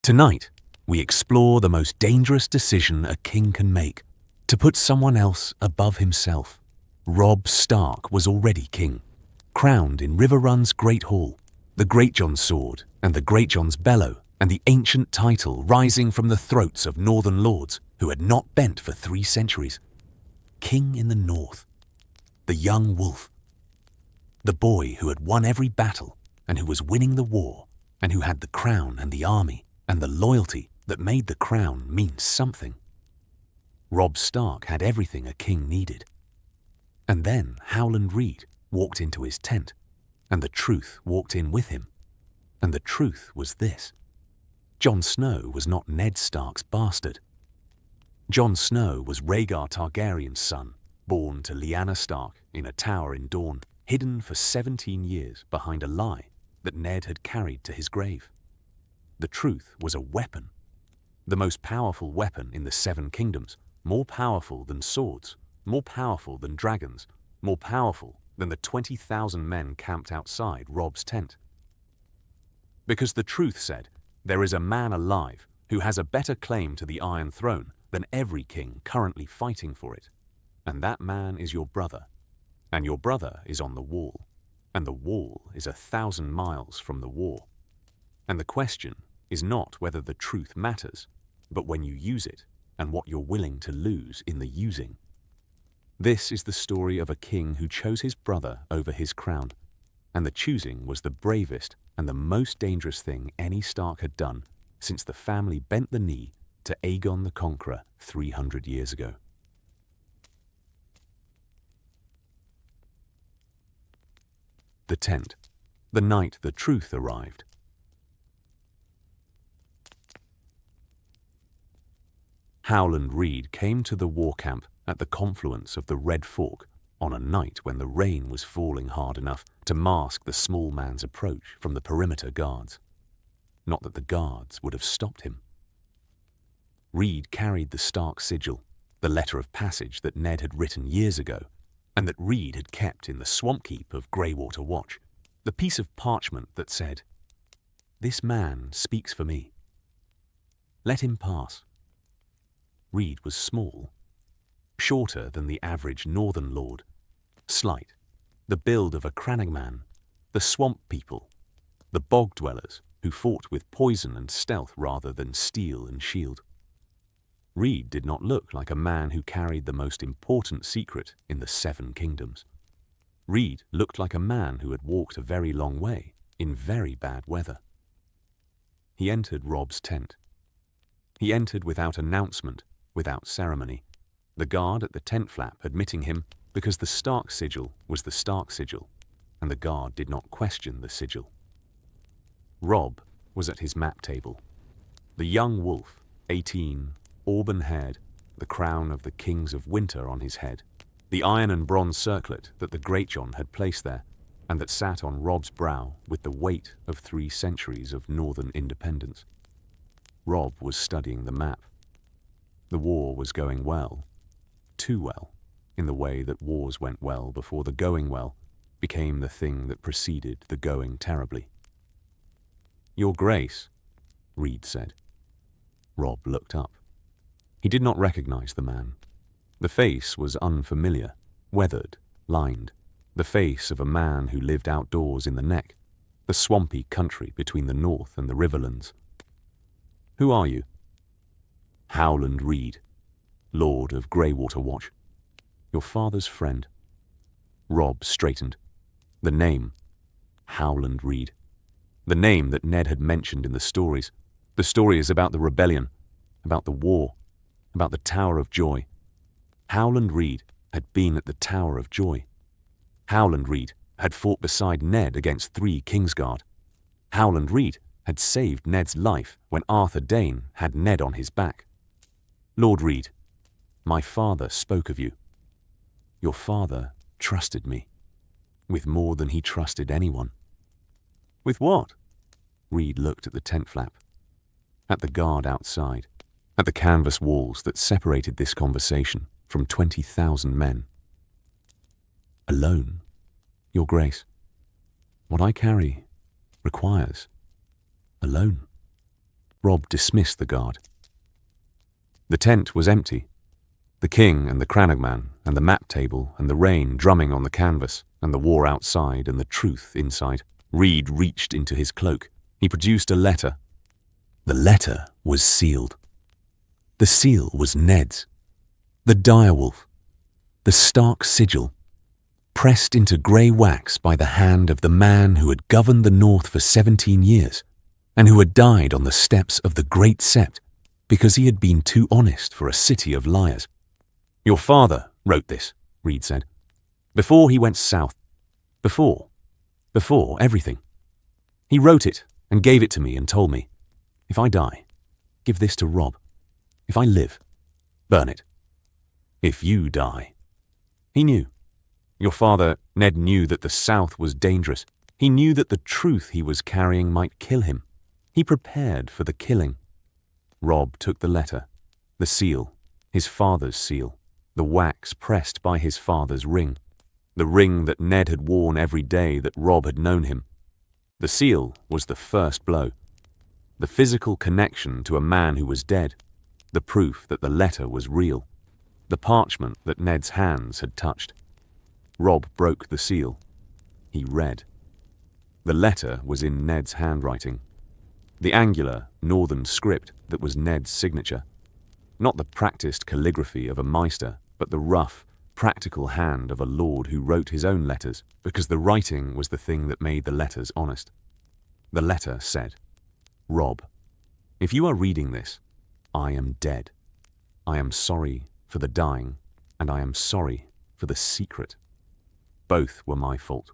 Tonight, we explore the most dangerous decision a king can make, to put someone else above himself. Robb Stark was already king, crowned in Riverrun's Great Hall, the Greatjon's sword and the Greatjon's bellow, and the ancient title rising from the throats of northern lords who had not bent for 3 centuries. King in the north, the young wolf, the boy who had won every battle and who was winning the war, and who had the crown and the army and the loyalty that made the crown mean something. Robb Stark had everything a king needed. And then Howland Reed walked into his tent, and the truth walked in with him. And the truth was this: Jon Snow was not Ned Stark's bastard. Jon Snow was Rhaegar Targaryen's son, born to Lyanna Stark in a tower in Dorne, hidden for 17 years behind a lie that Ned had carried to his grave. The truth was a weapon, the most powerful weapon in the 7 kingdoms, more powerful than swords, more powerful than dragons, more powerful than the 20,000 men camped outside Robb's tent. Because the truth said, there is a man alive who has a better claim to the Iron Throne than every king currently fighting for it. And that man is your brother. And your brother is on the wall. And the wall is 1,000 miles from the war. And the question is not whether the truth matters, but when you use it and what you're willing to lose in the using. This is the story of a king who chose his brother over his crown, and the choosing was the bravest and the most dangerous thing any Stark had done since the family bent the knee to Aegon the Conqueror 300 years ago. The tent, the night the truth arrived. Howland Reed came to the war camp at the confluence of the Red Fork on a night when the rain was falling hard enough to mask the small man's approach from the perimeter guards. Not that the guards would have stopped him. Reed carried the Stark sigil, the letter of passage that Ned had written years ago, and that Reed had kept in the swamp keep of Greywater Watch, the piece of parchment that said, "This man speaks for me. Let him pass." Reed was small, shorter than the average northern lord, slight, the build of a Crannogman, the swamp people, the bog dwellers who fought with poison and stealth rather than steel and shield. Reed did not look like a man who carried the most important secret in the 7 kingdoms. Reed looked like a man who had walked a very long way in very bad weather. He entered Robb's tent. He entered without announcement, without ceremony, the guard at the tent flap admitting him because the Stark sigil was the Stark sigil, and the guard did not question the sigil. Robb was at his map table. The young wolf, 18, auburn-haired, the crown of the kings of winter on his head, the iron and bronze circlet that the Greatjon had placed there, and that sat on Robb's brow with the weight of 3 centuries of northern independence. Robb was studying the map. The war was going well, too well, in the way that wars went well before the going well became the thing that preceded the going terribly. "Your Grace," Reed said. Robb looked up. He did not recognize the man. The face was unfamiliar, weathered, lined, the face of a man who lived outdoors in the Neck, the swampy country between the north and the riverlands. "Who are you?" "Howland Reed, Lord of Greywater Watch. Your father's friend." Robb straightened. The name, Howland Reed. The name that Ned had mentioned in the stories about the rebellion, about the war, about the Tower of Joy. Howland Reed had been at the Tower of Joy. Howland Reed had fought beside Ned against 3 Kingsguard. Howland Reed had saved Ned's life when Arthur Dane had Ned on his back. "Lord Reed, my father spoke of you. Your father trusted me, with more than he trusted anyone." "With what?" Reed looked at the tent flap, at the guard outside, at the canvas walls that separated this conversation from 20,000 men. "Alone, Your Grace. What I carry requires alone." Robb dismissed the guard. The tent was empty. The king and the crannogman and the map table and the rain drumming on the canvas and the war outside and the truth inside. Reed reached into his cloak. He produced a letter. The letter was sealed. The seal was Ned's. The direwolf. The Stark sigil. Pressed into grey wax by the hand of the man who had governed the North for 17 years and who had died on the steps of the Great Sept because he had been too honest for a city of liars. "Your father wrote this," Reed said. "Before he went south. Before everything. He wrote it and gave it to me and told me, if I die, give this to Robb. If I live, burn it. If you die." He knew. Your father, Ned, knew that the South was dangerous. He knew that the truth he was carrying might kill him. He prepared for the killing. Robb took the letter, the seal, his father's seal, the wax pressed by his father's ring, the ring that Ned had worn every day that Robb had known him. The seal was the first blow, the physical connection to a man who was dead, the proof that the letter was real, the parchment that Ned's hands had touched. Robb broke the seal. He read. The letter was in Ned's handwriting, the angular, northern script that was Ned's signature. Not the practiced calligraphy of a maester, but the rough, practical hand of a lord who wrote his own letters, because the writing was the thing that made the letters honest. The letter said, "Robb, if you are reading this, I am dead. I am sorry for the dying, and I am sorry for the secret. Both were my fault.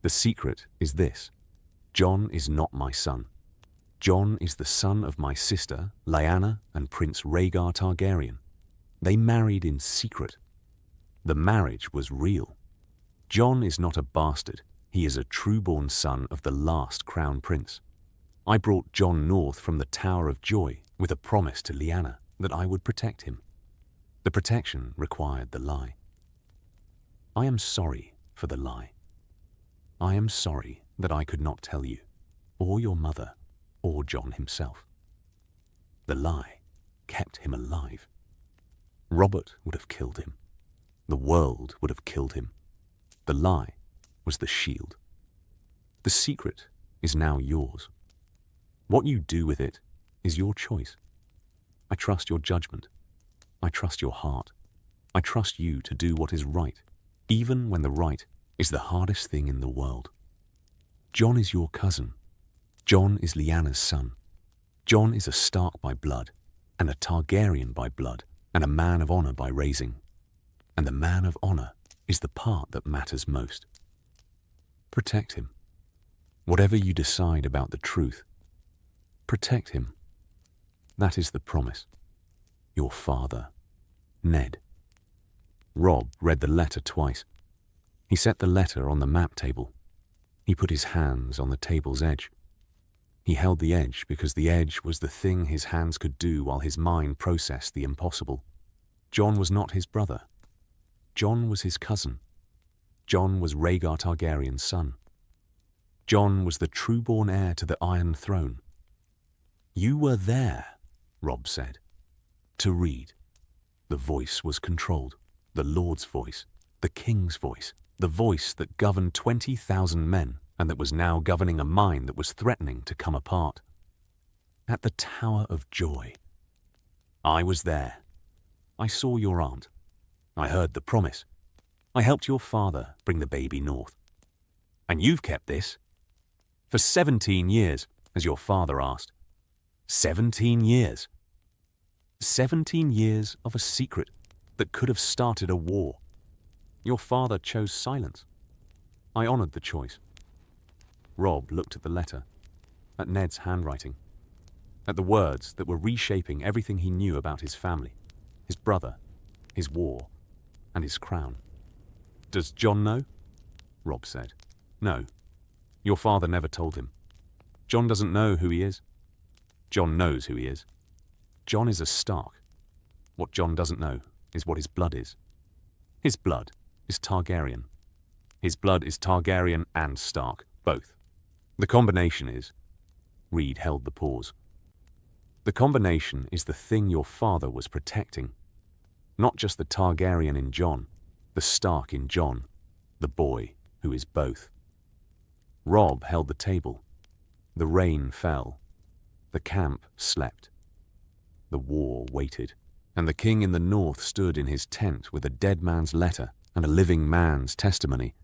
The secret is this: Jon is not my son. Jon is the son of my sister, Lyanna, and Prince Rhaegar Targaryen. They married in secret. The marriage was real. Jon is not a bastard. He is a true-born son of the last crown prince. I brought Jon north from the Tower of Joy with a promise to Lyanna that I would protect him. The protection required the lie. I am sorry for the lie. I am sorry that I could not tell you, or your mother, or Jon himself. The lie kept him alive. Robert would have killed him. The world would have killed him. The lie was the shield. The secret is now yours. What you do with it is your choice. I trust your judgment. I trust your heart. I trust you to do what is right, even when the right is the hardest thing in the world. Jon is your cousin. Jon is Lyanna's son. Jon is a Stark by blood, and a Targaryen by blood, and a man of honor by raising. And the man of honor is the part that matters most. Protect him. Whatever you decide about the truth, protect him. That is the promise. Your father, Ned. Robb read the letter twice. He set the letter on the map table. He put his hands on the table's edge. He held the edge because the edge was the thing his hands could do while his mind processed the impossible. Jon was not his brother. Jon was his cousin. Jon was Rhaegar Targaryen's son. Jon was the true-born heir to the Iron Throne. You were there, Robb said, to read. The voice was controlled, the Lord's voice, the King's voice, the voice that governed 20,000 men and that was now governing a mind that was threatening to come apart. At the Tower of Joy. I was there. I saw your aunt. I heard the promise. I helped your father bring the baby north. And you've kept this. For 17 years, as your father asked. 17 years. 17 years of a secret that could have started a war. Your father chose silence. I honored the choice. Robb looked at the letter, at Ned's handwriting, at the words that were reshaping everything he knew about his family, his brother, his war, and his crown. Does Jon know? Robb said. No. Your father never told him. Jon doesn't know who he is. Jon knows who he is. Jon is a Stark. What Jon doesn't know is what his blood is. His blood is Targaryen. His blood is Targaryen and Stark, both. The combination is... Reed held the pause. The combination is the thing your father was protecting. Not just the Targaryen in Jon, the Stark in Jon, the boy who is both. Robb held the table. The rain fell. The camp slept. The war waited. And the king in the north stood in his tent with a dead man's letter and a living man's testimony,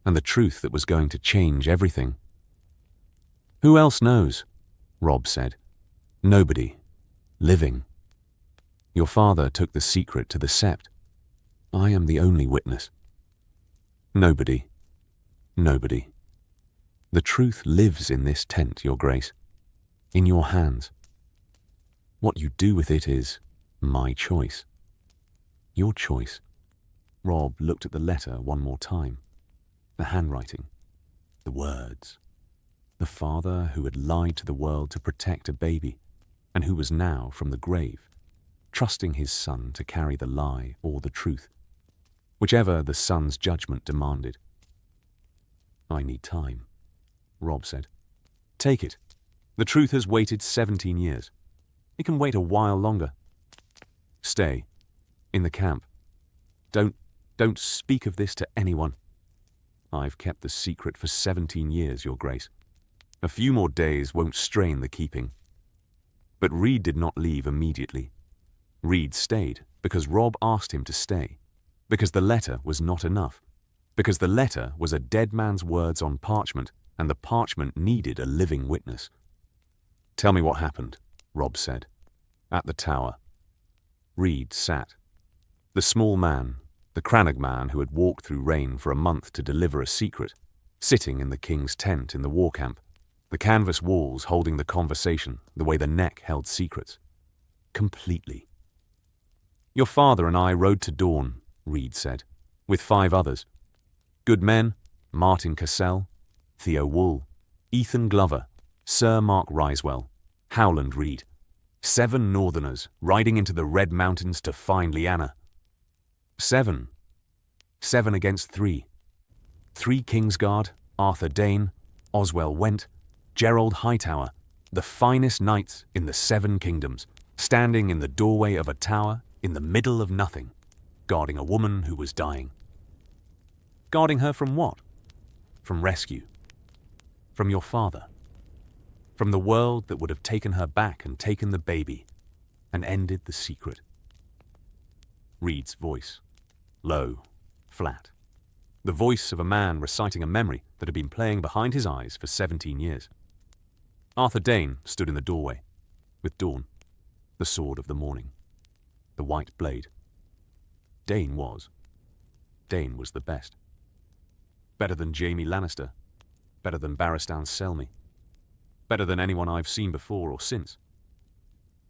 and the truth that was going to change everything. "Who else knows?" Robb said. "Nobody. Living. Your father took the secret to the sept. I am the only witness. Nobody. Nobody. The truth lives in this tent, Your Grace. In your hands. What you do with it is my choice. Your choice." Robb looked at the letter one more time. The handwriting. The words. The father who had lied to the world to protect a baby, and who was now from the grave, trusting his son to carry the lie or the truth, whichever the son's judgment demanded. "I need time," Robb said. "Take it. The truth has waited 17 years. It can wait a while longer. Stay. In the camp. Don't speak of this to anyone. I've kept the secret for 17 years, Your Grace. A few more days won't strain the keeping." But Reed did not leave immediately. Reed stayed because Robb asked him to stay, because the letter was not enough, because the letter was a dead man's words on parchment, and the parchment needed a living witness. "Tell me what happened," Robb said. "At the tower." Reed sat. The small man, the Crannog man who had walked through rain for a month to deliver a secret, sitting in the king's tent in the war camp, the canvas walls holding the conversation the way the neck held secrets. Completely. "Your father and I rode to Dawn," Reed said, "with 5 others. Good men, Martin Cassell, Theo Wool, Ethan Glover, Sir Mark Risewell, Howland Reed. 7 northerners riding into the Red Mountains to find Lyanna. 7. 7 against 3. 3 Kingsguard, Arthur Dane, Oswell Went, Gerald Hightower, the finest knights in the 7 kingdoms, standing in the doorway of a tower in the middle of nothing, guarding a woman who was dying." "Guarding her from what?" "From rescue. From your father. From the world that would have taken her back and taken the baby, and ended the secret." Reed's voice. Low, flat. The voice of a man reciting a memory that had been playing behind his eyes for 17 years. Arthur Dane stood in the doorway, with Dawn, the sword of the morning, the white blade. Dane was the best. Better than Jaime Lannister, better than Barristan Selmy, better than anyone I've seen before or since.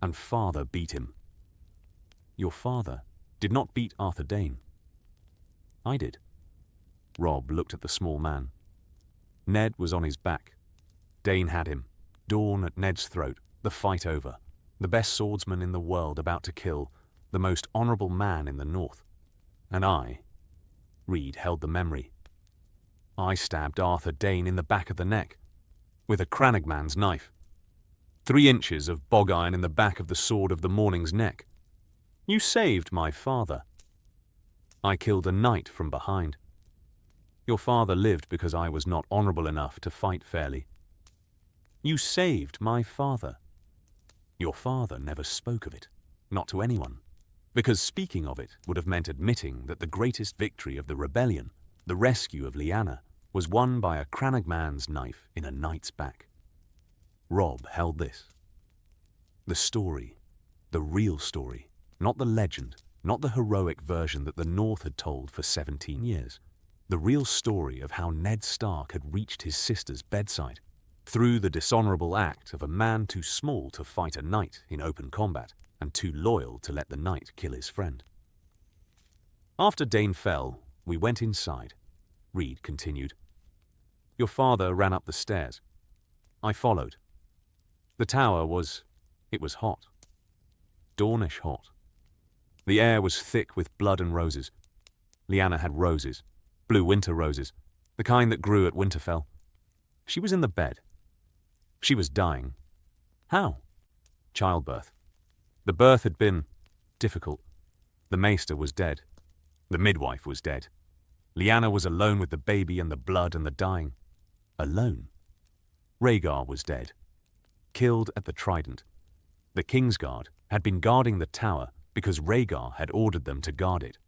And father beat him. Your father did not beat Arthur Dane. I did. Robb looked at the small man. Ned was on his back. Dane had him. Dawn at Ned's throat, the fight over. The best swordsman in the world about to kill, the most honorable man in the north. And I, Reed held the memory. I stabbed Arthur Dane in the back of the neck, with a Crannog man's knife. 3 inches of bog iron in the back of the sword of the morning's neck. You saved my father. I killed a knight from behind. Your father lived because I was not honorable enough to fight fairly. You saved my father. Your father never spoke of it, not to anyone, because speaking of it would have meant admitting that the greatest victory of the rebellion, the rescue of Lyanna, was won by a Crannog man's knife in a knight's back. Robb held this. The story, the real story, not the legend, not the heroic version that the North had told for 17 years. The real story of how Ned Stark had reached his sister's bedside, through the dishonorable act of a man too small to fight a knight in open combat and too loyal to let the knight kill his friend. After Dane fell, we went inside, Reed continued. Your father ran up the stairs. I followed. The tower was hot. Dawnish hot. The air was thick with blood and roses. Lyanna had roses, blue winter roses, the kind that grew at Winterfell. She was in the bed. She was dying. How? Childbirth. The birth had been difficult. The maester was dead. The midwife was dead. Lyanna was alone with the baby and the blood and the dying. Alone. Rhaegar was dead. Killed at the Trident. The Kingsguard had been guarding the tower because Rhaegar had ordered them to guard it,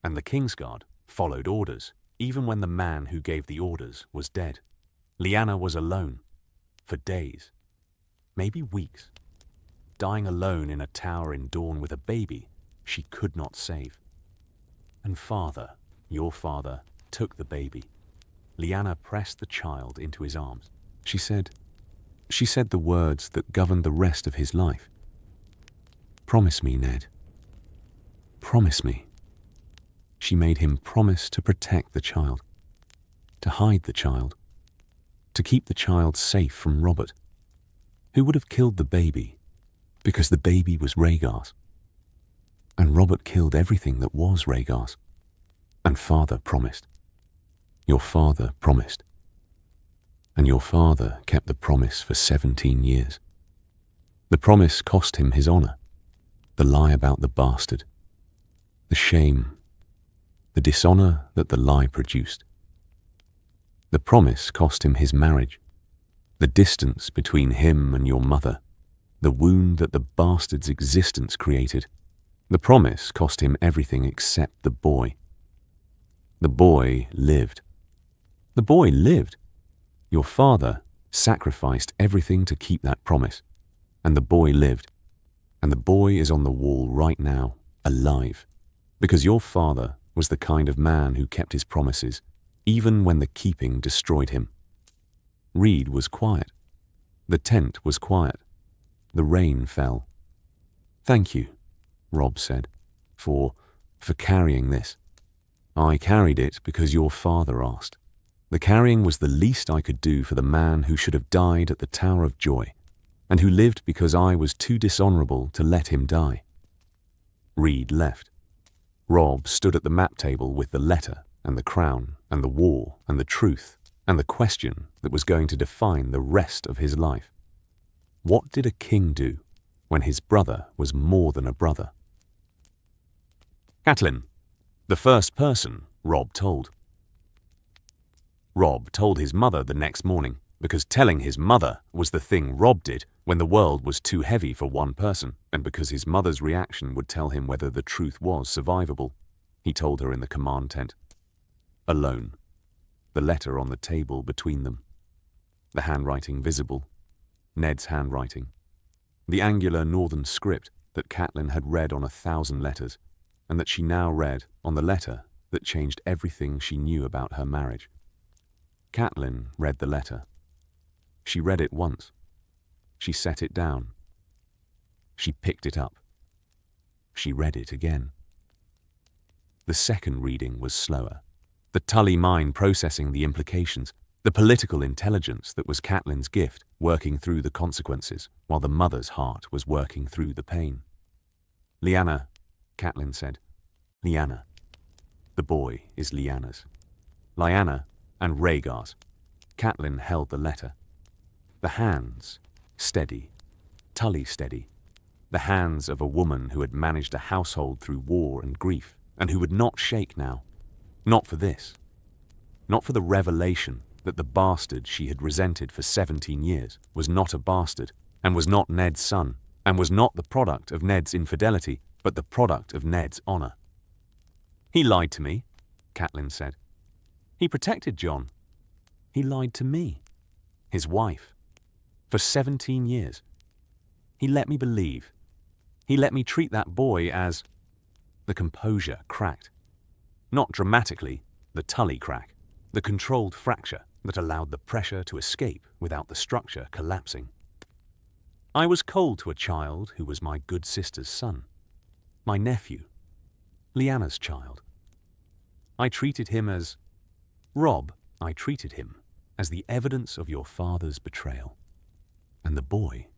and the Kingsguard followed orders, even when the man who gave the orders was dead. Lyanna was alone. For days. Maybe weeks. Dying alone in a tower in Dawn with a baby she could not save. And father, your father, took the baby. Lyanna pressed the child into his arms. She said the words that governed the rest of his life. Promise me, Ned. Promise me. She made him promise to protect the child, to hide the child, to keep the child safe from Robert, who would have killed the baby because the baby was Rhaegar's. And Robert killed everything that was Rhaegar's. And father promised. Your father promised. And your father kept the promise for 17 years. The promise cost him his honor, the lie about the bastard, the shame, the dishonor that the lie produced. The promise cost him his marriage, the distance between him and your mother, the wound that the bastard's existence created. The promise cost him everything except the boy. The boy lived. The boy lived. Your father sacrificed everything to keep that promise, and the boy lived. And the boy is on the wall right now, alive, because your father was the kind of man who kept his promises, even when the keeping destroyed him. Reed was quiet. The tent was quiet. The rain fell. Thank you, Robb said, for carrying this. I carried it because your father asked. The carrying was the least I could do for the man who should have died at the Tower of Joy, and who lived because I was too dishonorable to let him die. Reed left. Robb stood at the map table with the letter and the crown and the war and the truth and the question that was going to define the rest of his life. What did a king do when his brother was more than a brother? Catelyn, the first person Robb told. Robb told his mother the next morning because telling his mother was the thing Robb did when the world was too heavy for one person, and because his mother's reaction would tell him whether the truth was survivable. He told her in the command tent. Alone. The letter on the table between them. The handwriting visible. Ned's handwriting. The angular northern script that Catelyn had read on 1,000 letters, and that she now read on the letter that changed everything she knew about her marriage. Catelyn read the letter. She read it once. She set it down. She picked it up. She read it again. The second reading was slower. The Tully mind processing the implications, the political intelligence that was Catelyn's gift, working through the consequences, while the mother's heart was working through the pain. Lyanna, Catelyn said. Lyanna. The boy is Lyanna's. Lyanna and Rhaegar's. Catelyn held the letter. The hands, steady. Tully steady. The hands of a woman who had managed a household through war and grief, and who would not shake now. Not for this. Not for the revelation that the bastard she had resented for 17 years was not a bastard, and was not Ned's son, and was not the product of Ned's infidelity, but the product of Ned's honor. He lied to me, Catelyn said. He protected Jon. He lied to me, his wife, for 17 years. He let me believe. He let me treat that boy as... The composure cracked. Not dramatically, the Tully crack, the controlled fracture that allowed the pressure to escape without the structure collapsing. I was cold to a child who was my good sister's son, my nephew, Lyanna's child. I treated him as... Robb, I treated him as the evidence of your father's betrayal. And the boy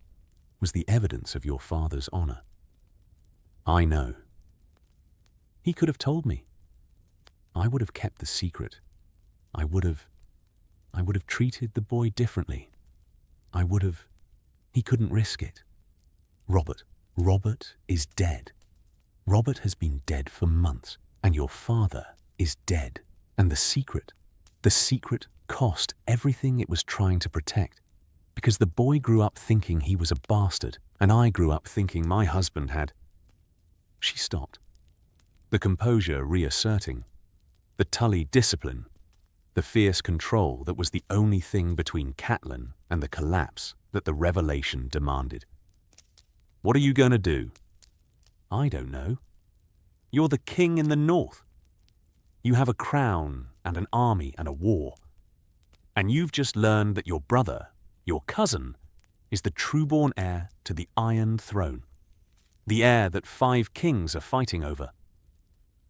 was the evidence of your father's honor. I know. He could have told me. I would have kept the secret. I would have treated the boy differently. He couldn't risk it. Robert is dead. Robert has been dead for months, and your father is dead. And the secret cost everything it was trying to protect. Because the boy grew up thinking he was a bastard, and I grew up thinking my husband had. She stopped, the composure reasserting, the Tully discipline, the fierce control that was the only thing between Catelyn and the collapse that the revelation demanded. What are you going to do? I don't know. You're the king in the north. You have a crown and an army and a war. And you've just learned that your brother, your cousin, is the true-born heir to the Iron Throne. The heir that 5 kings are fighting over.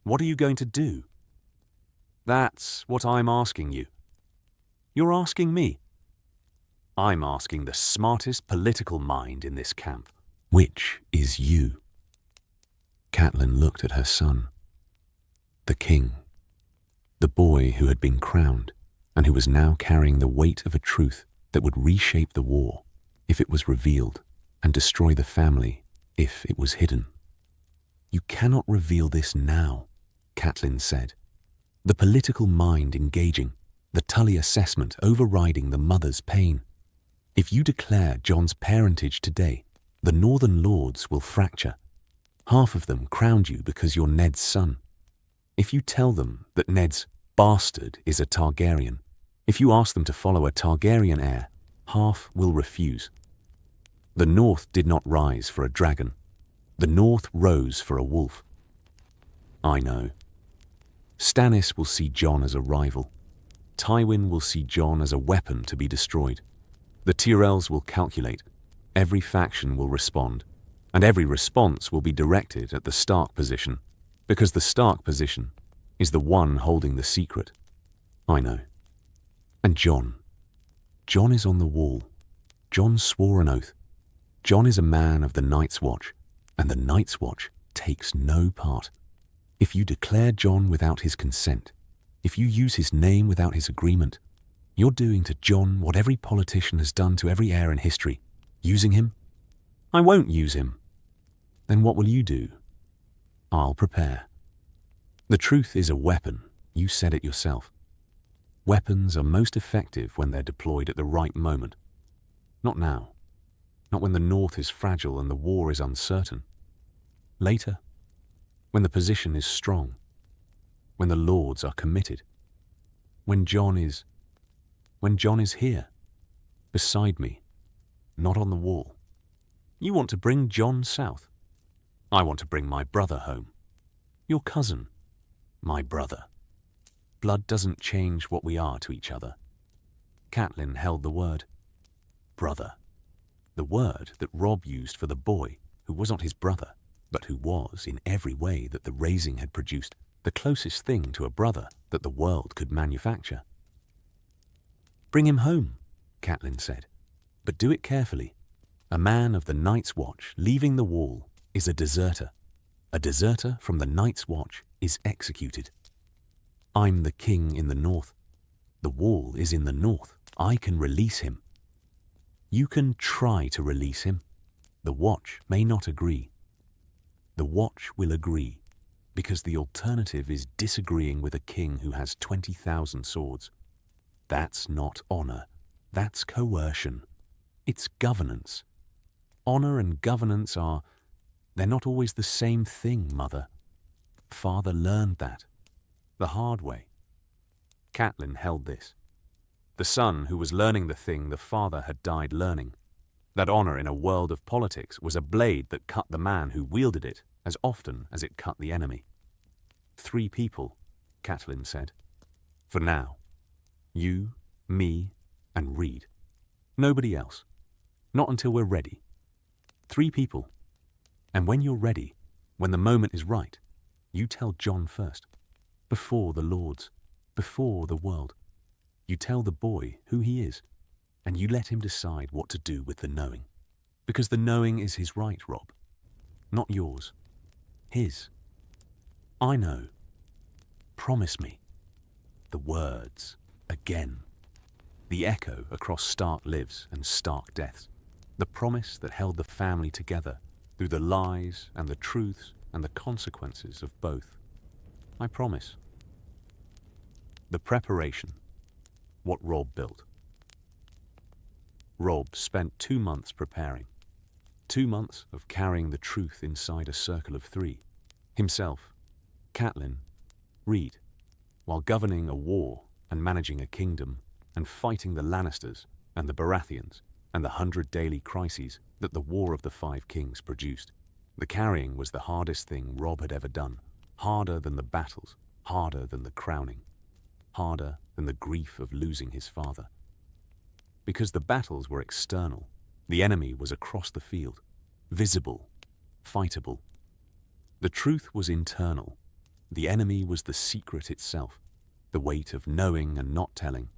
What are you going to do? That's what I'm asking you. You're asking me. I'm asking the smartest political mind in this camp, which is you. Catelyn looked at her son. The king. The boy who had been crowned and who was now carrying the weight of a truth that would reshape the war if it was revealed and destroy the family if it was hidden. You cannot reveal this now, Catelyn said. The political mind engaging, the Tully assessment overriding the mother's pain. If you declare Jon's parentage today, the northern lords will fracture. Half of them crowned you because you're Ned's son. If you tell them that Ned's bastard is a Targaryen, if you ask them to follow a Targaryen heir, half will refuse. The north did not rise for a dragon. The north rose for a wolf. I know. Stannis will see Jon as a rival. Tywin will see Jon as a weapon to be destroyed. The Tyrells will calculate. Every faction will respond. And every response will be directed at the Stark position, because the Stark position is the one holding the secret. I know. And Jon is on the wall. Jon swore an oath. Jon is a man of the Night's Watch, and the Night's Watch takes no part. If you declare Jon without his consent, if you use his name without his agreement, you're doing to Jon what every politician has done to every heir in history. Using him? I won't use him. Then what will you do? I'll prepare. The truth is a weapon. You said it yourself. Weapons are most effective when they're deployed at the right moment. Not now. Not when the North is fragile and the war is uncertain. Later, when the position is strong. When the lords are committed. When Jon is here, beside me, not on the wall. You want to bring Jon south. I want to bring my brother home. Your cousin, my brother. Blood doesn't change what we are to each other. Catelyn held the word. Brother. The word that Robb used for the boy who was not his brother, but who was, in every way that the raising had produced, the closest thing to a brother that the world could manufacture. Bring him home, Catelyn said, but do it carefully. A man of the Night's Watch leaving the wall is a deserter. A deserter from the Night's Watch is executed. I'm the king in the north. The wall is in the north. I can release him. You can try to release him. The Watch may not agree. The Watch will agree, because the alternative is disagreeing with a king who has 20,000 swords. That's not honor. That's coercion. It's governance. Honor and governance they're not always the same thing, Mother. Father learned that. The hard way. Catelyn held this. The son who was learning the thing the father had died learning. That honor in a world of politics was a blade that cut the man who wielded it as often as it cut the enemy. 3 people, Catelyn said. For now. You, me, and Reed. Nobody else. Not until we're ready. 3 people. And when you're ready, when the moment is right, you tell Jon first. Before the lords. Before the world. You tell the boy who he is, and you let him decide what to do with the knowing. Because the knowing is his right, Robb. Not yours. His. I know. Promise me. The words, again. The echo across Stark lives and Stark deaths. the promise that held the family together through the lies and the truths and the consequences of both. I promise. The preparation. What Robb built. Robb spent 2 months preparing. 2 months of carrying the truth inside a circle of 3. Himself, Catelyn, Reed, while governing a war and managing a kingdom and fighting the Lannisters and the Baratheons and the 100 daily crises that the War of the Five Kings produced. The carrying was the hardest thing Robb had ever done, harder than the battles, harder than the crowning, harder than the grief of losing his father. Because the battles were external, the enemy was across the field, visible, fightable. The truth was internal. The enemy was the secret itself, the weight of knowing and not telling,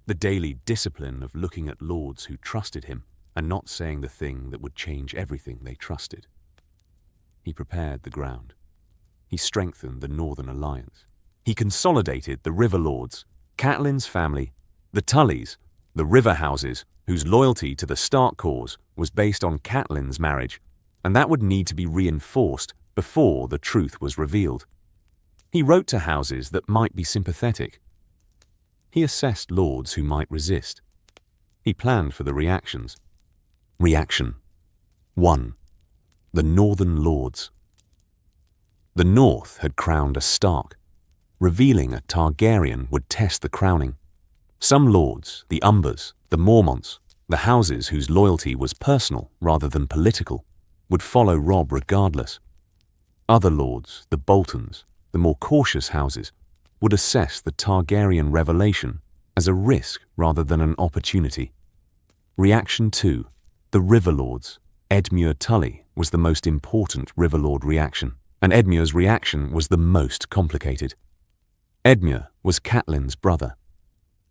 the daily discipline of looking at lords who trusted him and not saying the thing that would change everything they trusted. He prepared the ground. He strengthened the Northern Alliance. He consolidated the River Lords, Catelyn's family, the Tullys, the River Houses, whose loyalty to the Stark cause was based on Catelyn's marriage, and that would need to be reinforced before the truth was revealed. He wrote to houses that might be sympathetic. He assessed lords who might resist. He planned for the reactions. Reaction 1. The Northern Lords. The North had crowned a Stark. Revealing a Targaryen would test the crowning. Some lords, the Umbers, the Mormonts, the houses whose loyalty was personal rather than political, would follow Robb regardless. Other lords, the Boltons, the more cautious houses, would assess the Targaryen revelation as a risk rather than an opportunity. Reaction 2. The River Lords. Edmure Tully was the most important River Lord reaction, and Edmure's reaction was the most complicated. Edmure was Catelyn's brother.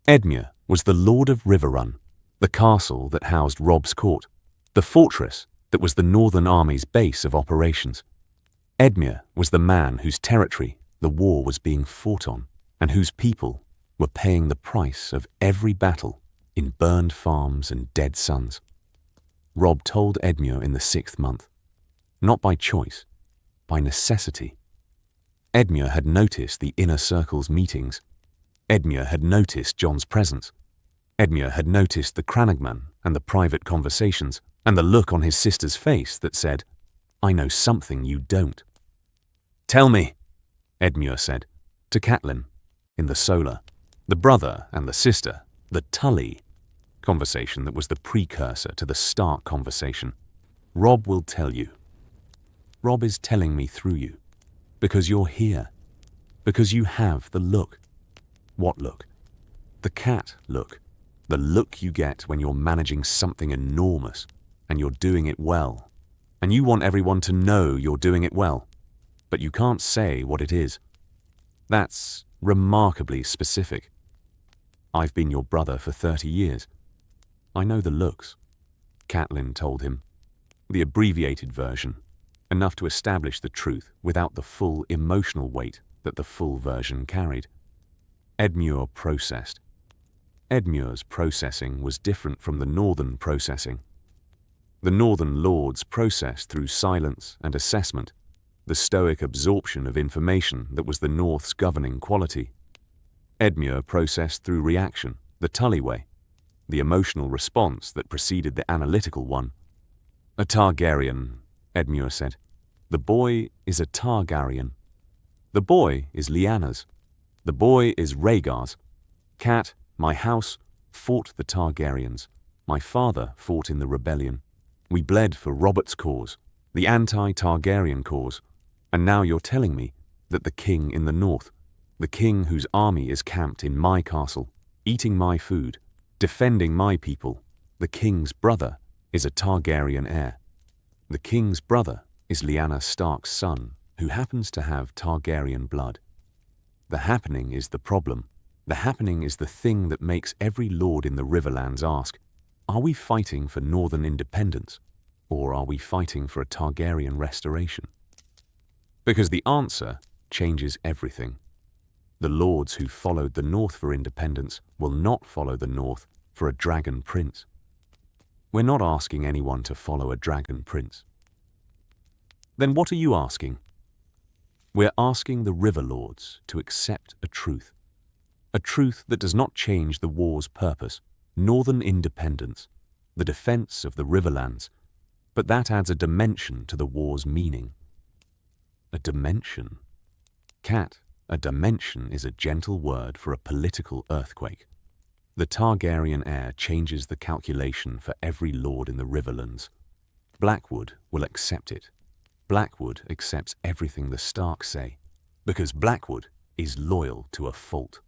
Edmure was the Lord of Riverrun, the castle that housed Robb's court, the fortress that was the Northern Army's base of operations. Edmure was the man whose territory the war was being fought on, and whose people were paying the price of every battle in burned farms and dead sons. Robb told Edmure in the 6th month, not by choice, by necessity. Edmure had noticed the inner circle's meetings. Edmure had noticed Jon's presence. Edmure had noticed the Crannogman and the private conversations, and the look on his sister's face that said, "I know something you don't." "Tell me," Edmure said, to Catelyn, in the solar, the brother and the sister, the Tully conversation that was the precursor to the Stark conversation. "Robb will tell you. Robb is telling me through you, because you're here, because you have the look." What look? The cat look. The look you get when you're managing something enormous, and you're doing it well, and you want everyone to know you're doing it well, but you can't say what it is. That's remarkably specific. I've been your brother for 30 years. I know the looks, Catelyn told him. The abbreviated version, enough to establish the truth without the full emotional weight that the full version carried. Edmure processed. Edmure's processing was different from the Northern processing. The Northern Lords processed through silence and assessment, the stoic absorption of information that was the North's governing quality. Edmure processed through reaction, the Tully way, the emotional response that preceded the analytical one. "A Targaryen," Edmure said. "The boy is a Targaryen. The boy is Lyanna's. The boy is Rhaegar's. Cat, my house, fought the Targaryens. My father fought in the rebellion. We bled for Robert's cause, the anti-Targaryen cause, and now you're telling me that the king in the north, the king whose army is camped in my castle, eating my food, defending my people, the king's brother is a Targaryen heir. The king's brother is Lyanna Stark's son, who happens to have Targaryen blood. The happening is the problem. The happening is the thing that makes every lord in the Riverlands ask, are we fighting for northern independence, or are we fighting for a Targaryen restoration? Because the answer changes everything. The lords who followed the north for independence will not follow the north for a dragon prince. We're not asking anyone to follow a dragon prince. Then what are you asking? We're asking the River Lords to accept a truth that does not change the war's purpose, northern independence, the defense of the Riverlands, but that adds a dimension to the war's meaning. A dimension? Cat, a dimension is a gentle word for a political earthquake. The Targaryen heir changes the calculation for every lord in the Riverlands. Blackwood will accept it. Blackwood accepts everything the Starks say, because Blackwood is loyal to a fault.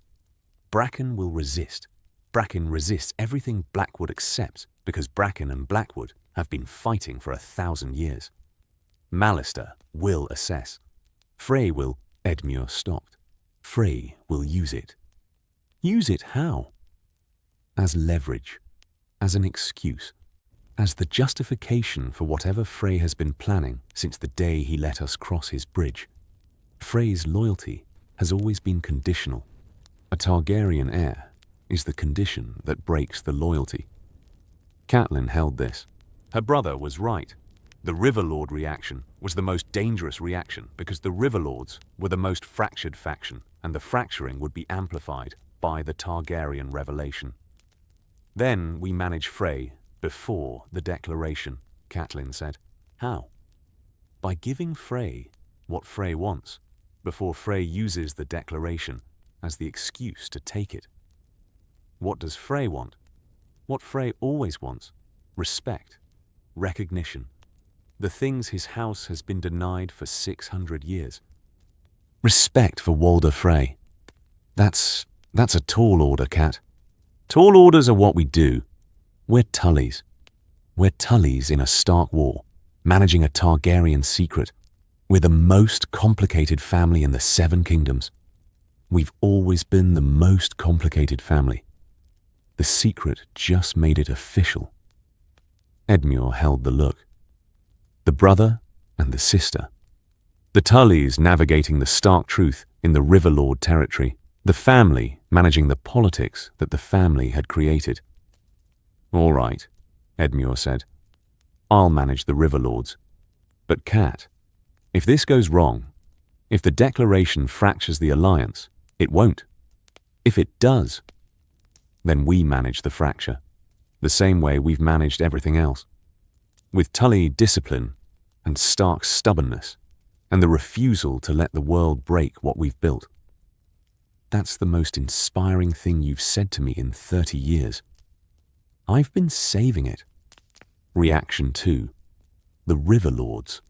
Bracken will resist. Bracken resists everything Blackwood accepts, because Bracken and Blackwood have been fighting for 1,000 years. Mallister will assess. Frey will. Edmure stopped. Frey will use it. Use it how? As leverage, as an excuse, as the justification for whatever Frey has been planning since the day he let us cross his bridge. Frey's loyalty has always been conditional. A Targaryen heir is the condition that breaks the loyalty. Catelyn held this. Her brother was right. The Riverlord reaction was the most dangerous reaction because the Riverlords were the most fractured faction, and the fracturing would be amplified by the Targaryen revelation. Then we manage Frey before the declaration, Catelyn said. How? By giving Frey what Frey wants, before Frey uses the declaration as the excuse to take it. What does Frey want? What Frey always wants: respect, recognition. The things his house has been denied for 600 years. Respect for Walder Frey. That's a tall order, Cat. Tall orders are what we do. We're Tullys. We're Tullys in a Stark war, managing a Targaryen secret. We're the most complicated family in the 7 Kingdoms. We've always been the most complicated family. The secret just made it official. Edmure held the look. The brother and the sister. The Tullys navigating the Stark truth in the Riverlord territory. The family managing the politics that the family had created. All right, Edmure said. I'll manage the Riverlords. But Cat, if this goes wrong, if the declaration fractures the alliance, it won't. If it does, then we manage the fracture, the same way we've managed everything else. With Tully discipline and Stark stubbornness, and the refusal to let the world break what we've built. That's the most inspiring thing you've said to me in 30 years. I've been saving it. Reaction 2. The Riverlords.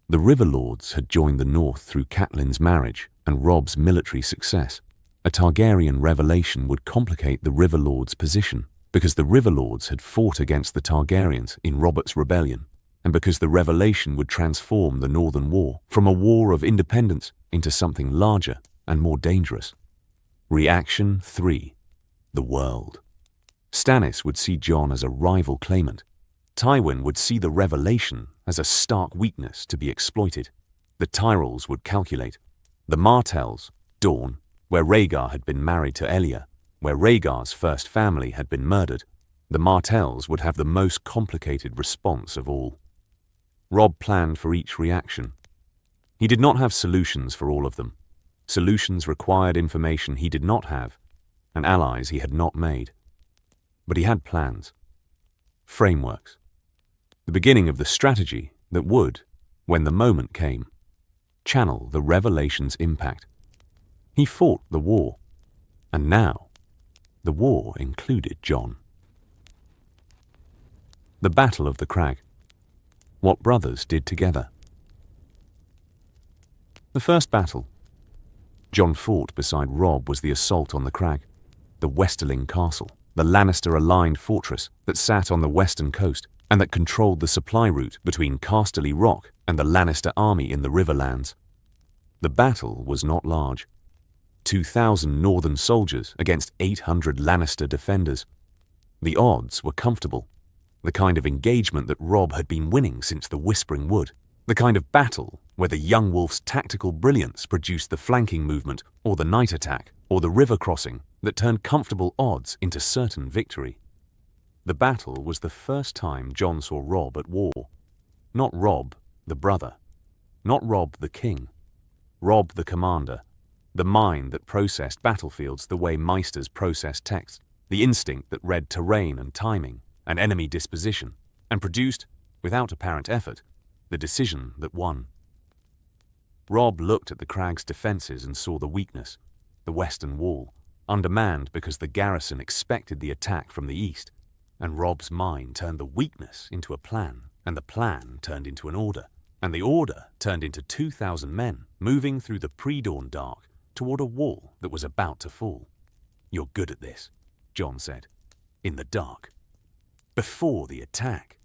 The Riverlords had joined the North through Catelyn's marriage and Robb's military success. A Targaryen revelation would complicate the Riverlords' position, because the Riverlords had fought against the Targaryens in Robert's rebellion, and because the revelation would transform the Northern War from a war of independence into something larger and more dangerous. Reaction 3. The world. Stannis would see Jon as a rival claimant. Tywin would see the revelation as a stark weakness to be exploited. The Tyrells would calculate. The Martells, Dorne, where Rhaegar had been married to Elia, where Rhaegar's first family had been murdered. The Martells would have the most complicated response of all. Robb planned for each reaction. He did not have solutions for all of them. Solutions required information he did not have, and allies he had not made. But he had plans. Frameworks. The beginning of the strategy that would, when the moment came, channel the revelation's impact. He fought the war, and now the war included Jon. The Battle of the Crag. What brothers did together. The first battle. Jon fought beside Robb was the assault on the crag, the Westerling Castle, the Lannister-aligned fortress that sat on the western coast and that controlled the supply route between Casterly Rock and the Lannister army in the Riverlands. The battle was not large. 2,000 northern soldiers against 800 Lannister defenders. The odds were comfortable. The kind of engagement that Robb had been winning since the Whispering Wood. The kind of battle where the young wolf's tactical brilliance produced the flanking movement or the night attack or the river crossing that turned comfortable odds into certain victory. The battle was the first time Jon saw Robb at war. Not Robb, the brother. Not Robb, the king. Robb, the commander. The mind that processed battlefields the way Meisters processed text. The instinct that read terrain and timing and enemy disposition and produced, without apparent effort, the decision that won. Robb looked at the crag's defences and saw the weakness, the western wall, undermanned because the garrison expected the attack from the east, and Robb's mind turned the weakness into a plan, and the plan turned into an order, and the order turned into 2,000 men moving through the pre-dawn dark toward a wall that was about to fall. "You're good at this," Jon said. "In the dark." Before the attack.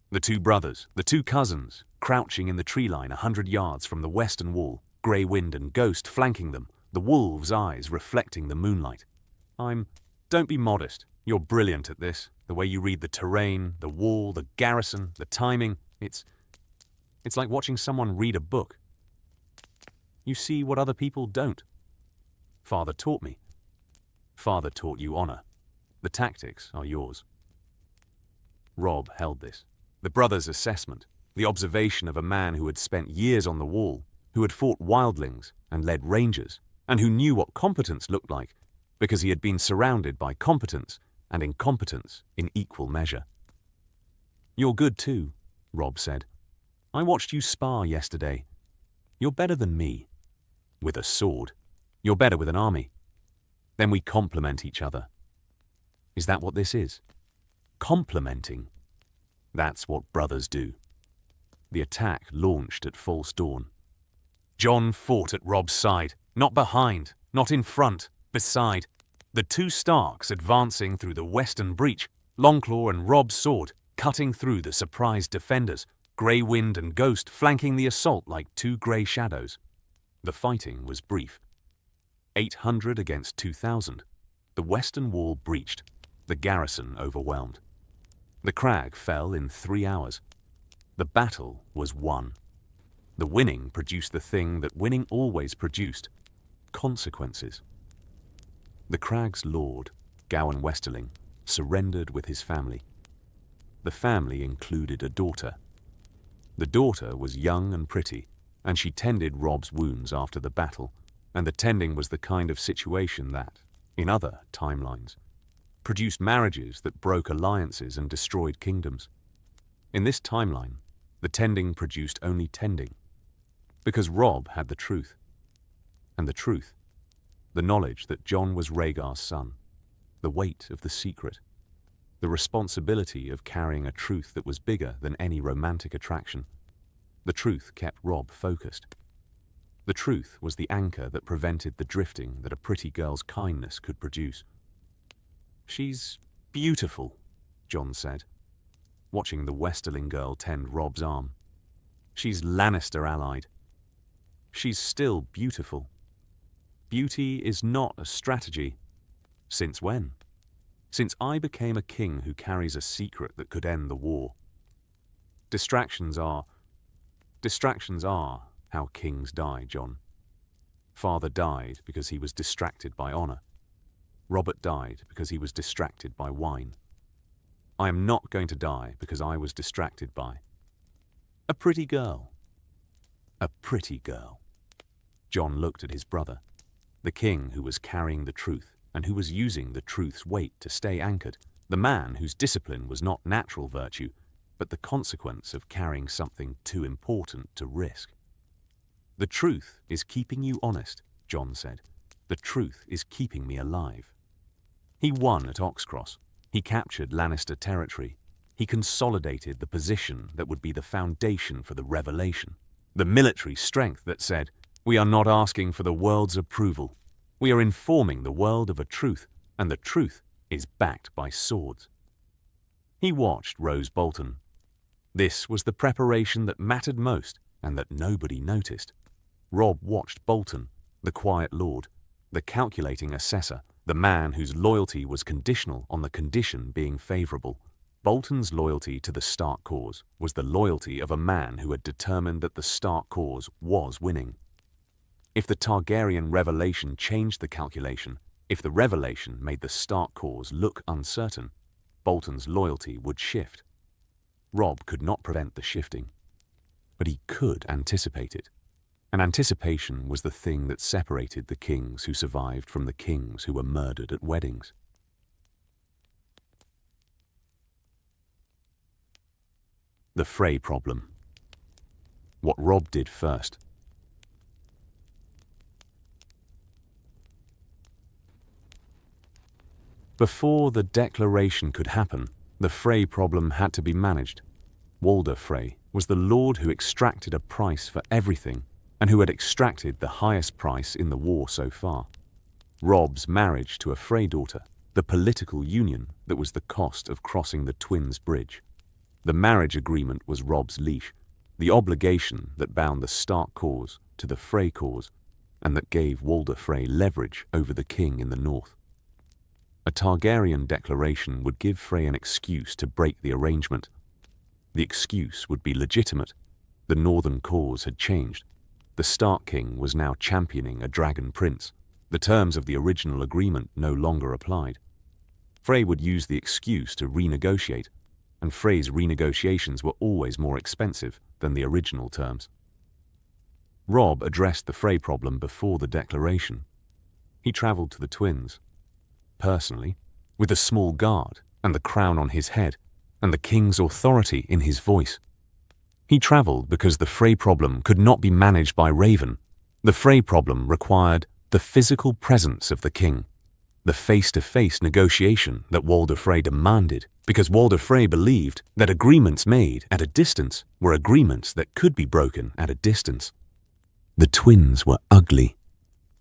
The two brothers, the two cousins, crouching in the tree line 100 yards from the western wall, Grey Wind and Ghost flanking them, the wolves' eyes reflecting the moonlight. Don't be modest. You're brilliant at this. The way you read the terrain, the wall, the garrison, the timing. It's like watching someone read a book. You see what other people don't. Father taught me. Father taught you honor. The tactics are yours. Robb held this. The brothers' assessment, the observation of a man who had spent years on the wall, who had fought wildlings and led rangers, and who knew what competence looked like because he had been surrounded by competence and incompetence in equal measure. "You're good too," Robb said. "I watched you spar yesterday. You're better than me. With a sword. You're better with an army. Then we complement each other. Is that what this is? Complementing. That's what brothers do." The attack launched at false dawn. Jon fought at Robb's side, not behind, not in front, beside. The two Starks advancing through the western breach, Longclaw and Robb's sword cutting through the surprised defenders, Grey Wind and Ghost flanking the assault like two grey shadows. The fighting was brief. 800 against 2,000. The western wall breached, the garrison overwhelmed. The crag fell in 3 hours. The battle was won. The winning produced the thing that winning always produced: consequences. The crag's lord, Gowan Westerling, surrendered with his family. The family included a daughter. The daughter was young and pretty, and she tended Robb's wounds after the battle, and the tending was the kind of situation that, in other timelines, produced marriages that broke alliances and destroyed kingdoms. In this timeline, the tending produced only tending, because Robb had the truth. And the truth, the knowledge that Jon was Rhaegar's son, the weight of the secret, the responsibility of carrying a truth that was bigger than any romantic attraction. The truth kept Robb focused. The truth was the anchor that prevented the drifting that a pretty girl's kindness could produce. "She's beautiful," Jon said, watching the Westerling girl tend Robb's arm. "She's Lannister allied. She's still beautiful. Beauty is not a strategy. Since when? Since I became a king who carries a secret that could end the war. Distractions are how kings die, Jon. Father died because he was distracted by honor. Robert died because he was distracted by wine. I am not going to die because I was distracted by a pretty girl. A pretty girl." Jon looked at his brother, the king who was carrying the truth and who was using the truth's weight to stay anchored, the man whose discipline was not natural virtue, but the consequence of carrying something too important to risk. "The truth is keeping you honest," Jon said. "The truth is keeping me alive." He won at Oxcross. He captured Lannister territory. He consolidated the position that would be the foundation for the revelation. The military strength that said, "We are not asking for the world's approval. We are informing the world of a truth, and the truth is backed by swords." He watched Rose Bolton. This was the preparation that mattered most and that nobody noticed. Robb watched Bolton, the quiet lord, the calculating assessor, the man whose loyalty was conditional on the condition being favorable. Bolton's loyalty to the Stark cause was the loyalty of a man who had determined that the Stark cause was winning. If the Targaryen revelation changed the calculation, if the revelation made the Stark cause look uncertain, Bolton's loyalty would shift. Robb could not prevent the shifting, but he could anticipate it. And anticipation was the thing that separated the kings who survived from the kings who were murdered at weddings. The Frey problem. What Robb did first. Before the declaration could happen, the Frey problem had to be managed. Walder Frey was the lord who extracted a price for everything and who had extracted the highest price in the war so far. Robb's marriage to a Frey daughter, the political union that was the cost of crossing the twins' bridge. The marriage agreement was Robb's leash, the obligation that bound the Stark cause to the Frey cause and that gave Walder Frey leverage over the king in the north. A Targaryen declaration would give Frey an excuse to break the arrangement. The excuse would be legitimate. The northern cause had changed. The Stark king was now championing a dragon prince. The terms of the original agreement no longer applied. Frey would use the excuse to renegotiate, and Frey's renegotiations were always more expensive than the original terms. Robb addressed the Frey problem before the declaration. He travelled to the twins, personally, with a small guard and the crown on his head, and the king's authority in his voice. He travelled because the Frey problem could not be managed by Raven. The Frey problem required the physical presence of the king, the face-to-face negotiation that Walder Frey demanded, because Walder Frey believed that agreements made at a distance were agreements that could be broken at a distance. The twins were ugly.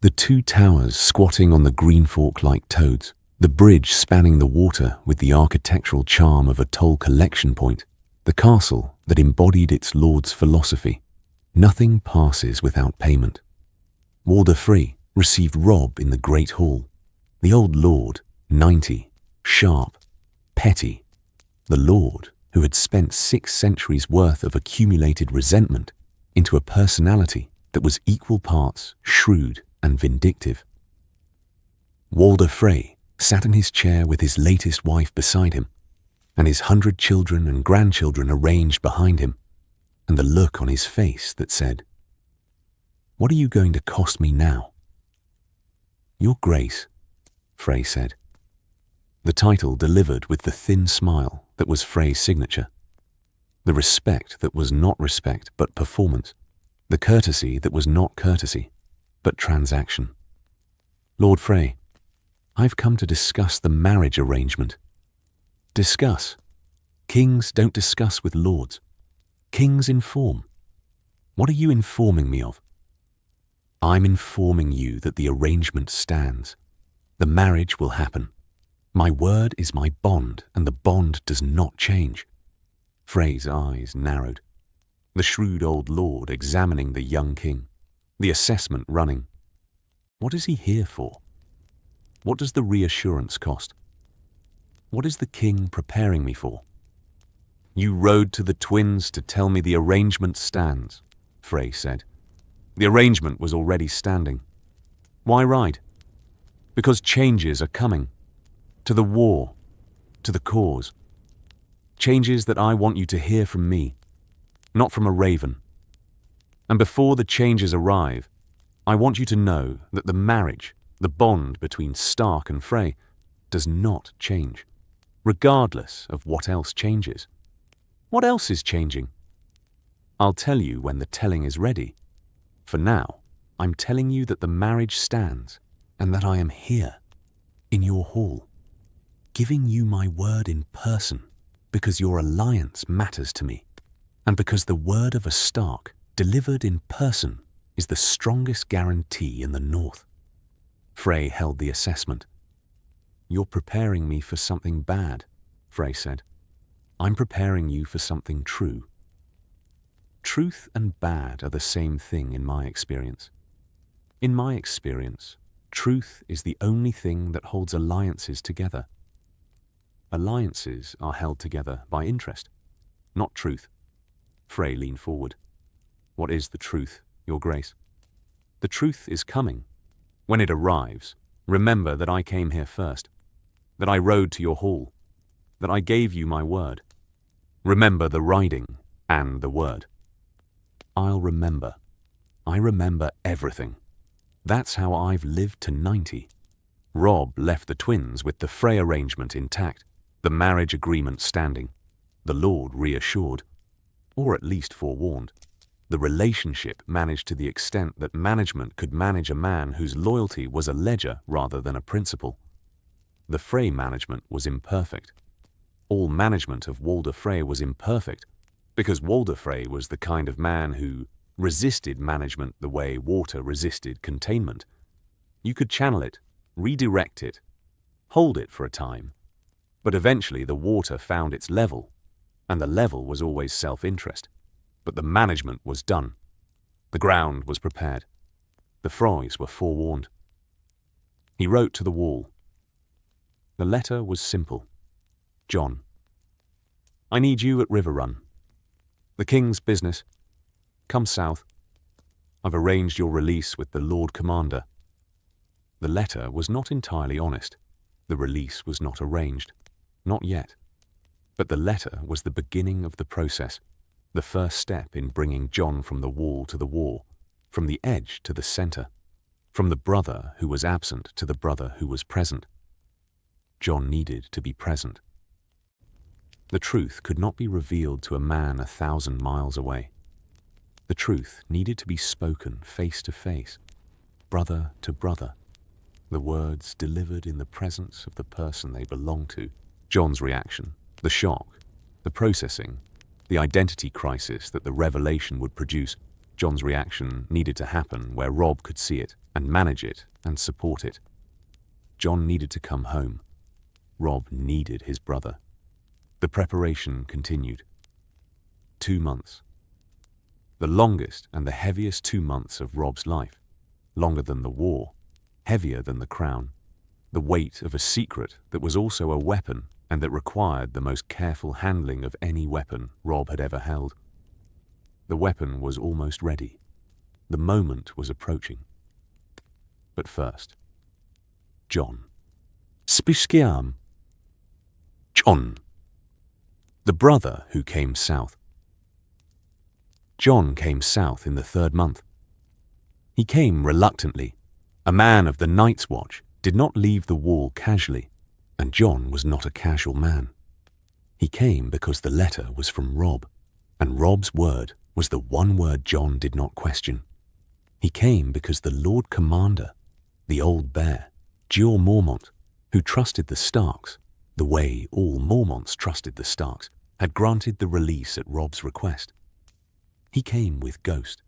The two towers squatting on the green fork like toads, the bridge spanning the water with the architectural charm of a toll collection point, the castle that embodied its lord's philosophy. Nothing passes without payment. Walder Frey received Robb in the Great Hall. The old lord, 90, sharp, petty. The lord who had spent 6 centuries' worth of accumulated resentment into a personality that was equal parts shrewd and vindictive. Walder Frey sat in his chair with his latest wife beside him, and his 100 children and grandchildren arranged behind him, and the look on his face that said, "What are you going to cost me now?" "Your Grace," Frey said. The title delivered with the thin smile that was Frey's signature. The respect that was not respect but performance. The courtesy that was not courtesy but transaction. "Lord Frey, I've come to discuss the marriage arrangement." "Discuss? Kings don't discuss with lords. Kings inform. What are you informing me of?" "I'm informing you that the arrangement stands. The marriage will happen. My word is my bond, and the bond does not change." Frey's eyes narrowed. The shrewd old lord examining the young king, the assessment running. What is he here for? What does the reassurance cost? What is the king preparing me for? "You rode to the twins to tell me the arrangement stands," Frey said. The arrangement was already standing. Why ride? Because changes are coming. To the war, to the cause. Changes that I want you to hear from me, not from a raven. And before the changes arrive, I want you to know that the marriage, the bond between Stark and Frey, does not change, regardless of what else changes. What else is changing? I'll tell you when the telling is ready. For now, I'm telling you that the marriage stands and that I am here, in your hall, giving you my word in person because your alliance matters to me, and because the word of a Stark delivered in person is the strongest guarantee in the north. Frey held the assessment. "You're preparing me for something bad," Frey said. "I'm preparing you for something true." Truth and bad are the same thing in my experience. In my experience, truth is the only thing that holds alliances together. Alliances are held together by interest, not truth. Frey leaned forward. "What is the truth, Your Grace?" "The truth is coming. When it arrives, remember that I came here first, that I rode to your hall, that I gave you my word. Remember the riding and the word. I'll remember. I remember everything. That's how I've lived to 90. Robb left the twins with the Frey arrangement intact, the marriage agreement standing, the Lord reassured, or at least forewarned. The relationship managed to the extent that management could manage a man whose loyalty was a ledger rather than a principle. The Frey management was imperfect. All management of Walder Frey was imperfect, because Walder Frey was the kind of man who resisted management the way water resisted containment. You could channel it, redirect it, hold it for a time, but eventually the water found its level, and the level was always self-interest. But the management was done. The ground was prepared. The Freys were forewarned. He wrote to the wall. The letter was simple. Jon, I need you at River Run. The King's business. Come south. I've arranged your release with the Lord Commander. The letter was not entirely honest. The release was not arranged. Not yet. But the letter was the beginning of the process, the first step in bringing Jon from the wall to the war, from the edge to the center, from the brother who was absent to the brother who was present. Jon needed to be present. The truth could not be revealed to a man 1,000 miles away. The truth needed to be spoken face to face, brother to brother, the words delivered in the presence of the person they belonged to. Jon's reaction, the shock, the processing, the identity crisis that the revelation would produce. Jon's reaction needed to happen where Robb could see it and manage it and support it. Jon needed to come home. Robb needed his brother. The preparation continued. 2 months. The longest and the heaviest 2 months of Robb's life. Longer than the war, heavier than the crown. The weight of a secret that was also a weapon and that required the most careful handling of any weapon Robb had ever held. The weapon was almost ready. The moment was approaching. But first, Jon. Spiskiam. Jon. The brother who came south. Jon came south in the 3rd month. He came reluctantly. A man of the Night's Watch did not leave the wall casually, and Jon was not a casual man. He came because the letter was from Robb, and Robb's word was the one word Jon did not question. He came because the Lord Commander, the old bear, Jeor Mormont, who trusted the Starks, the way all Mormonts trusted the Starks, had granted the release at Robb's request. He came with Ghost,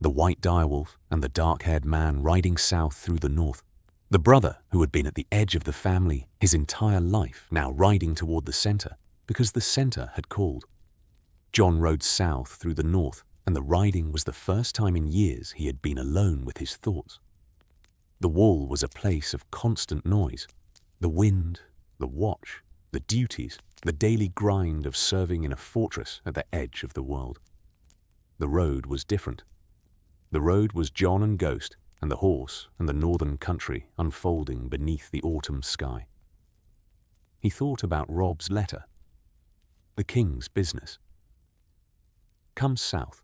the white direwolf and the dark-haired man riding south through the north, the brother who had been at the edge of the family his entire life, now riding toward the center because the center had called. Jon rode south through the north, and the riding was the first time in years he had been alone with his thoughts. The wall was a place of constant noise. The wind, the watch, the duties, the daily grind of serving in a fortress at the edge of the world. The road was different. The road was Jon and Ghost, and the horse and the northern country unfolding beneath the autumn sky. He thought about Robb's letter, the King's business. Come south.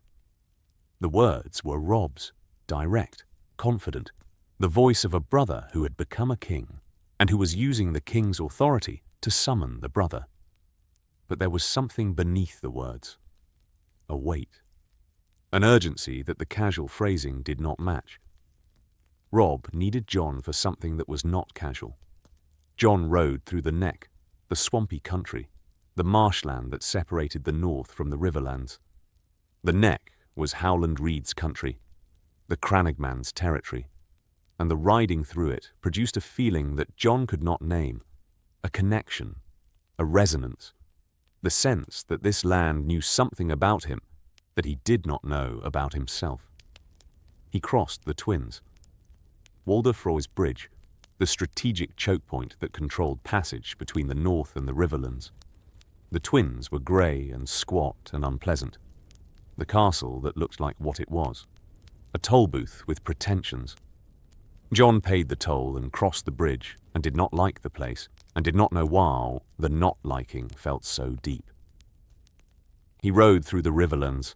The words were Robb's, direct, confident, the voice of a brother who had become a king and who was using the king's authority to summon the brother. But there was something beneath the words, a weight, an urgency that the casual phrasing did not match. Robb needed Jon for something that was not casual. Jon rode through the neck, the swampy country, the marshland that separated the north from the riverlands. The neck was Howland Reed's country, the Crannogman's territory, and the riding through it produced a feeling that Jon could not name, a connection, a resonance, the sense that this land knew something about him that he did not know about himself. He crossed the Twins. Walder Frey's bridge, the strategic choke point that controlled passage between the north and the riverlands. The Twins were grey and squat and unpleasant. The castle that looked like what it was, a toll booth with pretensions. Jon paid the toll and crossed the bridge and did not like the place. and did not know why the not liking felt so deep. He rode through the riverlands,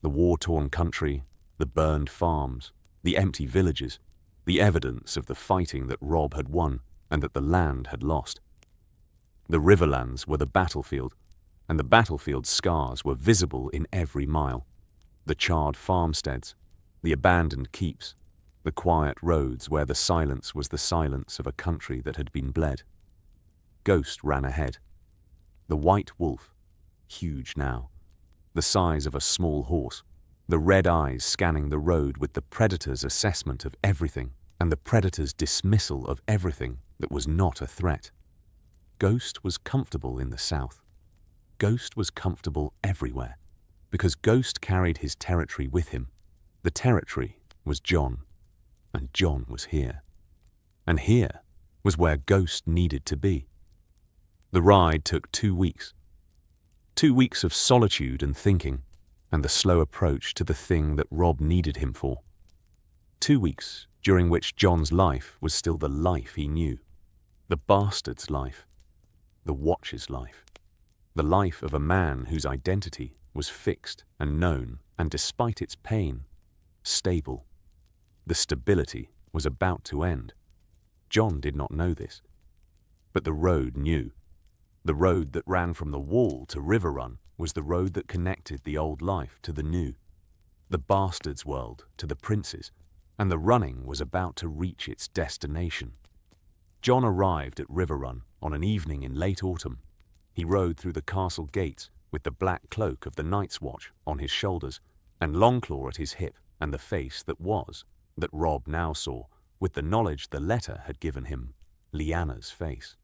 the war-torn country, the burned farms, the empty villages, the evidence of the fighting that Robb had won and that the land had lost. The riverlands were the battlefield, and the battlefield's scars were visible in every mile. The charred farmsteads, the abandoned keeps, the quiet roads where the silence was the silence of a country that had been bled. Ghost ran ahead. The white wolf, huge now, the size of a small horse, the red eyes scanning the road with the predator's assessment of everything and the predator's dismissal of everything that was not a threat. Ghost was comfortable in the south. Ghost was comfortable everywhere, because Ghost carried his territory with him. The territory was Jon, and Jon was here. And here was where Ghost needed to be. The ride took 2 weeks. 2 weeks of solitude and thinking, and the slow approach to the thing that Robb needed him for. 2 weeks during which Jon's life was still the life he knew. The bastard's life. The Watcher's life. The life of a man whose identity was fixed and known, and despite its pain, stable. The stability was about to end. Jon did not know this, but the road knew. The road that ran from the wall to River Run was the road that connected the old life to the new, the bastard's world to the prince's, and the running was about to reach its destination. Jon arrived at River Run on an evening in late autumn. He rode through the castle gates with the black cloak of the Night's Watch on his shoulders and Longclaw at his hip, and the face that Robb now saw, with the knowledge the letter had given him, Lyanna's face.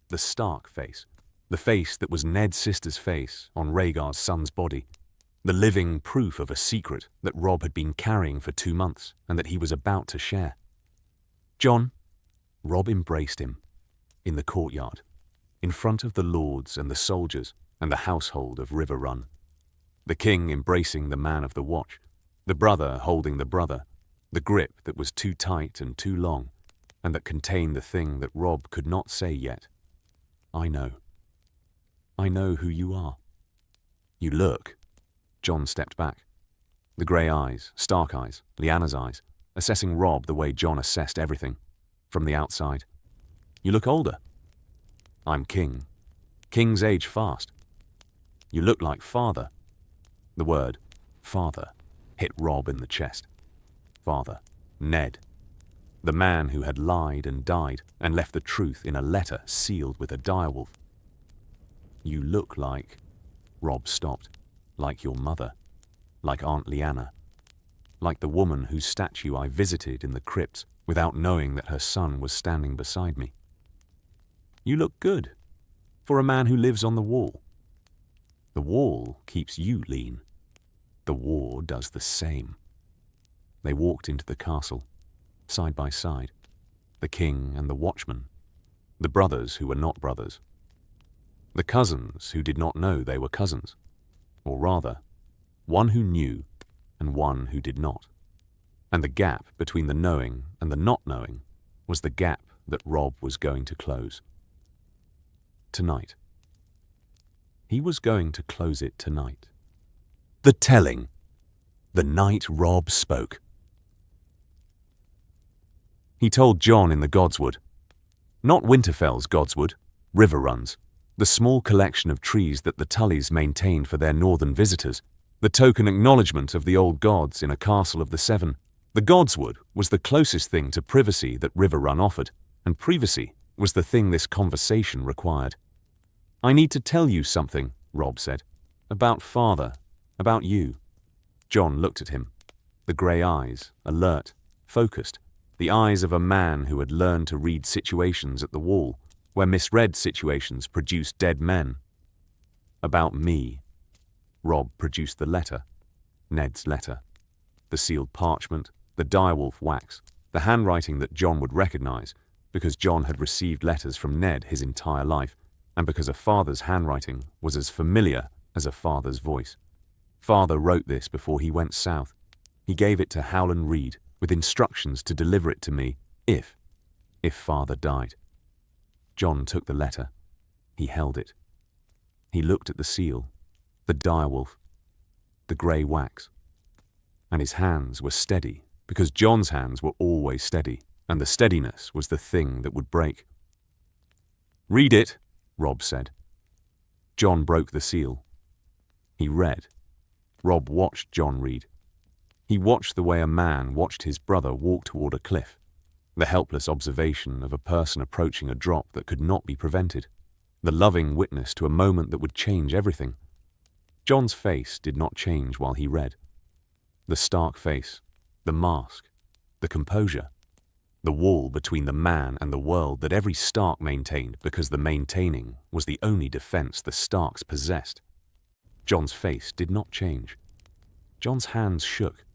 The Stark face, the face that was Ned's sister's face on Rhaegar's son's body, the living proof of a secret that Robb had been carrying for 2 months and that he was about to share. Jon, Robb embraced him, in the courtyard, in front of the lords and the soldiers and the household of River Run. The king embracing the man of the watch, the brother holding the brother, the grip that was too tight and too long, and that contained the thing that Robb could not say yet. I know. I know who you are. You look. Jon stepped back. The grey eyes, Stark eyes, Lyanna's eyes, assessing Robb the way Jon assessed everything, from the outside. You look older. I'm king. Kings age fast. You look like father. The word, father, hit Robb in the chest. Father, Ned. The man who had lied and died and left the truth in a letter sealed with a direwolf. You look like... Robb stopped. Like your mother. Like Aunt Lyanna. Like the woman whose statue I visited in the crypts without knowing that her son was standing beside me. You look good, for a man who lives on the wall. The wall keeps you lean. The war does the same. They walked into the castle, side by side, the king and the watchman, the brothers who were not brothers, the cousins who did not know they were cousins, or rather, one who knew and one who did not. And the gap between the knowing and the not knowing was the gap that Robb was going to close. Tonight. He was going to close it tonight. The telling. The night Robb spoke. He told Jon in the Godswood. Not Winterfell's Godswood, River Run's, the small collection of trees that the Tullys maintained for their northern visitors, the token acknowledgement of the old gods in a castle of the Seven. The Godswood was the closest thing to privacy that River Run offered, and privacy was the thing this conversation required. I need to tell you something, Robb said. About father, about you. Jon looked at him. The grey eyes, alert, focused, the eyes of a man who had learned to read situations at the wall, where misread situations produced dead men. About me. Robb produced the letter, Ned's letter, the sealed parchment, the direwolf wax, the handwriting that Jon would recognize, because Jon had received letters from Ned his entire life, and because a father's handwriting was as familiar as a father's voice. Father wrote this before he went south. He gave it to Howland Reed with instructions to deliver it to me if father died. Jon took the letter. He held it. He looked at the seal, the direwolf, the grey wax. And his hands were steady, because Jon's hands were always steady, and the steadiness was the thing that would break. "Read it," Robb said. Jon broke the seal. He read. Robb watched Jon read. He watched the way a man watched his brother walk toward a cliff, the helpless observation of a person approaching a drop that could not be prevented, the loving witness to a moment that would change everything. Jon's face did not change while he read. The stark face, the mask, the composure, the wall between the man and the world that every Stark maintained because the maintaining was the only defense the Starks possessed. Jon's face did not change. Jon's hands shook.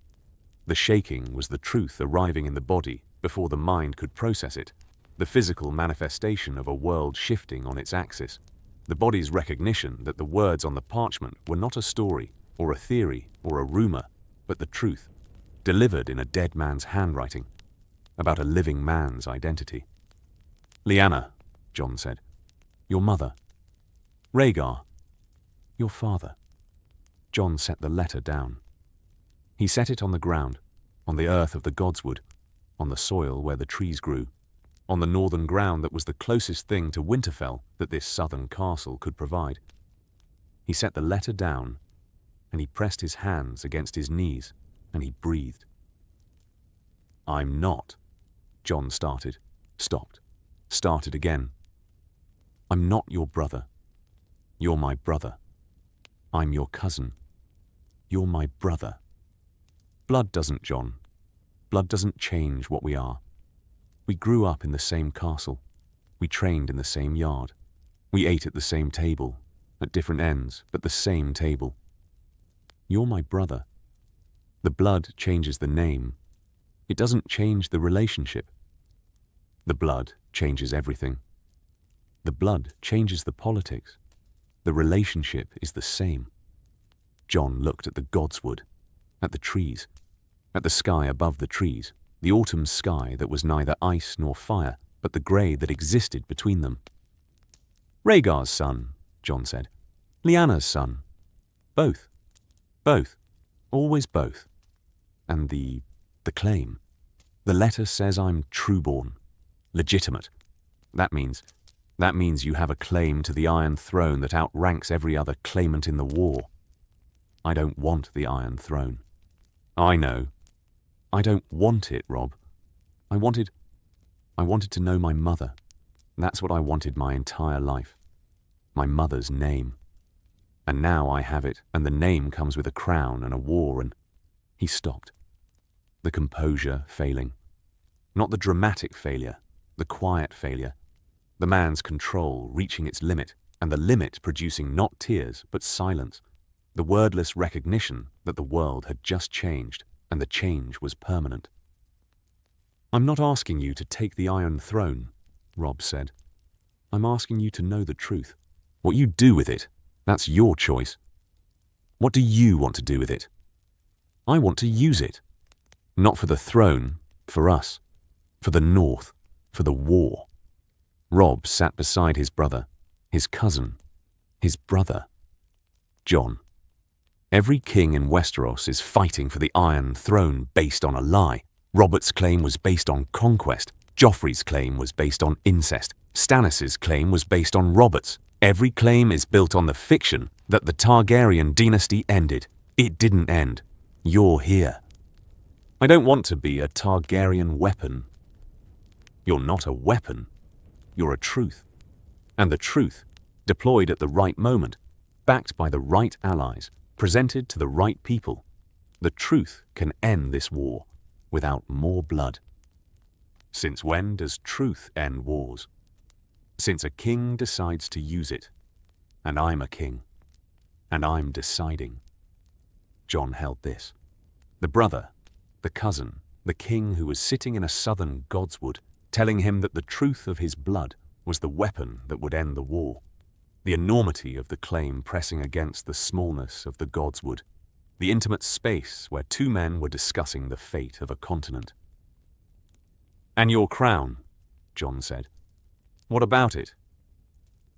The shaking was the truth arriving in the body before the mind could process it, the physical manifestation of a world shifting on its axis, the body's recognition that the words on the parchment were not a story or a theory or a rumor, but the truth, delivered in a dead man's handwriting, about a living man's identity. "Lyanna," Jon said. "Your mother." "Rhaegar." "Your father." Jon set the letter down. He set it on the ground, on the earth of the godswood, on the soil where the trees grew, on the northern ground that was the closest thing to Winterfell that this southern castle could provide. He set the letter down, and he pressed his hands against his knees, and he breathed. "I'm not," Jon started, stopped, started again. "I'm not your brother. You're my brother. I'm your cousin. You're my brother. Blood doesn't, Jon. Blood doesn't change what we are. We grew up in the same castle. We trained in the same yard. We ate at the same table, at different ends, but the same table. You're my brother. The blood changes the name. It doesn't change the relationship. The blood changes everything. The blood changes the politics. The relationship is the same." Jon looked at the godswood, at the trees, at the sky above the trees, the autumn sky that was neither ice nor fire, but the grey that existed between them. "Rhaegar's son," Jon said. "Lyanna's son. Both. Both. Always both. And the claim. The letter says I'm trueborn. Legitimate. That means you have a claim to the Iron Throne that outranks every other claimant in the war. I don't want the Iron Throne. I know. I don't want it, Robb. I wanted to know my mother. That's what I wanted my entire life. My mother's name. And now I have it, and the name comes with a crown and a war and—" He stopped. The composure failing. Not the dramatic failure, the quiet failure. The man's control reaching its limit, and the limit producing not tears but silence. The wordless recognition that the world had just changed, and the change was permanent. "I'm not asking you to take the Iron Throne," Robb said. "I'm asking you to know the truth. What you do with it, that's your choice. What do you want to do with it? I want to use it. Not for the throne, for us. For the North, for the war." Robb sat beside his brother, his cousin, his brother. "Jon, every king in Westeros is fighting for the Iron Throne based on a lie. Robert's claim was based on conquest. Joffrey's claim was based on incest. Stannis' claim was based on Robert's. Every claim is built on the fiction that the Targaryen dynasty ended. It didn't end. You're here. I don't want to be a Targaryen weapon. You're not a weapon. You're a truth. And the truth, deployed at the right moment, backed by the right allies, presented to the right people. The truth can end this war without more blood. Since when does truth end wars? Since a king decides to use it. And I'm a king. And I'm deciding." Jon held this. The brother, the cousin, the king who was sitting in a southern godswood, telling him that the truth of his blood was the weapon that would end the war. The enormity of the claim pressing against the smallness of the godswood. The intimate space where two men were discussing the fate of a continent. "And your crown," Jon said. What about it?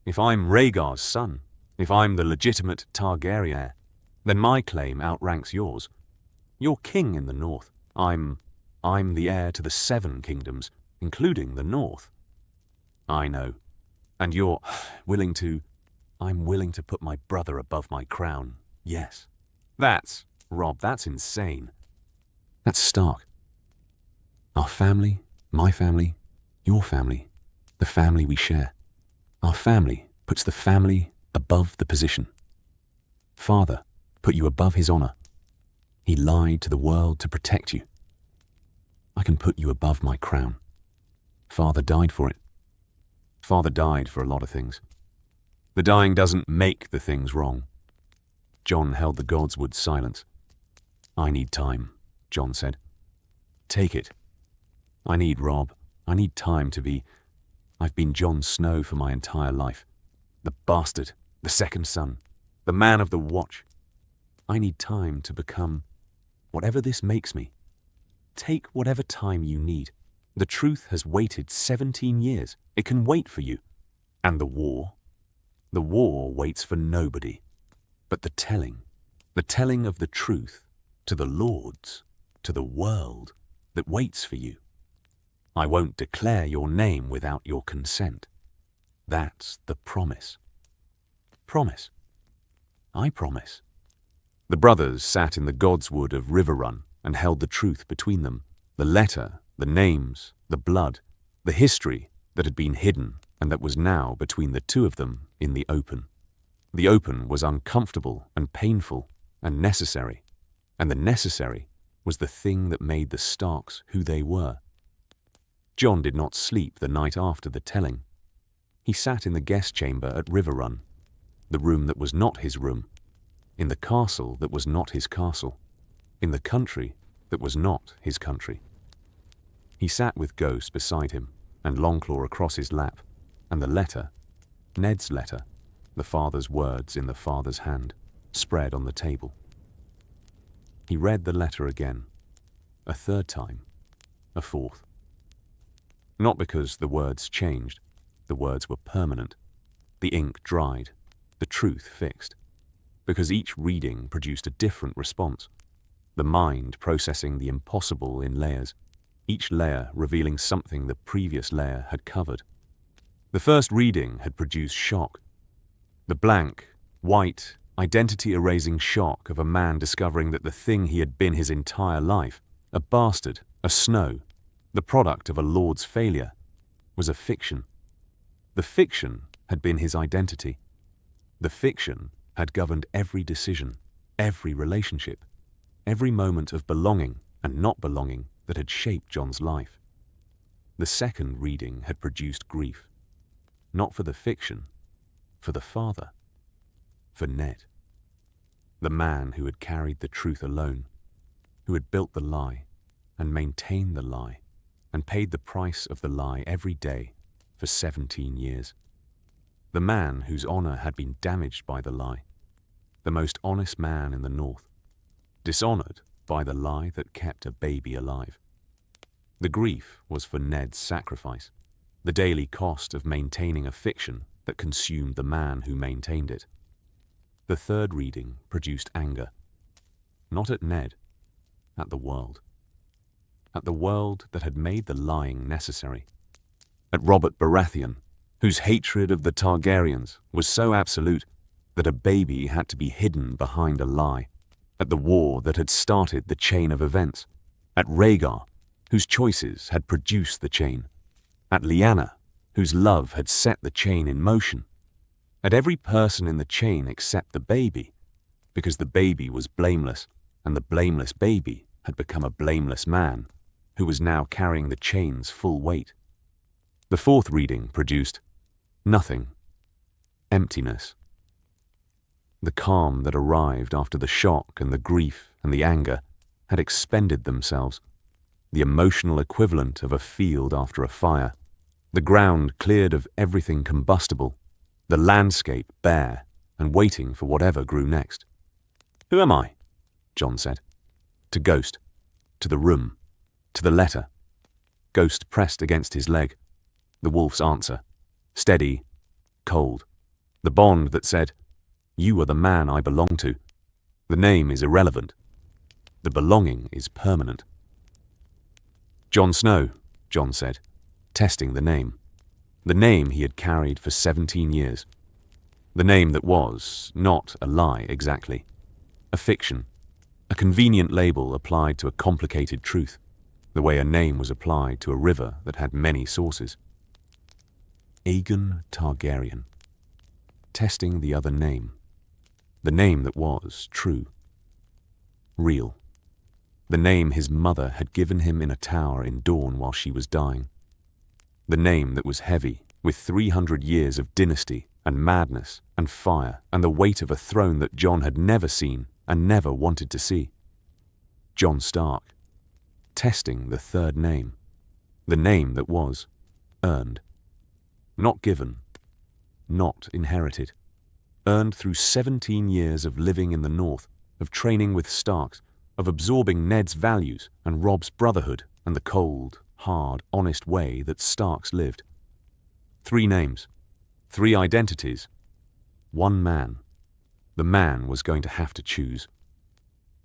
If I'm Rhaegar's son, if I'm the legitimate Targaryen heir, then my claim outranks yours. You're king in the north. I'm the heir to the 7 kingdoms, including the north. I know. And you're I'm willing to put my brother above my crown, yes. Robb, that's insane. That's Stark. Our family, my family, your family, the family we share. Our family puts the family above the position. Father put you above his honor. He lied to the world to protect you. I can put you above my crown. Father died for it. Father died for a lot of things. The dying doesn't make the things wrong. Jon held the godswood silence. I need time, Jon said. Take it. I need Robb. I need time to be... I've been Jon Snow for my entire life. The bastard, the second son, the man of the watch. I need time to become whatever this makes me. Take whatever time you need. The truth has waited 17 years. It can wait for you. And the war waits for nobody. But the telling of the truth to the lords, to the world that waits for you. I won't declare your name without your consent. That's the promise. Promise. I promise. The brothers sat in the godswood of Riverrun and held the truth between them, the letter, the names, the blood, the history that had been hidden and that was now between the two of them in the open. The open was uncomfortable and painful and necessary, and the necessary was the thing that made the Starks who they were. Jon did not sleep the night after the telling. He sat in the guest chamber at Riverrun, the room that was not his room, in the castle that was not his castle, in the country that was not his country. He sat with Ghost beside him, and Longclaw across his lap, and the letter, Ned's letter, the father's words in the father's hand, spread on the table. He read the letter again, a third time, a fourth. Not because the words changed, the words were permanent, the ink dried, the truth fixed, because each reading produced a different response, the mind processing the impossible in layers, each layer revealing something the previous layer had covered. The first reading had produced shock, the blank, white, identity-erasing shock of a man discovering that the thing he had been his entire life, a bastard, a Snow, the product of a lord's failure, was a fiction. The fiction had been his identity. The fiction had governed every decision, every relationship, every moment of belonging and not belonging that had shaped Jon's life. The second reading had produced grief, not for the fiction, for the father, for Ned, the man who had carried the truth alone, who had built the lie and maintained the lie and paid the price of the lie every day for 17 years. The man whose honor had been damaged by the lie, the most honest man in the north, dishonored by the lie that kept a baby alive. The grief was for Ned's sacrifice, the daily cost of maintaining a fiction that consumed the man who maintained it. The third reading produced anger, not at Ned, at the world. At the world that had made the lying necessary. At Robert Baratheon, whose hatred of the Targaryens was so absolute that a baby had to be hidden behind a lie. At the war that had started the chain of events. At Rhaegar, whose choices had produced the chain. At Lyanna, whose love had set the chain in motion. At every person in the chain except the baby, because the baby was blameless, and the blameless baby had become a blameless man, who was now carrying the chain's full weight. The fourth reading produced nothing, emptiness. The calm that arrived after the shock and the grief and the anger had expended themselves, the emotional equivalent of a field after a fire, the ground cleared of everything combustible, the landscape bare and waiting for whatever grew next. "Who am I?" Jon said. To Ghost, to the room, to the letter. Ghost pressed against his leg. The wolf's answer, Steady, cold. The bond that said, "You are the man I belong to." The name is irrelevant. The belonging is permanent. "Jon Snow," Jon said, testing the name. The name he had carried for 17 years. The name that was not a lie exactly. A fiction. A convenient label applied to a complicated truth, the way a name was applied to a river that had many sources. Aegon Targaryen. Testing the other name. The name that was true. Real. The name his mother had given him in a tower in Dawn while she was dying. The name that was heavy, with 300 years of dynasty and madness and fire and the weight of a throne that Jon had never seen and never wanted to see. Jon Stark. Testing the third name. The name that was earned. Not given. Not inherited. Earned through 17 years of living in the North, of training with Starks, of absorbing Ned's values and Robb's brotherhood and the cold, hard, honest way that Starks lived. 3 names, 3 identities, 1 man. The man was going to have to choose.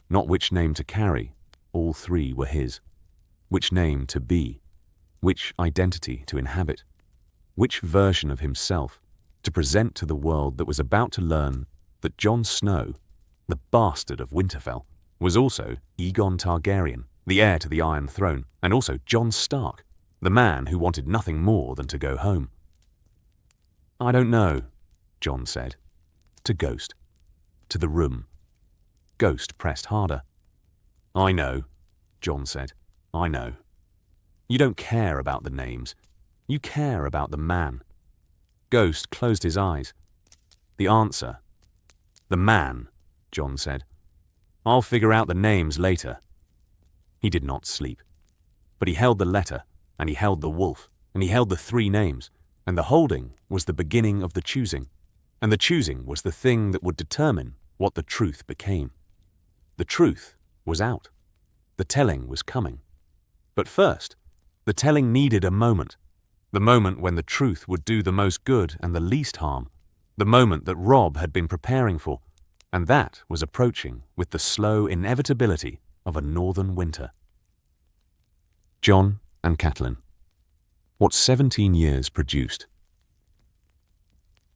Not which name to carry, all 3 were his. Which name to be, which identity to inhabit, which version of himself to present to the world that was about to learn that Jon Snow, the bastard of Winterfell, was also Aegon Targaryen, the heir to the Iron Throne, and also Jon Stark, the man who wanted nothing more than to go home. "I don't know," Jon said. To Ghost. To the room. Ghost pressed harder. "I know," Jon said. "I know. You don't care about the names. You care about the man." Ghost closed his eyes. "The answer. The man," Jon said. "I'll figure out the names later." He did not sleep. But he held the letter, and he held the wolf, and he held the 3 names, and the holding was the beginning of the choosing, and the choosing was the thing that would determine what the truth became. The truth was out. The telling was coming. But first, the telling needed a moment, the moment when the truth would do the most good and the least harm, the moment that Robb had been preparing for, and that was approaching with the slow inevitability of a northern winter. Jon and Catelyn. What 17 years produced.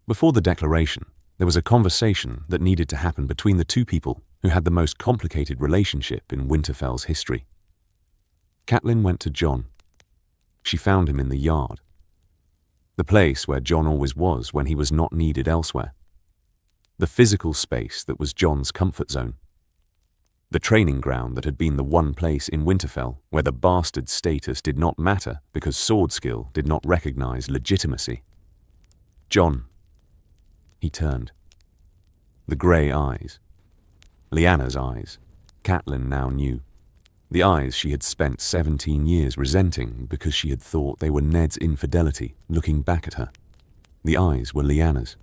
Before the declaration, there was a conversation that needed to happen between the 2 people who had the most complicated relationship in Winterfell's history. Catelyn went to Jon. She found him in the yard, the place where Jon always was when he was not needed elsewhere. The physical space that was Jon's comfort zone. The training ground that had been the one place in Winterfell where the bastard status did not matter because sword skill did not recognize legitimacy. "Jon." He turned. The grey eyes. Lyanna's eyes. Catelyn now knew. The eyes she had spent 17 years resenting because she had thought they were Ned's infidelity looking back at her. The eyes were Lyanna's.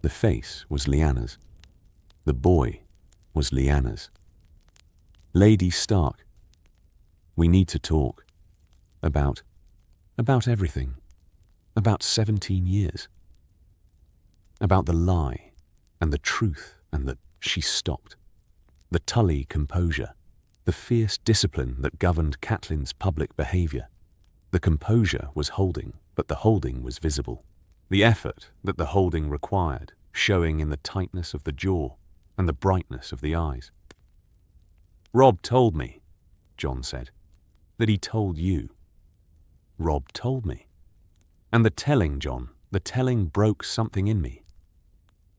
The face was Lyanna's. The boy was Lyanna's. "Lady Stark, we need to talk. About everything. About 17 years. About the lie and the truth and the..." She stopped. The Tully composure. The fierce discipline that governed Catelyn's public behaviour. The composure was holding, but the holding was visible. The effort that the holding required, showing in the tightness of the jaw and the brightness of the eyes. "Robb told me," Jon said, "that he told you." "Robb told me. And the telling, Jon, the telling broke something in me.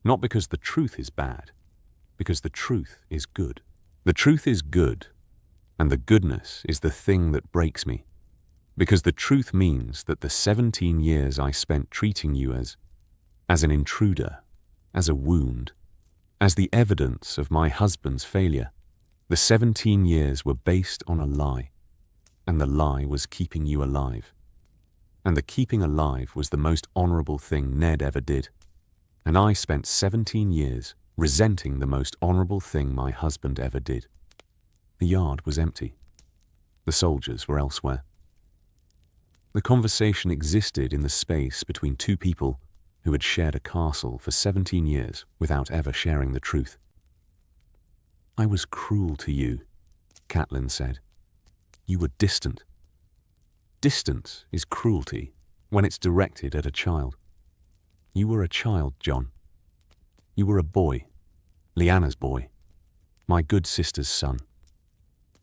Not because the truth is bad, because the truth is good. The truth is good, and the goodness is the thing that breaks me. Because the truth means that the 17 years I spent treating you as an intruder, as a wound, as the evidence of my husband's failure, the 17 years were based on a lie, and the lie was keeping you alive. And the keeping alive was the most honourable thing Ned ever did. And I spent 17 years resenting the most honourable thing my husband ever did. The yard was empty. The soldiers were elsewhere. The conversation existed in the space between two people who had shared a castle for 17 years without ever sharing the truth. "I was cruel to you," Catelyn said. "You were distant. Distance is cruelty when it's directed at a child. You were a child, Jon. You were a boy, Lyanna's boy, my good sister's son.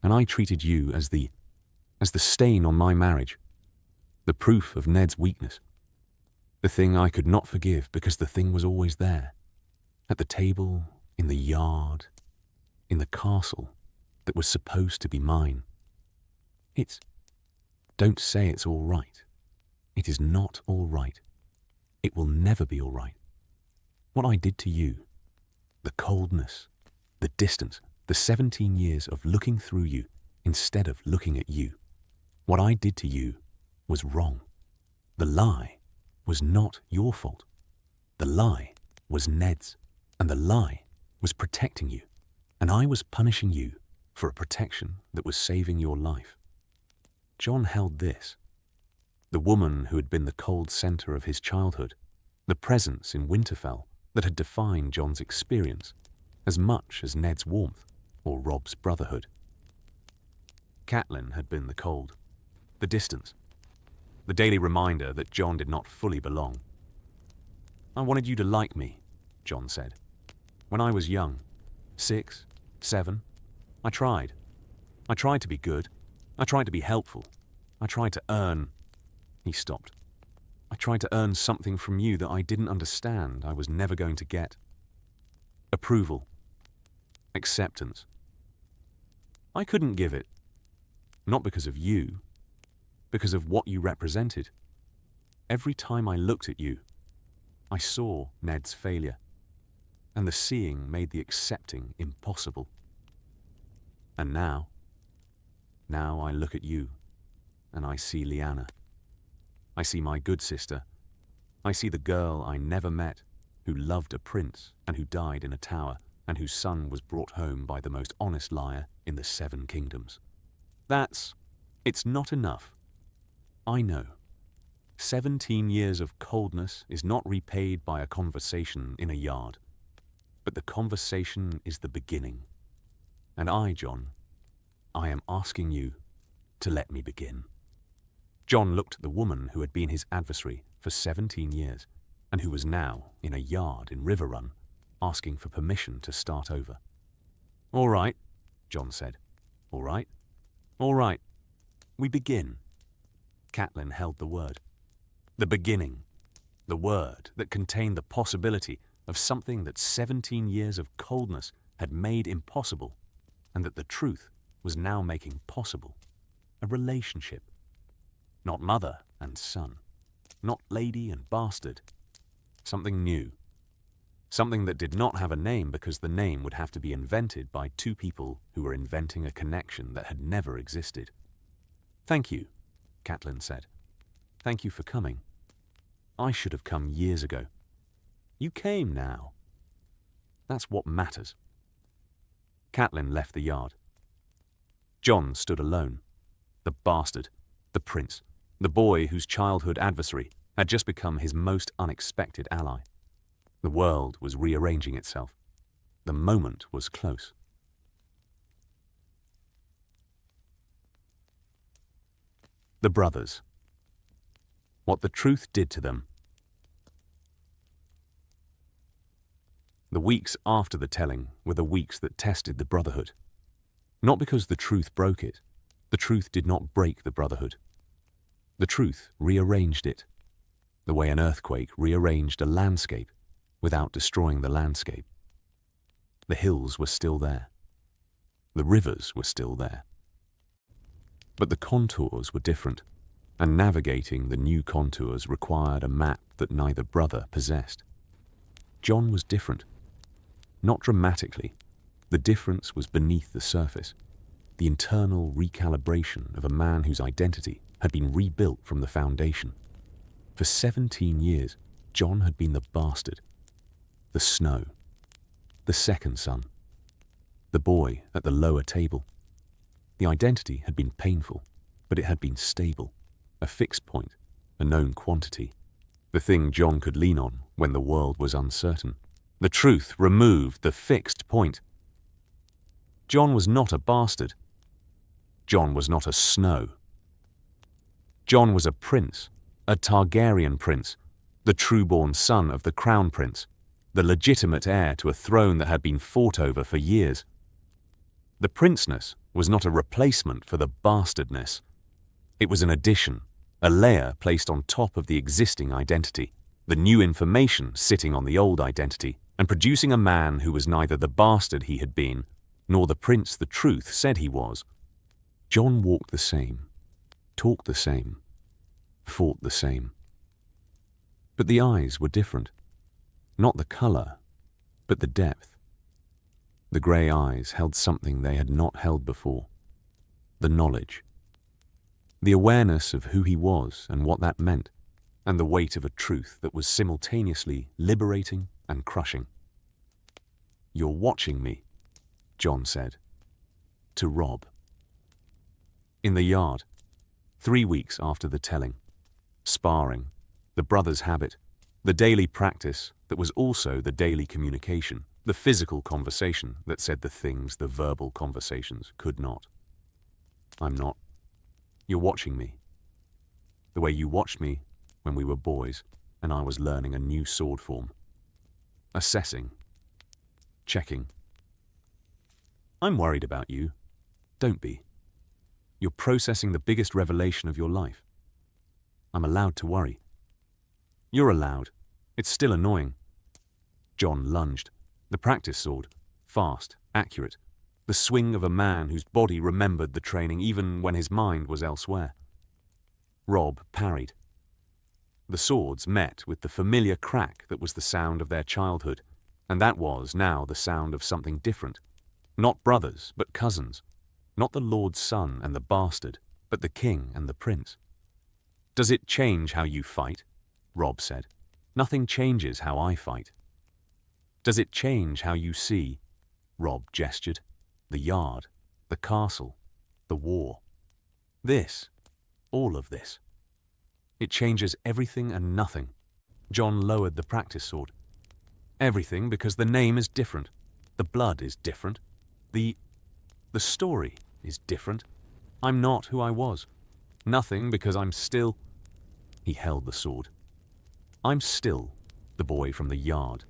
And I treated you as the stain on my marriage, the proof of Ned's weakness, the thing I could not forgive because the thing was always there, at the table, in the yard, in the castle that was supposed to be mine. Don't say it's all right. It is not all right. It will never be all right. What I did to you, the coldness, the distance, the 17 years of looking through you instead of looking at you, what I did to you was wrong. The lie was not your fault. The lie was Ned's, and the lie was protecting you, and I was punishing you for a protection that was saving your life." Jon held this. The woman who had been the cold center of his childhood, the presence in Winterfell that had defined Jon's experience as much as Ned's warmth or Robb's brotherhood. Catelyn had been the cold, the distance, the daily reminder that Jon did not fully belong. "I wanted you to like me," Jon said. "When I was young, 6, 7, I tried. I tried to be good. I tried to be helpful. I tried to earn..." He stopped. "I tried to earn something from you that I didn't understand I was never going to get. Approval. Acceptance. I couldn't give it. Not because of you, because of what you represented. Every time I looked at you, I saw Ned's failure, and the seeing made the accepting impossible. And now I look at you, and I see Lyanna. I see my good sister. I see the girl I never met, who loved a prince and who died in a tower, and whose son was brought home by the most honest liar in the 7 kingdoms. It's not enough. I know. 17 years of coldness is not repaid by a conversation in a yard. But the conversation is the beginning. And Jon, I am asking you to let me begin." Jon looked at the woman who had been his adversary for 17 years and who was now in a yard in Riverrun, asking for permission to start over. "All right," Jon said. "All right. All right. We begin." Catelyn held the word. The beginning. The word that contained the possibility of something that 17 years of coldness had made impossible, and that the truth was now making possible. A relationship. Not mother and son. Not lady and bastard. Something new. Something that did not have a name because the name would have to be invented by 2 people who were inventing a connection that had never existed. "Thank you," Catelyn said. "Thank you for coming. I should have come years ago. You came now. That's what matters." Catelyn left the yard. Jon stood alone. The bastard, the prince, the boy whose childhood adversary had just become his most unexpected ally. The world was rearranging itself. The moment was close. The brothers. What the truth did to them. The weeks after the telling were the weeks that tested the brotherhood. Not because the truth broke it. The truth did not break the brotherhood. The truth rearranged it, the way an earthquake rearranged a landscape without destroying the landscape. The hills were still there. The rivers were still there. But the contours were different, and navigating the new contours required a map that neither brother possessed. Jon was different. Not dramatically. The difference was beneath the surface, the internal recalibration of a man whose identity had been rebuilt from the foundation. For 17 years, Jon had been the bastard, the Snow, the second son, the boy at the lower table. The identity had been painful, but it had been stable, a fixed point, a known quantity, the thing Jon could lean on when the world was uncertain. The truth removed the fixed point. Jon was not a bastard. Jon was not a Snow. Jon was a prince, a Targaryen prince, the true-born son of the crown prince, the legitimate heir to a throne that had been fought over for years. The princeness was not a replacement for the bastardness. It was an addition, a layer placed on top of the existing identity, the new information sitting on the old identity, and producing a man who was neither the bastard he had been, nor the prince the truth said he was. Jon walked the same, talked the same, fought the same. But the eyes were different. Not the colour, but the depth. The grey eyes held something they had not held before. The knowledge. The awareness of who he was and what that meant, and the weight of a truth that was simultaneously liberating and crushing. "You're watching me," Jon said. To Robb. In the yard, 3 weeks after the telling. Sparring, the brothers' habit, the daily practice that was also the daily communication, the physical conversation that said the things the verbal conversations could not. "I'm not. You're watching me. The way you watched me when we were boys and I was learning a new sword form. Assessing. Checking. I'm worried about you. Don't be. You're processing the biggest revelation of your life. I'm allowed to worry. You're allowed. It's still annoying." Jon lunged. The practice sword. Fast, accurate. The swing of a man whose body remembered the training even when his mind was elsewhere. Robb parried. The swords met with the familiar crack that was the sound of their childhood, and that was now the sound of something different. Not brothers, but cousins. Not the Lord's son and the bastard, but the king and the prince. "Does it change how you fight?" Robb said. "Nothing changes how I fight." "Does it change how you see?" Robb gestured. "The yard, the castle, the war. This, all of this. It changes everything and nothing." Jon lowered the practice sword. "Everything because the name is different. The blood is different. The story is different. I'm not who I was. Nothing because I'm still..." He held the sword. "I'm still the boy from the yard.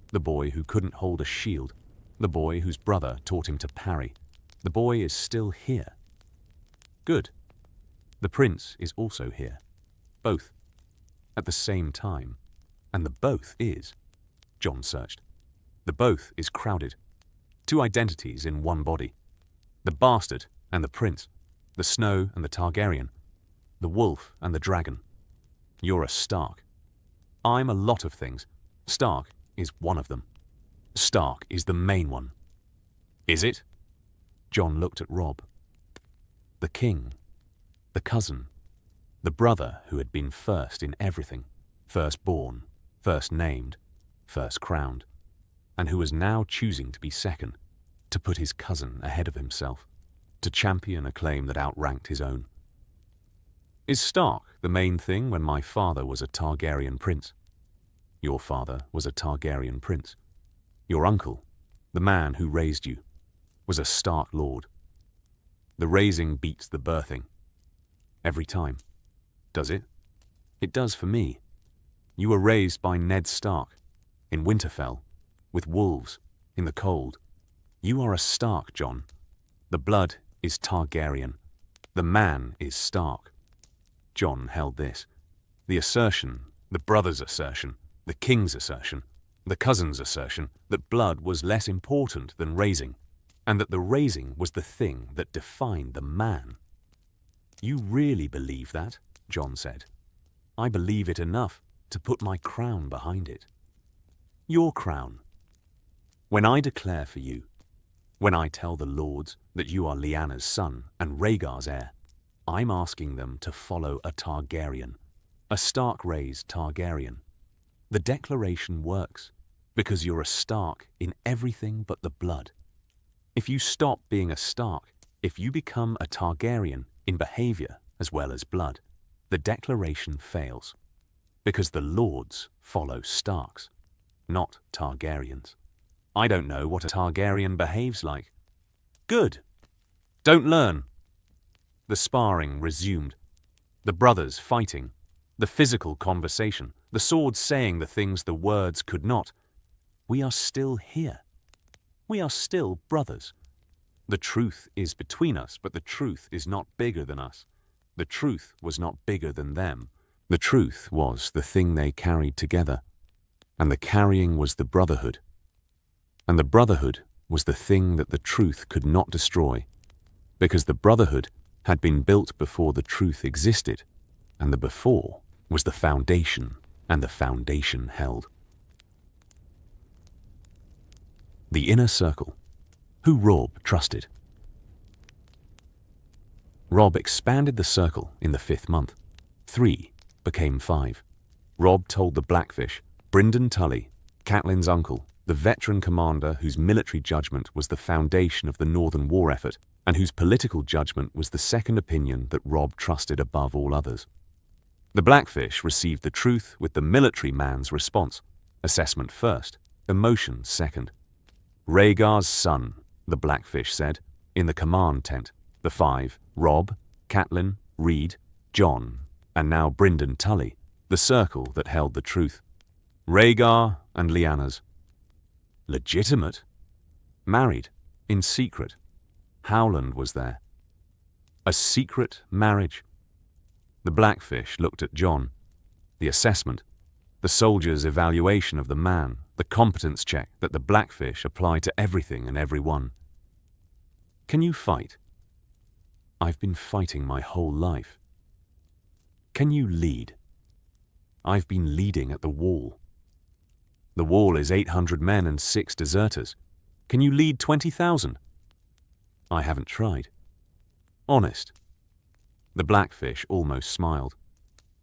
The boy who couldn't hold a shield. The boy whose brother taught him to parry. The boy is still here. Good. The prince is also here. Both. At the same time. And the both is..." Jon searched. "The both is crowded. Two identities in one body. The bastard and the prince. The Snow and the Targaryen. The wolf and the dragon. You're a Stark. I'm a lot of things. Stark is one of them. Stark is the main one." "Is it?" Jon looked at Robb. The king. The cousin. The brother who had been first in everything. First born, first named, first crowned. And who was now choosing to be second. To put his cousin ahead of himself. To champion a claim that outranked his own. "Is Stark the main thing when my father was a Targaryen prince? Your father was a Targaryen prince. Your uncle, the man who raised you, was a Stark lord. The raising beats the birthing. Every time. Does it? It does for me. You were raised by Ned Stark, in Winterfell, with wolves, in the cold. You are a Stark, Jon. The blood is Targaryen. The man is Stark." Jon held this. The assertion, the brother's assertion, the king's assertion, the cousin's assertion that blood was less important than raising, and that the raising was the thing that defined the man. "You really believe that?" Jon said. "I believe it enough to put my crown behind it. Your crown. When I declare for you, when I tell the lords that you are Lyanna's son and Rhaegar's heir, I'm asking them to follow a Targaryen, a Stark-raised Targaryen. The declaration works because you're a Stark in everything but the blood. If you stop being a Stark, if you become a Targaryen in behavior as well as blood, the declaration fails, because the Lords follow Starks, not Targaryens. I don't know what a Targaryen behaves like. Good. Don't learn. The sparring resumed. The brothers fighting, the physical conversation, the swords saying the things the words could not. We are still here. We are still brothers. The truth is between us, but the truth is not bigger than us. The truth was not bigger than them. The truth was the thing they carried together, and the carrying was the brotherhood. And the brotherhood was the thing that the truth could not destroy, because the brotherhood had been built before the truth existed, and the before was the foundation, and the foundation held. The inner circle. Who Robb trusted. Robb expanded the circle in the 5th month. 3 became 5. Robb told the Blackfish, Brynden Tully, Catelyn's uncle, the veteran commander whose military judgment was the foundation of the Northern war effort, and whose political judgment was the second opinion that Robb trusted above all others. The Blackfish received the truth with the military man's response. Assessment first, emotion second. Rhaegar's son, the Blackfish said, in the command tent. The 5, Robb, Catelyn, Reed, Jon, and now Brynden Tully, the circle that held the truth. Rhaegar and Lyanna's. Legitimate? Married, in secret. Howland was there. A secret marriage. The Blackfish looked at Jon. The assessment, the soldier's evaluation of the man, the competence check that the Blackfish applied to everything and everyone. Can you fight? I've been fighting my whole life. Can you lead? I've been leading at the wall. The wall is 800 men and 6 deserters. Can you lead 20,000? I haven't tried. Honest. The Blackfish almost smiled.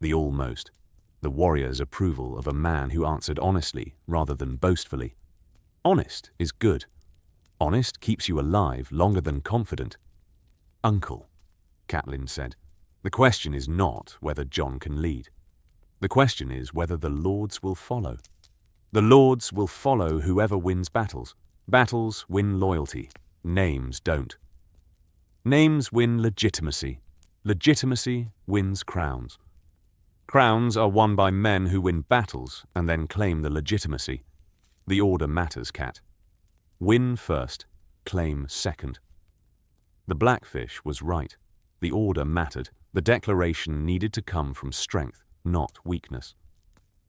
The almost. The warrior's approval of a man who answered honestly rather than boastfully. Honest is good. Honest keeps you alive longer than confident. Uncle, Catelyn said, the question is not whether Jon can lead. The question is whether the Lords will follow. The Lords will follow whoever wins battles. Battles win loyalty. Names don't. Names win legitimacy. Legitimacy wins crowns. Crowns are won by men who win battles and then claim the legitimacy. The order matters, Cat. Win first, claim second. The Blackfish was right. The order mattered. The declaration needed to come from strength, not weakness.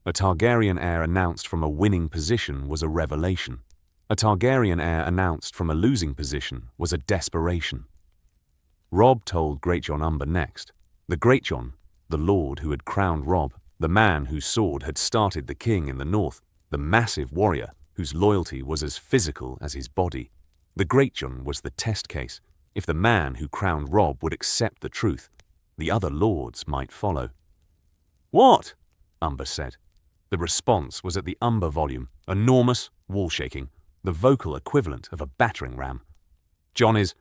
A Targaryen heir announced from a winning position was a revelation. A Targaryen heir announced from a losing position was a desperation. Robb told Greatjon Umber next. The Greatjon, the lord who had crowned Robb, the man whose sword had started the king in the north, the massive warrior whose loyalty was as physical as his body. The Greatjon was the test case. If the man who crowned Robb would accept the truth, the other lords might follow. What? Umber said. The response was at the Umber volume, enormous, wall-shaking, the vocal equivalent of a battering ram. Jon is,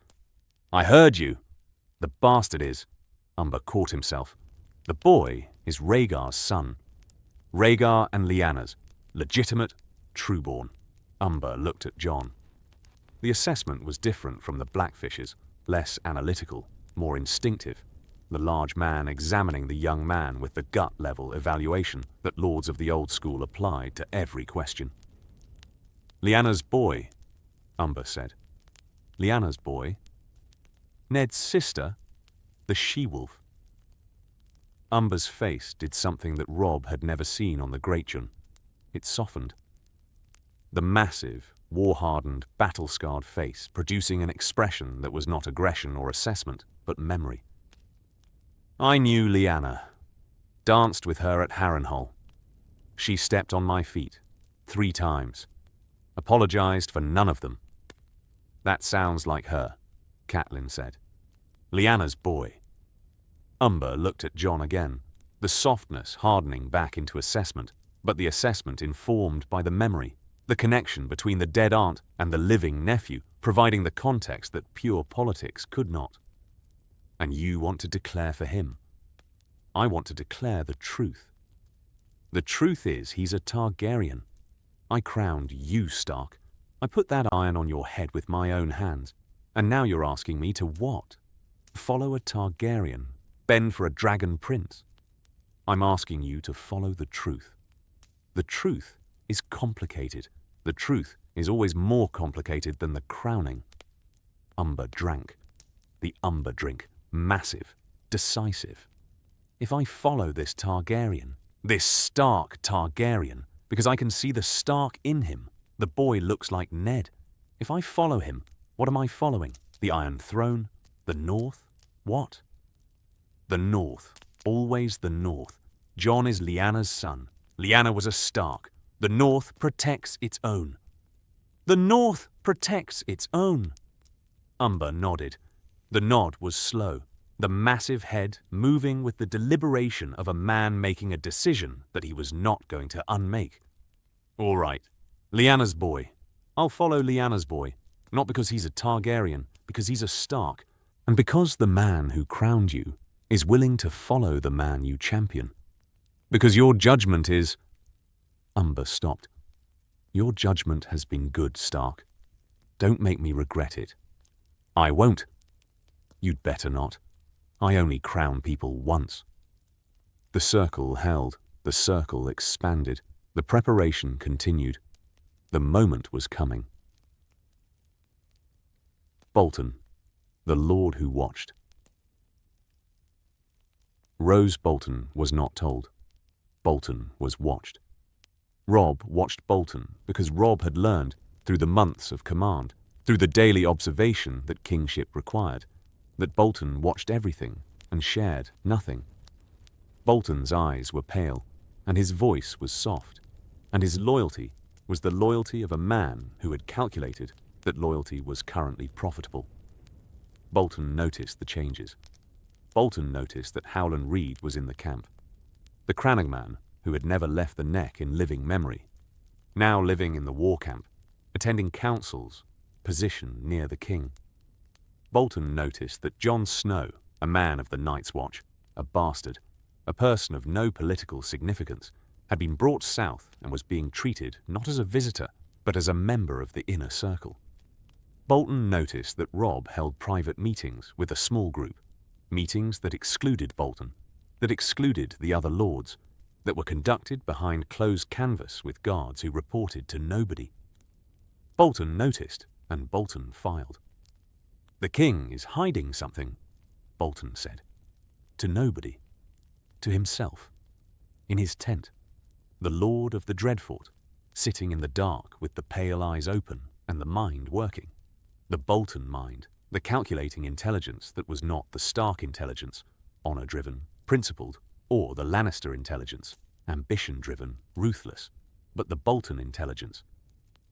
I heard you. The bastard is. Umber caught himself. The boy is Rhaegar's son. Rhaegar and Lyanna's. Legitimate, trueborn. Umber looked at Jon. The assessment was different from the Blackfish's, less analytical, more instinctive. The large man examining the young man with the gut-level evaluation that lords of the old school applied to every question. Lyanna's boy, Umber said. Lyanna's boy? Ned's sister? The she-wolf? Umber's face did something that Robb had never seen on the Greatjon. It softened. The massive, war-hardened, battle-scarred face producing an expression that was not aggression or assessment, but memory. I knew Lyanna. Danced with her at Harrenhal. She stepped on my feet 3 times. Apologized for none of them. That sounds like her, Catelyn said. Lyanna's boy. Umber looked at Jon again, the softness hardening back into assessment, but the assessment informed by the memory, the connection between the dead aunt and the living nephew, providing the context that pure politics could not. And you want to declare for him? I want to declare the truth. The truth is he's a Targaryen. I crowned you, Stark. I put that iron on your head with my own hands. And now you're asking me to what? Follow a Targaryen, bend for a dragon prince. I'm asking you to follow the truth. The truth is complicated. The truth is always more complicated than the crowning. Umber drank. The Umber drink. Massive. Decisive. If I follow this Targaryen, this Stark Targaryen, because I can see the Stark in him, the boy looks like Ned. If I follow him, what am I following? The Iron Throne? The North? What? The North. Always the North. Jon is Lyanna's son. Lyanna was a Stark. The North protects its own. The North protects its own. Umber nodded. The nod was slow, the massive head moving with the deliberation of a man making a decision that he was not going to unmake. All right, Lyanna's boy. I'll follow Lyanna's boy, not because he's a Targaryen, because he's a Stark, and because the man who crowned you is willing to follow the man you champion. Because your judgment is... Umber stopped. Your judgment has been good, Stark. Don't make me regret it. I won't. You'd better not. I only crown people once. The circle held. The circle expanded. The preparation continued. The moment was coming. Bolton, the Lord who watched. Rose Bolton was not told. Bolton was watched. Robb watched Bolton because Robb had learned, through the months of command, through the daily observation that kingship required, that Bolton watched everything and shared nothing. Bolton's eyes were pale, and his voice was soft, and his loyalty was the loyalty of a man who had calculated that loyalty was currently profitable. Bolton noticed the changes. Bolton noticed that Howland Reed was in the camp. The Crannog man, who had never left the Neck in living memory, now living in the war camp, attending councils, position near the king. Bolton noticed that Jon Snow, a man of the Night's Watch, a bastard, a person of no political significance, had been brought south and was being treated not as a visitor, but as a member of the inner circle. Bolton noticed that Robb held private meetings with a small group, meetings that excluded Bolton, that excluded the other lords, that were conducted behind closed canvas with guards who reported to nobody. Bolton noticed, and Bolton filed. The king is hiding something, Bolton said. To nobody. To himself. In his tent. The Lord of the Dreadfort, sitting in the dark with the pale eyes open and the mind working. The Bolton mind, the calculating intelligence that was not the Stark intelligence, honor-driven, principled, or the Lannister intelligence, ambition-driven, ruthless, but the Bolton intelligence,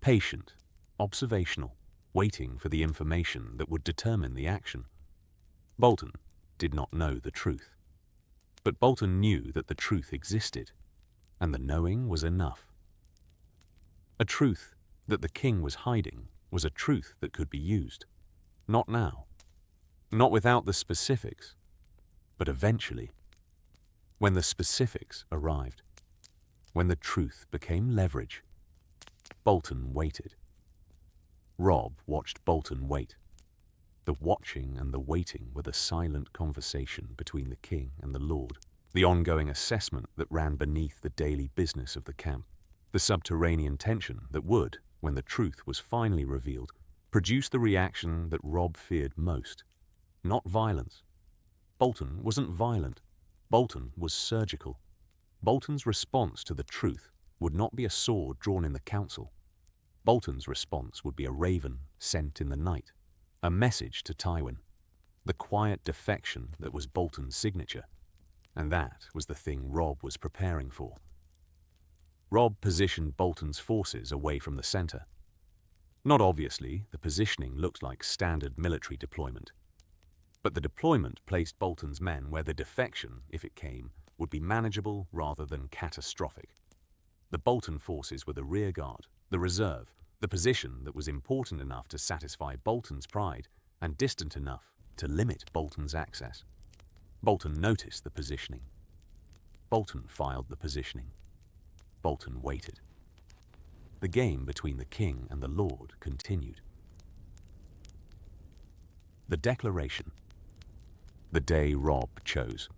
patient, observational, waiting for the information that would determine the action. Bolton did not know the truth, but Bolton knew that the truth existed, and the knowing was enough. A truth that the king was hiding was a truth that could be used. Not now. Not without the specifics. But eventually. When the specifics arrived. When the truth became leverage. Bolton waited. Robb watched Bolton wait. The watching and the waiting were the silent conversation between the king and the lord, the ongoing assessment that ran beneath the daily business of the camp, the subterranean tension that would, when the truth was finally revealed, produce the reaction that Robb feared most. Not violence. Bolton wasn't violent. Bolton was surgical. Bolton's response to the truth would not be a sword drawn in the council. Bolton's response would be a raven sent in the night, a message to Tywin, the quiet defection that was Bolton's signature, and that was the thing Robb was preparing for. Robb positioned Bolton's forces away from the center. Not obviously, the positioning looked like standard military deployment. But the deployment placed Bolton's men where the defection, if it came, would be manageable rather than catastrophic. The Bolton forces were the rear guard, the reserve, the position that was important enough to satisfy Bolton's pride and distant enough to limit Bolton's access. Bolton noticed the positioning. Bolton filed the positioning. Bolton waited. The game between the king and the lord continued. The declaration. The day Robb chose.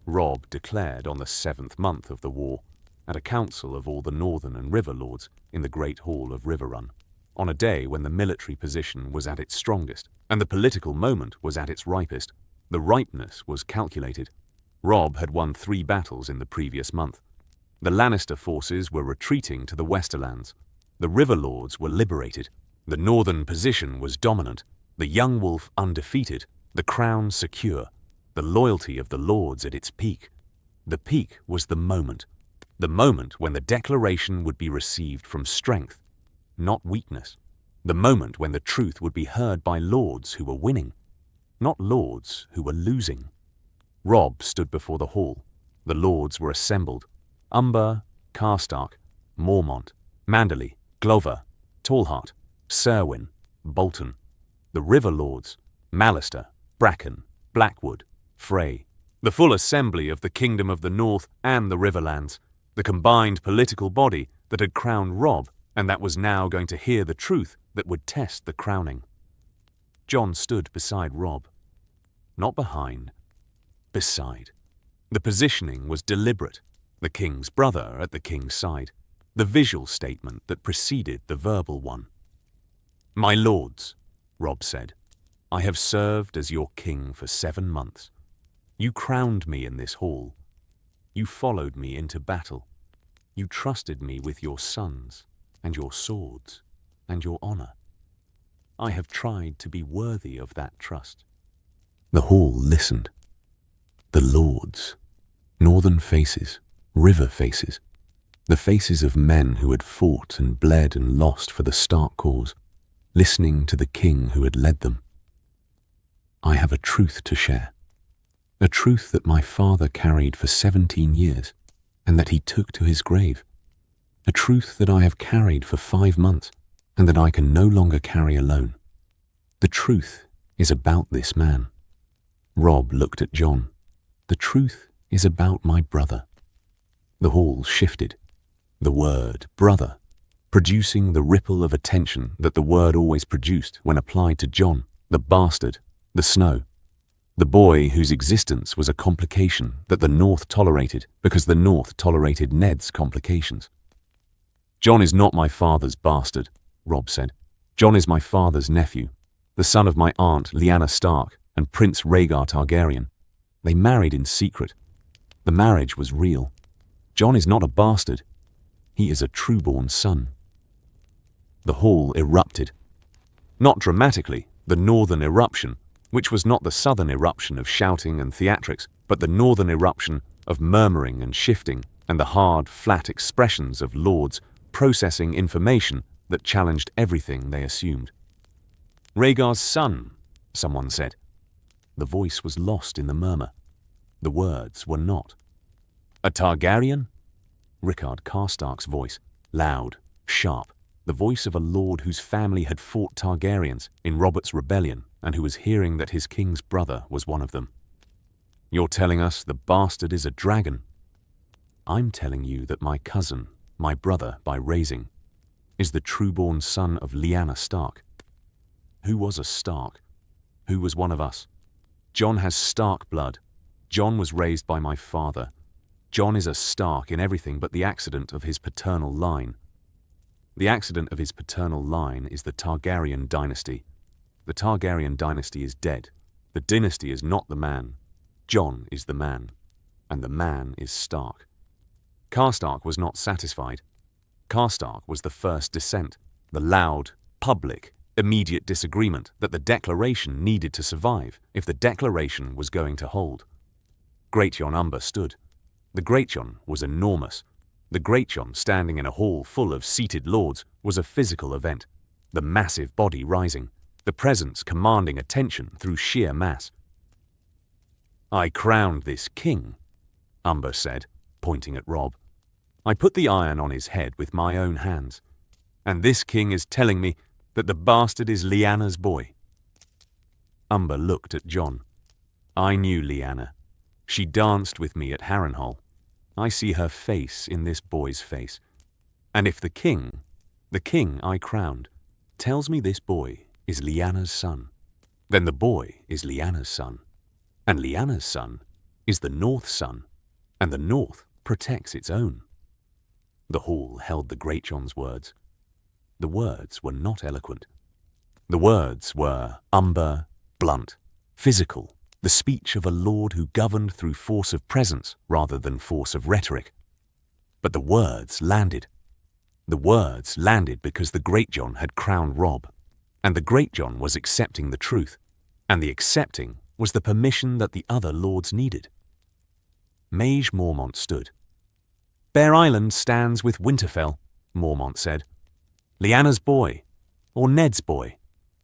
Robb declared on the 7th month of the war, at a council of all the northern and river lords in the great hall of Riverrun, on a day when the military position was at its strongest and the political moment was at its ripest. The ripeness was calculated. Robb had won 3 battles in the previous month. The Lannister forces were retreating to the Westerlands. The river lords were liberated. The northern position was dominant. The young wolf undefeated. The crown secure. The loyalty of the lords at its peak. The peak was the moment when the declaration would be received from strength, not weakness. The moment when the truth would be heard by lords who were winning, not lords who were losing. Robb stood before the hall. The lords were assembled. Umber, Karstark, Mormont, Manderley, Glover, Tallheart, Serwyn, Bolton. The river lords, Mallister, Bracken, Blackwood, Frey. The full assembly of the Kingdom of the North and the Riverlands. The combined political body that had crowned Robb and that was now going to hear the truth that would test the crowning. Jon stood beside Robb. Not behind, beside. The positioning was deliberate. The king's brother at the king's side. The visual statement that preceded the verbal one. "My lords," Robb said, "I have served as your king for 7 months. You crowned me in this hall. You followed me into battle. You trusted me with your sons and your swords and your honor. I have tried to be worthy of that trust." The hall listened. The lords, northern faces, river faces, the faces of men who had fought and bled and lost for the Stark cause, listening to the king who had led them. "I have a truth to share. A truth that my father carried for 17 years and that he took to his grave. A truth that I have carried for 5 months and that I can no longer carry alone. The truth is about this man." Robb looked at Jon. "The truth is about my brother." The hall shifted. The word brother, producing the ripple of attention that the word always produced when applied to Jon, the bastard, the Snow. The boy whose existence was a complication that the North tolerated because the North tolerated Ned's complications. "Jon is not my father's bastard," Robb said. "Jon is my father's nephew, the son of my aunt Lyanna Stark and Prince Rhaegar Targaryen. They married in secret. The marriage was real. Jon is not a bastard. He is a true-born son." The hall erupted. Not dramatically, the northern eruption, which was not the southern eruption of shouting and theatrics, but the northern eruption of murmuring and shifting and the hard, flat expressions of lords processing information that challenged everything they assumed. "Rhaegar's son," someone said. The voice was lost in the murmur. The words were not. "A Targaryen?" Rickard Karstark's voice, loud, sharp, the voice of a lord whose family had fought Targaryens in Robert's rebellion and who was hearing that his king's brother was one of them. "You're telling us the bastard is a dragon?" "I'm telling you that my cousin, my brother by raising, is the true-born son of Lyanna Stark." Who was a Stark? Who was one of us? Jon has Stark blood. Jon was raised by my father. Jon is a Stark in everything but the accident of his paternal line. The accident of his paternal line is the Targaryen dynasty. The Targaryen dynasty is dead. The dynasty is not the man. Jon is the man. And the man is Stark. Karstark was not satisfied. Karstark was the first dissent, the loud, public, immediate disagreement that the declaration needed to survive if the declaration was going to hold. Greatjon Umber stood. The Greatjon was enormous. The Greatjon standing in a hall full of seated lords was a physical event, the massive body rising, the presence commanding attention through sheer mass. "I crowned this king," Umber said, pointing at Robb. "I put the iron on his head with my own hands. And this king is telling me that the bastard is Lyanna's boy." Umber looked at Jon. "I knew Lyanna. She danced with me at Harrenhal. I see her face in this boy's face. And if the king I crowned, tells me this boy is Lyanna's son, then the boy is Lyanna's son. And Lyanna's son is the North's son, and the North protects its own. The hall held the Greatjon's words. The words were not eloquent. The words were umber, blunt, physical, the speech of a lord who governed through force of presence rather than force of rhetoric. But the words landed. The words landed because the Greatjon had crowned Robb, and the Greatjon was accepting the truth, and the accepting was the permission that the other lords needed. Mage Mormont stood. Bear Island stands with Winterfell, Mormont said. Lyanna's boy, or Ned's boy,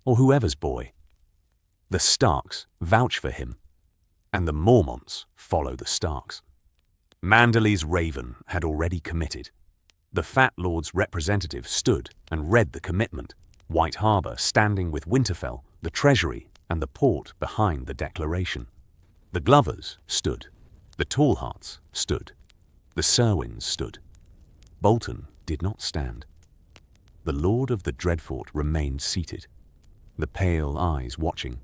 or whoever's boy. The Starks vouch for him, and the Mormonts follow the Starks. Manderley's raven had already committed. The Fat Lord's representative stood and read the commitment, White Harbour standing with Winterfell, the Treasury, and the port behind the declaration. The Glovers stood. The Tallhearts stood. The Serwyns stood. Bolton did not stand. The Lord of the Dreadfort remained seated, the pale eyes watching,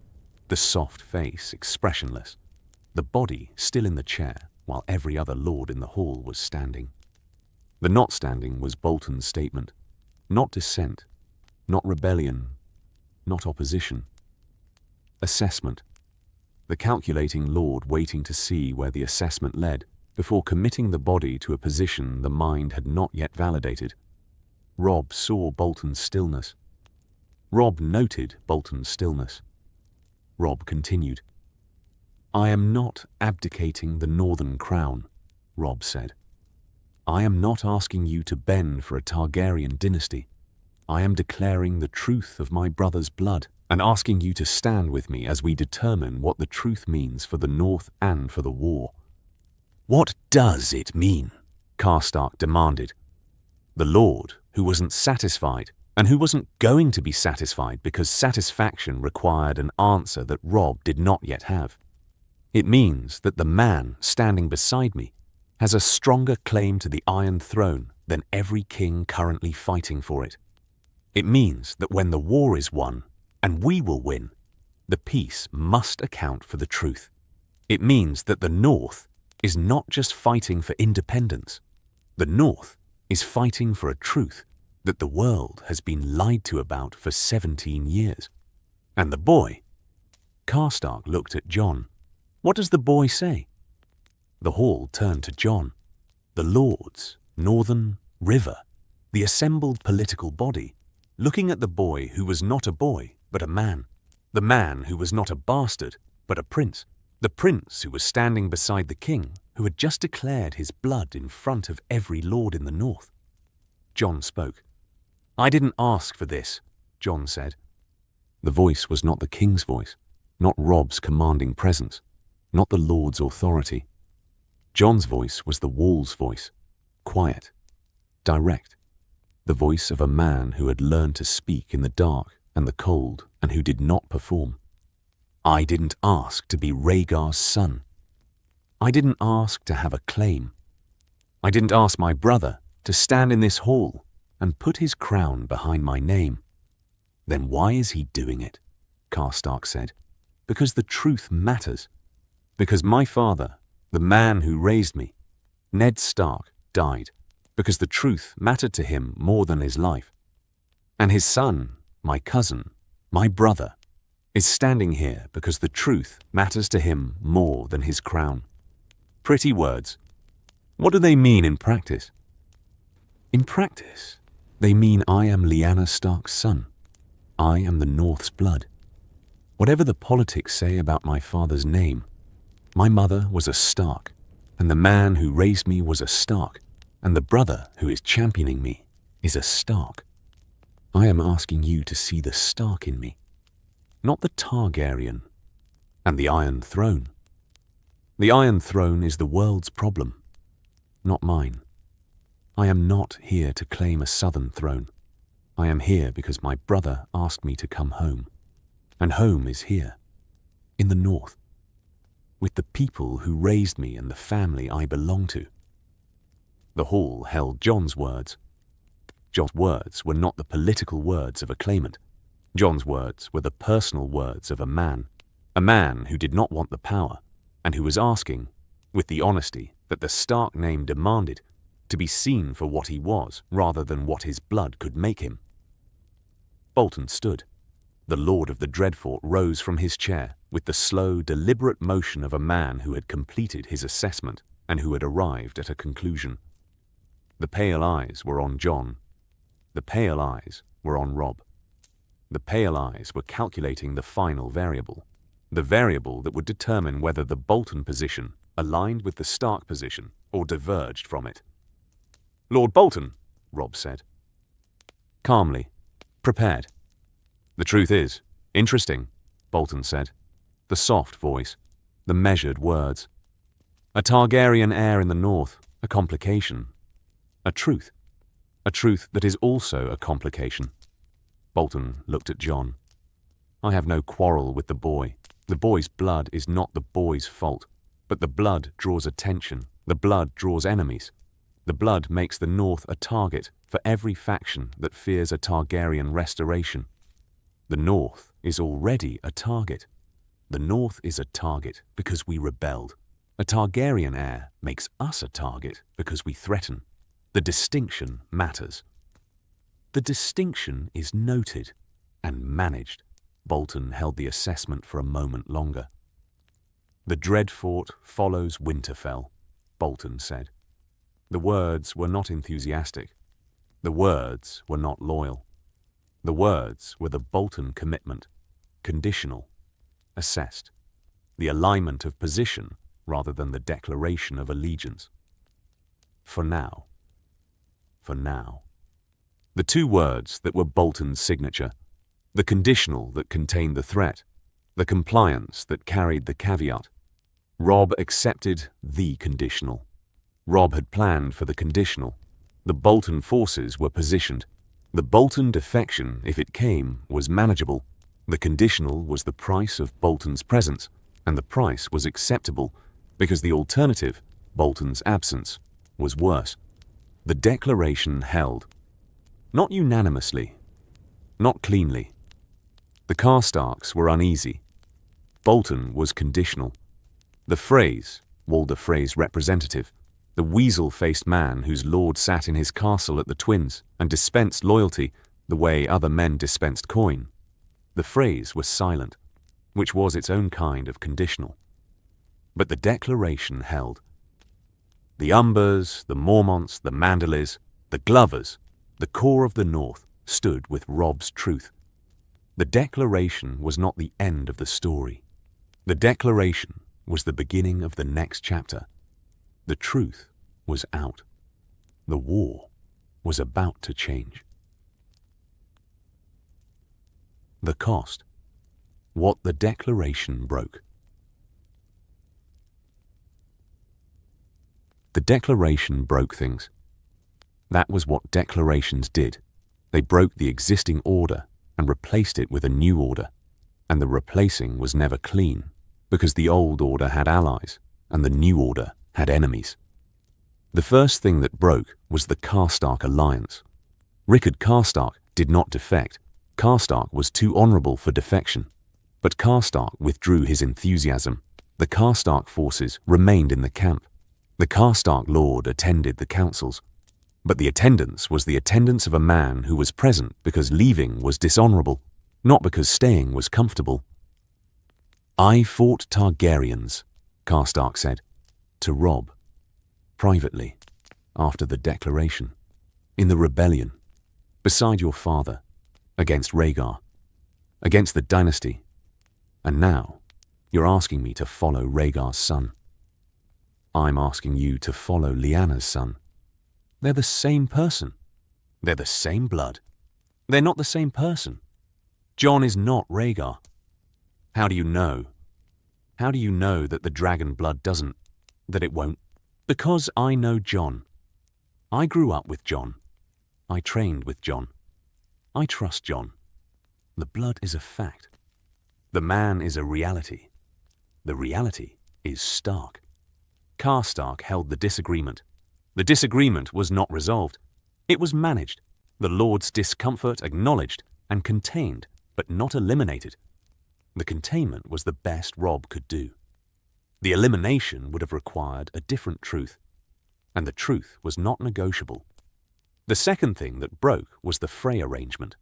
the soft face expressionless, the body still in the chair while every other lord in the hall was standing. The not standing was Bolton's statement, not dissent, not rebellion, not opposition. Assessment. The calculating lord waiting to see where the assessment led before committing the body to a position the mind had not yet validated. Robb saw Bolton's stillness. Robb noted Bolton's stillness. Robb continued. I am not abdicating the Northern crown, Robb said. I am not asking you to bend for a Targaryen dynasty. I am declaring the truth of my brother's blood and asking you to stand with me as we determine what the truth means for the North and for the war. What does it mean? Karstark demanded. The Lord, who wasn't satisfied and who wasn't going to be satisfied because satisfaction required an answer that Robb did not yet have. It means that the man standing beside me has a stronger claim to the Iron Throne than every king currently fighting for it. It means that when the war is won, and we will win, the peace must account for the truth. It means that the North is not just fighting for independence. The North is fighting for a truth that the world has been lied to about for 17 years. And the boy? Karstark looked at Jon. What does the boy say? The hall turned to Jon. The lords, Northern, River, the assembled political body, looking at the boy who was not a boy, but a man. The man who was not a bastard, but a prince. The prince who was standing beside the king, who had just declared his blood in front of every lord in the North. Jon spoke. I didn't ask for this, Jon said. The voice was not the king's voice, not Robb's commanding presence, not the lord's authority. Jon's voice was the wall's voice, quiet, direct, the voice of a man who had learned to speak in the dark and the cold and who did not perform. I didn't ask to be Rhaegar's son. I didn't ask to have a claim. I didn't ask my brother to stand in this hall and put his crown behind my name. Then why is he doing it? Karstark said. Because the truth matters. Because my father, the man who raised me, Ned Stark, died. Because the truth mattered to him more than his life. And his son, my cousin, my brother, is standing here because the truth matters to him more than his crown. Pretty words. What do they mean in practice? In practice, they mean I am Lyanna Stark's son. I am the North's blood. Whatever the politics say about my father's name, my mother was a Stark, and the man who raised me was a Stark, and the brother who is championing me is a Stark. I am asking you to see the Stark in me, not the Targaryen, and the Iron Throne. The Iron Throne is the world's problem, not mine. I am not here to claim a southern throne. I am here because my brother asked me to come home. And home is here, in the North. with the people who raised me and the family I belong to. The hall held Jon's words. Jon's words were not the political words of a claimant. Jon's words were the personal words of a man who did not want the power, and who was asking, with the honesty that the Stark name demanded, to be seen for what he was rather than what his blood could make him. Bolton stood. The Lord of the Dreadfort rose from his chair with the slow, deliberate motion of a man who had completed his assessment and who had arrived at a conclusion. The pale eyes were on Jon. The pale eyes were on Robb. The pale eyes were calculating the final variable, the variable that would determine whether the Bolton position aligned with the Stark position or diverged from it. "Lord Bolton," Robb said. Calmly, prepared. "The truth is, interesting," Bolton said. The soft voice, the measured words. "A Targaryen heir in the north, a complication. A truth that is also a complication." Bolton looked at Jon. "I have no quarrel with the boy. The boy's blood is not the boy's fault, but the blood draws attention, the blood draws enemies. The blood makes the north a target for every faction that fears a Targaryen restoration. The north is already a target. The north is a target because we rebelled. A Targaryen heir makes us a target because we threaten. The distinction matters." "The distinction is noted and managed." Bolton held the assessment for a moment longer. "The Dreadfort follows Winterfell," Bolton said. The words were not enthusiastic. The words were not loyal. The words were the Bolton commitment, conditional, assessed, the alignment of position rather than the declaration of allegiance. For now. For now. The two words that were Bolton's signature, the conditional that contained the threat, the compliance that carried the caveat. Robb accepted the conditional. Robb had planned for the conditional. The Bolton forces were positioned. The Bolton defection, if it came, was manageable. The conditional was the price of Bolton's presence, and the price was acceptable because the alternative, Bolton's absence, was worse. The declaration held. Not unanimously, not cleanly. The Karstarks were uneasy. Bolton was conditional. The phrase, Walder Frey's representative, the weasel-faced man whose lord sat in his castle at the Twins and dispensed loyalty the way other men dispensed coin. The phrase was silent, which was its own kind of conditional. But the declaration held. The Umbers, the Mormonts, the Manderleys, the Glovers, the core of the North stood with Robb's truth. The declaration was not the end of the story. The declaration was the beginning of the next chapter. The truth was out. The war was about to change. The cost. What the declaration broke. The declaration broke things. That was what declarations did. They broke the existing order and replaced it with a new order. And the replacing was never clean, because the old order had allies and the new order had enemies. The first thing that broke was the Karstark alliance. Rickard Karstark did not defect. Karstark was too honourable for defection. But Karstark withdrew his enthusiasm. The Karstark forces remained in the camp. The Karstark lord attended the councils. But the attendance was the attendance of a man who was present because leaving was dishonourable, not because staying was comfortable. "I fought Targaryens," Karstark said, to Robb, privately, after the declaration, in the rebellion, beside your father, against Rhaegar, against the dynasty, and now you're asking me to follow Rhaegar's son. I'm asking you to follow Lyanna's son. They're the same person. They're the same blood. They're not the same person. Jon is not Rhaegar. How do you know? How do you know that the dragon blood doesn't, that it won't? Because I know Jon. I grew up with Jon. I trained with Jon. I trust Jon. The blood is a fact. The man is a reality. The reality is Stark. Stark held the disagreement. The disagreement was not resolved. It was managed. The Lord's discomfort acknowledged and contained, but not eliminated. The containment was the best Robb could do. The elimination would have required a different truth, and the truth was not negotiable. The second thing that broke was the Frey arrangement.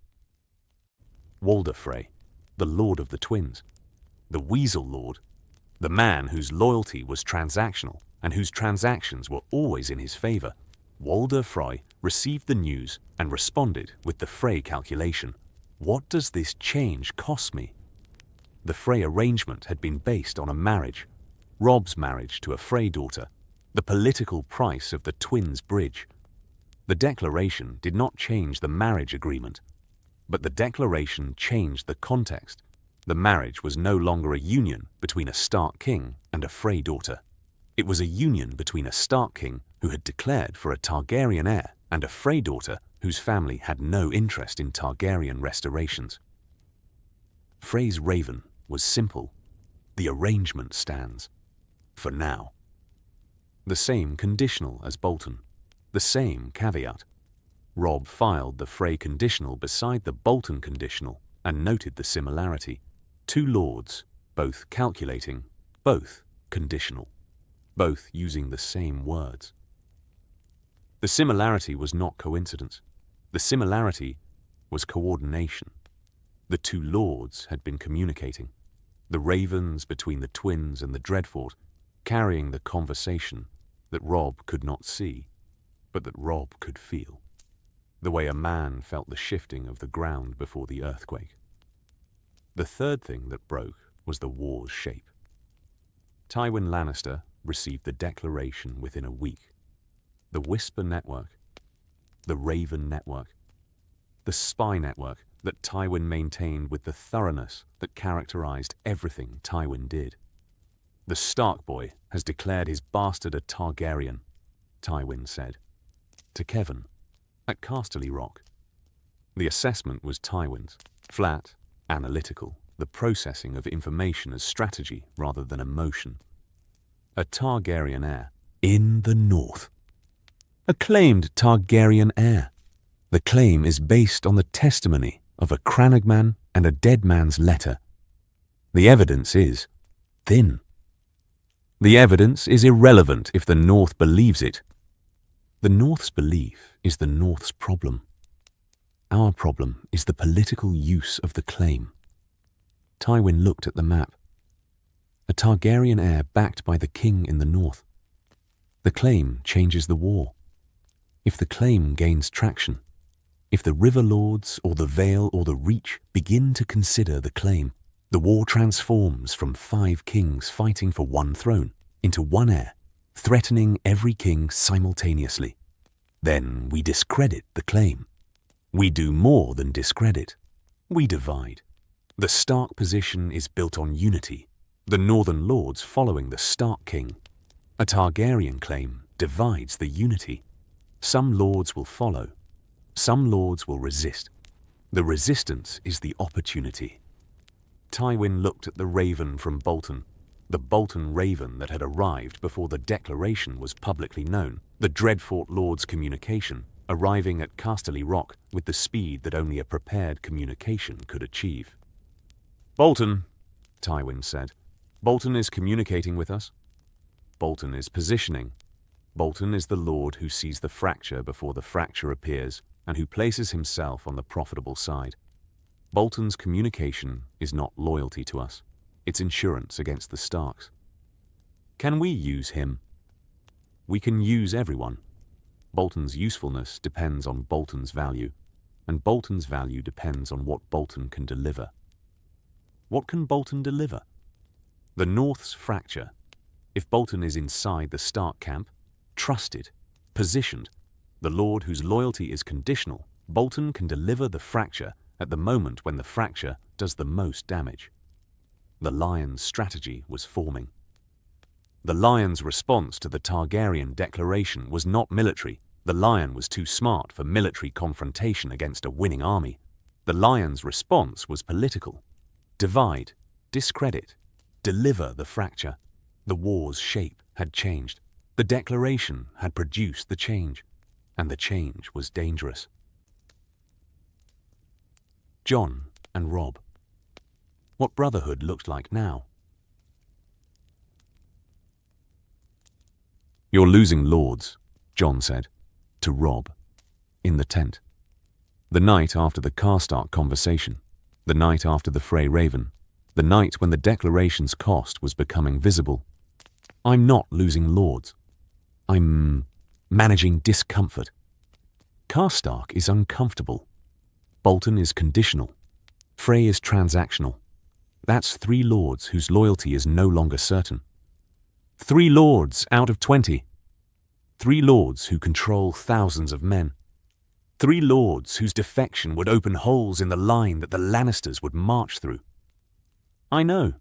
Walder Frey, the Lord of the Twins, the Weasel Lord, the man whose loyalty was transactional and whose transactions were always in his favor, Walder Frey received the news and responded with the Frey calculation. What does this change cost me? The Frey arrangement had been based on a marriage, Robb's marriage to a Frey daughter, the political price of the twins' bridge. The declaration did not change the marriage agreement, but the declaration changed the context. The marriage was no longer a union between a Stark king and a Frey daughter. It was a union between a Stark king who had declared for a Targaryen heir and a Frey daughter whose family had no interest in Targaryen restorations. Frey's raven was simple. The arrangement stands. For now. The same conditional as Bolton. The same caveat. Robb filed the Frey conditional beside the Bolton conditional and noted the similarity. Two lords, both calculating, both conditional, both using the same words. The similarity was not coincidence. The similarity was coordination. The two lords had been communicating. The ravens between the twins and the Dreadfort, carrying the conversation that Robb could not see, but that Robb could feel. The way a man felt the shifting of the ground before the earthquake. The third thing that broke was the war's shape. Tywin Lannister received the declaration within a week. The Whisper Network, the Raven Network, the spy network that Tywin maintained with the thoroughness that characterized everything Tywin did. The Stark boy has declared his bastard a Targaryen, Tywin said, to Kevin, at Casterly Rock. The assessment was Tywin's, flat, analytical, the processing of information as strategy rather than emotion. A Targaryen heir in the north. A claimed Targaryen heir. The claim is based on the testimony of a Cranagman and a dead man's letter. The evidence is thin. The evidence is irrelevant if the North believes it. The North's belief is the North's problem. Our problem is the political use of the claim. Tywin looked at the map. A Targaryen heir backed by the king in the north. The claim changes the war. If the claim gains traction, if the River Lords or the Vale or the Reach begin to consider the claim, the war transforms from 5 kings fighting for one throne into one heir, threatening every king simultaneously. Then we discredit the claim. We do more than discredit. We divide. The Stark position is built on unity, the Northern Lords following the Stark king. A Targaryen claim divides the unity. Some lords will follow. Some lords will resist. The resistance is the opportunity. Tywin looked at the raven from Bolton, the Bolton raven that had arrived before the declaration was publicly known, the Dreadfort Lord's communication, arriving at Casterly Rock with the speed that only a prepared communication could achieve. "Bolton," Tywin said. "Bolton is communicating with us. Bolton is positioning. Bolton is the lord who sees the fracture before the fracture appears and who places himself on the profitable side. Bolton's communication is not loyalty to us. It's insurance against the Starks. Can we use him? We can use everyone. Bolton's usefulness depends on Bolton's value, and Bolton's value depends on what Bolton can deliver. What can Bolton deliver? The North's fracture. If Bolton is inside the Stark camp, trusted, positioned, the lord whose loyalty is conditional, Bolton can deliver the fracture at the moment when the fracture does the most damage. The Lion's strategy was forming. The Lion's response to the Targaryen declaration was not military. The Lion was too smart for military confrontation against a winning army. The Lion's response was political. Divide, discredit, deliver the fracture. The war's shape had changed. The declaration had produced the change, and the change was dangerous. Jon and Robb. What brotherhood looked like now. "You're losing lords," Jon said, to Robb, in the tent. The night after the Karstark conversation, the night after the Frey Raven, the night when the declaration's cost was becoming visible. "I'm not losing lords. I'm managing discomfort. Karstark is uncomfortable. Bolton is conditional. Frey is transactional. That's 3 lords whose loyalty is no longer certain. 3 lords out of 20. 3 lords who control thousands of men. 3 lords whose defection would open holes in the line that the Lannisters would march through." "I know.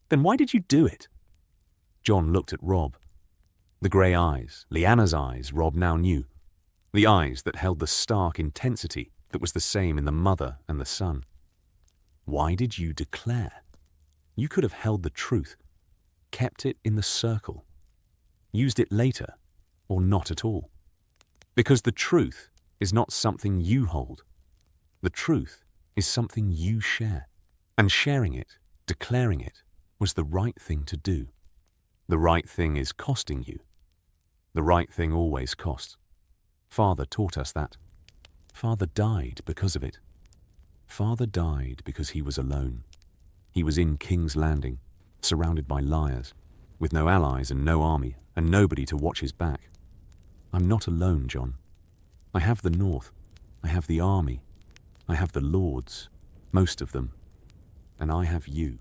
Then why did you do it?" Jon looked at Robb. The grey eyes, Lyanna's eyes, Robb now knew. The eyes that held the stark intensity that was the same in the mother and the son. "Why did you declare? You could have held the truth, kept it in the circle, used it later, or not at all. Because the truth is not something you hold. The truth is something you share. And sharing it, declaring it, was the right thing to do. The right thing is costing you. The right thing always costs. Father taught us that. Father died because of it. Father died because he was alone. He was in King's Landing, surrounded by liars, with no allies and no army, and nobody to watch his back. I'm not alone, Jon. I have the North. I have the army. I have the lords, most of them. And I have you.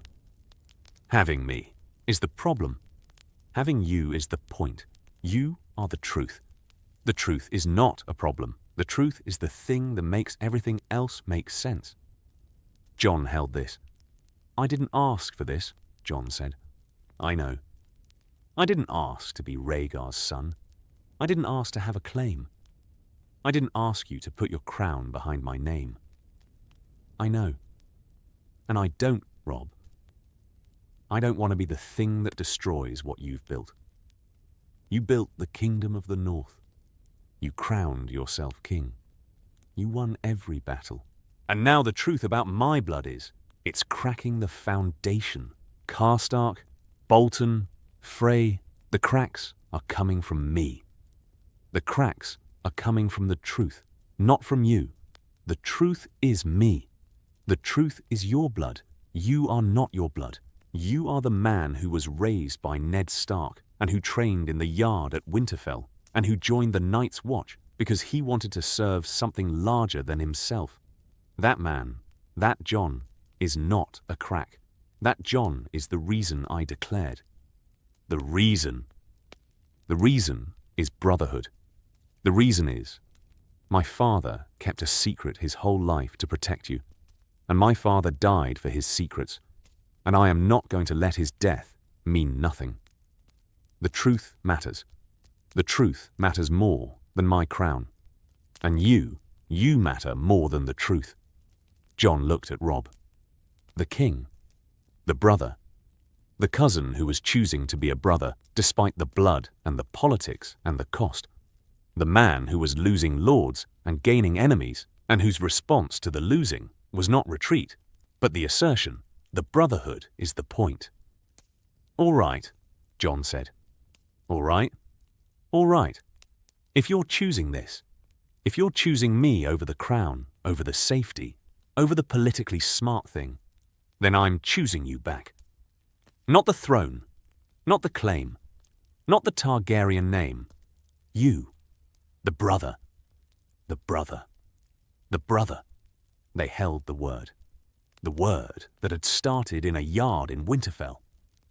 Having me is the problem. Having you is the point. You are the truth. The truth is not a problem. The truth is the thing that makes everything else make sense. Jon held this. "I didn't ask for this," Jon said. "I know. I didn't ask to be Rhaegar's son. I didn't ask to have a claim. I didn't ask you to put your crown behind my name. I know. And I don't, Robb. I don't want to be the thing that destroys what you've built. You built the kingdom of the North. You crowned yourself king. You won every battle. And now the truth about my blood is, it's cracking the foundation. Karstark, Bolton, Frey, the cracks are coming from me. The cracks are coming from the truth, not from you. The truth is me. The truth is your blood. You are not your blood. You are the man who was raised by Ned Stark and who trained in the yard at Winterfell and who joined the Night's Watch because he wanted to serve something larger than himself. That man, that Jon, is not a crack. That Jon is the reason I declared. The reason. The reason is brotherhood. The reason is, my father kept a secret his whole life to protect you, and my father died for his secrets, and I am not going to let his death mean nothing. The truth matters. The truth matters more than my crown. And you matter more than the truth. Jon looked at Robb. The king. The brother. The cousin who was choosing to be a brother despite the blood and the politics and the cost. The man who was losing lords and gaining enemies and whose response to the losing was not retreat, but the assertion, the brotherhood is the point. "All right," Jon said. "All right. All right. If you're choosing this, if you're choosing me over the crown, over the safety, over the politically smart thing, then I'm choosing you back. Not the throne, not the claim, not the Targaryen name. You, the brother, the brother, the brother." They held the word that had started in a yard in Winterfell,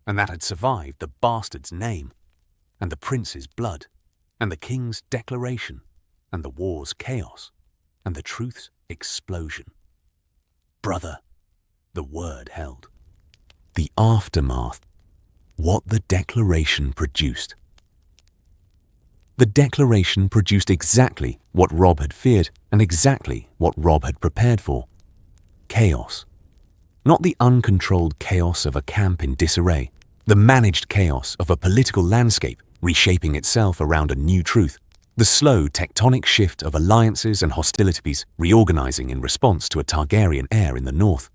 and that had survived the bastard's name, and the prince's blood, and the king's declaration, and the war's chaos, and the truth's explosion. Brother, the word held. The aftermath, what the declaration produced. The declaration produced exactly what Robb had feared and exactly what Robb had prepared for. Chaos. Not the uncontrolled chaos of a camp in disarray, The managed chaos of a political landscape reshaping itself around a new truth. The slow tectonic shift of alliances and hostilities reorganizing in response to a Targaryen heir in the north.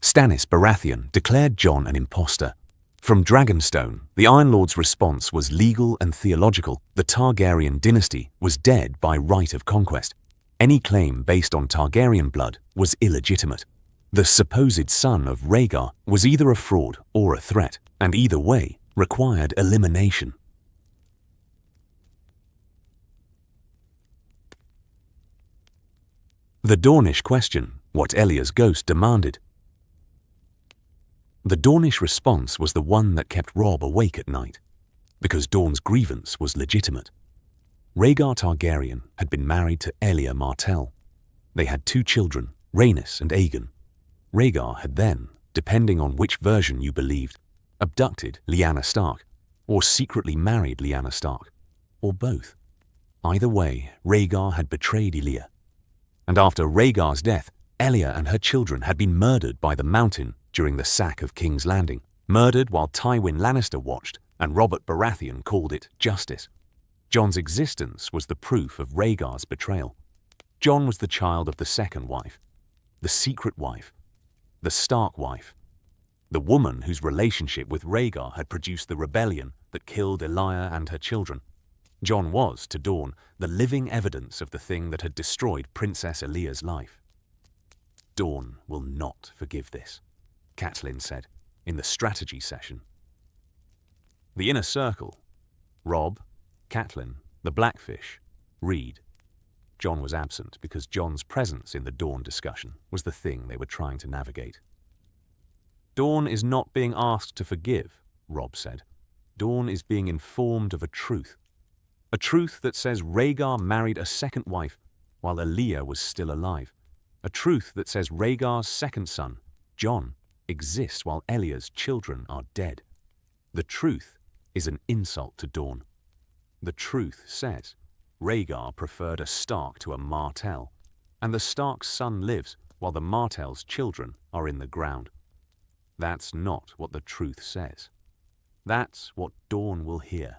Stannis Baratheon declared Jon an impostor. From Dragonstone, the Iron Lord's response was legal and theological. The Targaryen dynasty was dead by right of conquest. Any claim based on Targaryen blood was illegitimate. The supposed son of Rhaegar was either a fraud or a threat, and either way required elimination. The Dornish question, what Elya's ghost demanded. The Dornish response was the one that kept Robb awake at night, because Dorne's grievance was legitimate. Rhaegar Targaryen had been married to Elia Martell. They had 2 children, Rhaenys and Aegon. Rhaegar had then, depending on which version you believed, abducted Lyanna Stark, or secretly married Lyanna Stark, or both. Either way, Rhaegar had betrayed Elia. And after Rhaegar's death, Elia and her children had been murdered by the Mountain during the sack of King's Landing, murdered while Tywin Lannister watched and Robert Baratheon called it justice. Jon's existence was the proof of Rhaegar's betrayal. Jon was the child of the second wife, the secret wife, the Stark wife, the woman whose relationship with Rhaegar had produced the rebellion that killed Elia and her children. Jon was, to Dorne, the living evidence of the thing that had destroyed Princess Elia's life. Dorne will not forgive this, Catelyn said, in the strategy session. The inner circle, Robb, Catelyn, the Blackfish, Reed. Jon was absent because Jon's presence in the Dorne discussion was the thing they were trying to navigate. Dorne is not being asked to forgive, Robb said. Dorne is being informed of a truth that says Rhaegar married a second wife while Elia was still alive. A truth that says Rhaegar's second son, Jon, exists while Elia's children are dead. The truth is an insult to Dorne. The truth says Rhaegar preferred a Stark to a Martell, and the Stark's son lives while the Martell's children are in the ground. That's not what the truth says. That's what Dorne will hear.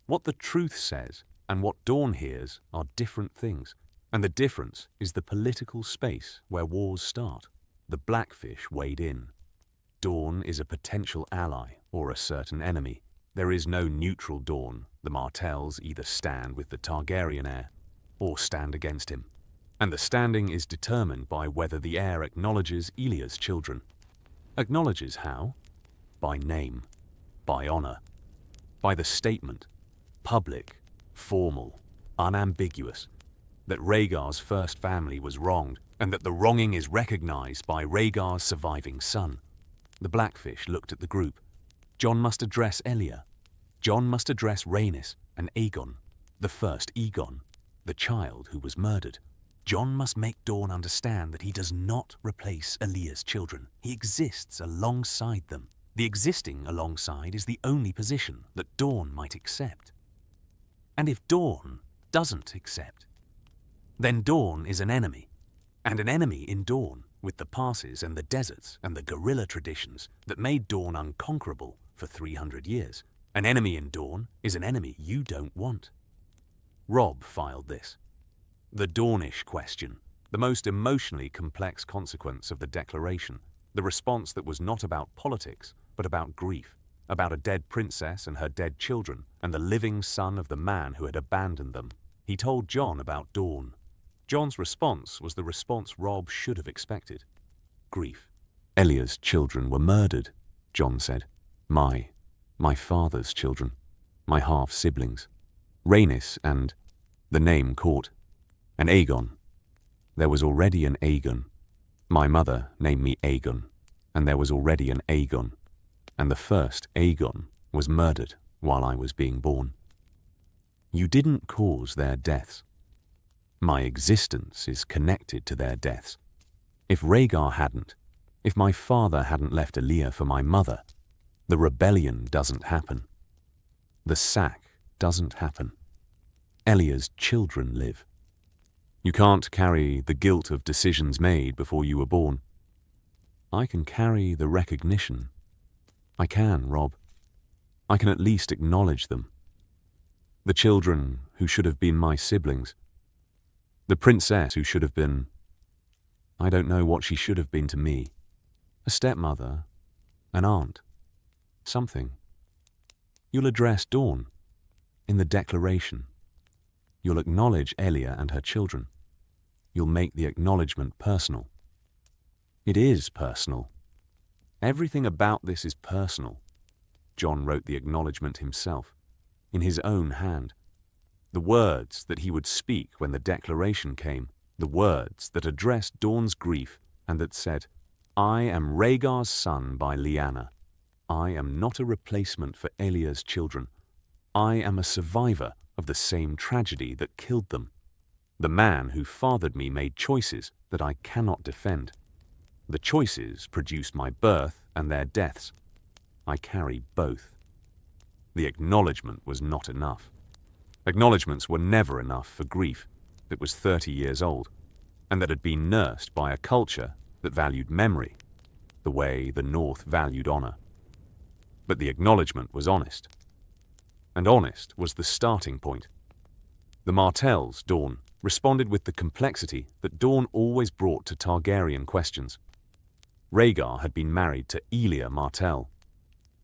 What the truth says and what Dorne hears are different things, and the difference is the political space where wars start. The Blackfish weighed in. Dorne is a potential ally or a certain enemy. There is no neutral Dorne. The Martells either stand with the Targaryen heir or stand against him. And the standing is determined by whether the heir acknowledges Elia's children. Acknowledges how? By name, by honor, by the statement, public, formal, unambiguous, that Rhaegar's first family was wronged and that the wronging is recognized by Rhaegar's surviving son. The Blackfish looked at the group. Jon must address Elia. Jon must address Rhaenys and Aegon, the first Aegon, the child who was murdered. Jon must make Dorne understand that he does not replace Elia's children. He exists alongside them. The existing alongside is the only position that Dorne might accept. And if Dorne doesn't accept, then Dorne is an enemy, and an enemy in Dorne, with the passes and the deserts and the guerrilla traditions that made Dorne unconquerable for 300 years. An enemy in Dorne is an enemy you don't want. Robb filed this. The Dornish question, the most emotionally complex consequence of the declaration, the response that was not about politics, but about grief, about a dead princess and her dead children, and the living son of the man who had abandoned them. He told Jon about Dorne. Jon's response was the response Robb should have expected. Grief. Elia's children were murdered, Jon said. My father's children, my half-siblings, Rhaenys and, the name caught, and Aegon. There was already an Aegon. My mother named me Aegon, and there was already an Aegon, and the first Aegon was murdered while I was being born. You didn't cause their deaths. My existence is connected to their deaths. If Rhaegar hadn't, if my father hadn't left Elia for my mother, the rebellion doesn't happen. The sack doesn't happen. Elia's children live. You can't carry the guilt of decisions made before you were born. I can carry the recognition. I can, Robb. I can at least acknowledge them. The children who should have been my siblings. The princess who should have been... I don't know what she should have been to me. A stepmother, an aunt, something. You'll address Dawn in the declaration. You'll acknowledge Elia and her children. You'll make the acknowledgement personal. It is personal. Everything about this is personal. Jon wrote the acknowledgement himself, in his own hand. The words that he would speak when the declaration came, the words that addressed Dawn's grief and that said, I am Rhaegar's son by Lyanna. I am not a replacement for Elia's children. I am a survivor of the same tragedy that killed them. The man who fathered me made choices that I cannot defend. The choices produced my birth and their deaths. I carry both. The acknowledgement was not enough. Acknowledgements were never enough for grief that was 30 years old and that had been nursed by a culture that valued memory, the way the North valued honor. But the acknowledgement was honest. And honest was the starting point. The Martells, Dawn, responded with the complexity that Dawn always brought to Targaryen questions. Rhaegar had been married to Elia Martell.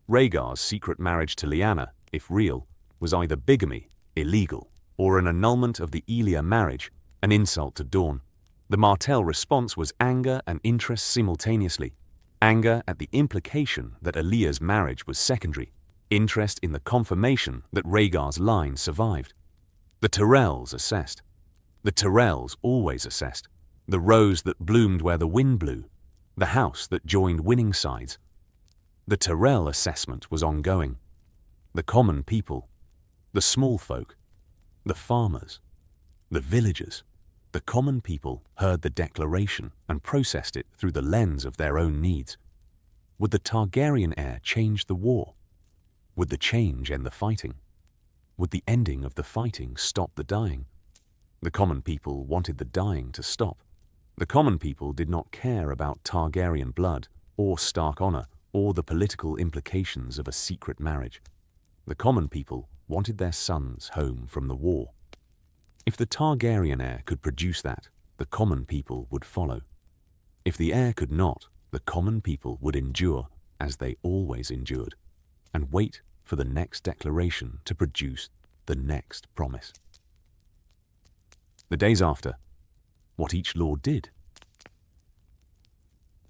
Rhaegar's secret marriage to Lyanna, if real, was either bigamy, illegal, or an annulment of the Elia marriage, an insult to Dawn. The Martell response was anger and interest simultaneously. Anger at the implication that Elia's marriage was secondary, interest in the confirmation that Rhaegar's line survived. The Tyrells assessed. The Tyrells always assessed. The rose that bloomed where the wind blew. The house that joined winning sides. The Tyrell assessment was ongoing. The common people, the small folk, the farmers, the villagers, the common people heard the declaration and processed it through the lens of their own needs. Would the Targaryen heir change the war? Would the change end the fighting? Would the ending of the fighting stop the dying? The common people wanted the dying to stop. The common people did not care about Targaryen blood or Stark honor or the political implications of a secret marriage. The common people wanted their sons home from the war. If the Targaryen heir could produce that, the common people would follow. If the heir could not, the common people would endure, as they always endured, and wait for the next declaration to produce the next promise. The days after, what each lord did.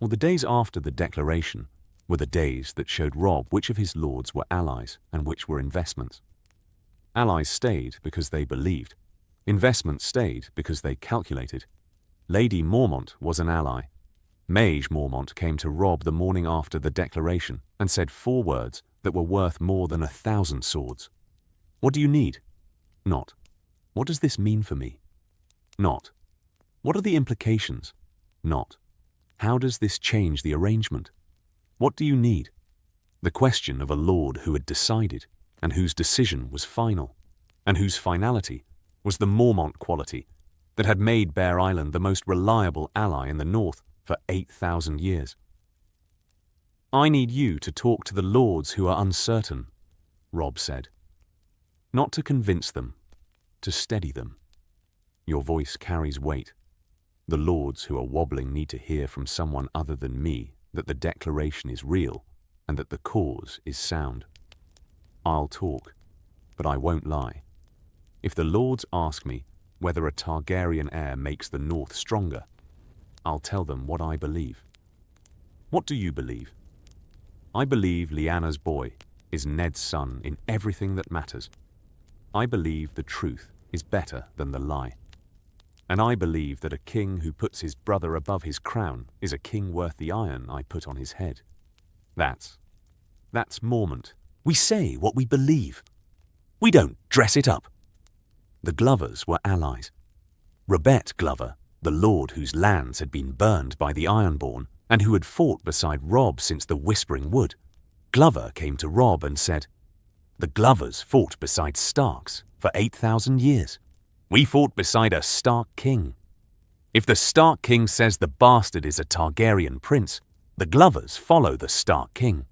Well, the days after the declaration were the days that showed Robb which of his lords were allies and which were investments. Allies stayed because they believed. Investments stayed because they calculated. Lady Mormont was an ally. Mage Mormont came to Robb the morning after the declaration and said 4 words that were worth more than 1,000 swords. What do you need? Not. What does this mean for me? Not. What are the implications? Not. How does this change the arrangement? What do you need? The question of a lord who had decided, and whose decision was final, and whose finality was the Mormont quality that had made Bear Island the most reliable ally in the north for 8,000 years. I need you to talk to the lords who are uncertain, Robb said. Not to convince them, to steady them. Your voice carries weight. The lords who are wobbling need to hear from someone other than me that the declaration is real and that the cause is sound. I'll talk, but I won't lie. If the lords ask me whether a Targaryen heir makes the North stronger, I'll tell them what I believe. What do you believe? I believe Lyanna's boy is Ned's son in everything that matters. I believe the truth is better than the lie. And I believe that a king who puts his brother above his crown is a king worth the iron I put on his head. That's Mormont. We say what we believe. We don't dress it up. The Glovers were allies. Robert Glover, the lord whose lands had been burned by the Ironborn and who had fought beside Robb since the Whispering Wood. Glover came to Robb and said, "The Glovers fought beside Starks for 8,000 years. We fought beside a Stark king. If the Stark king says the bastard is a Targaryen prince, the Glovers follow the Stark king.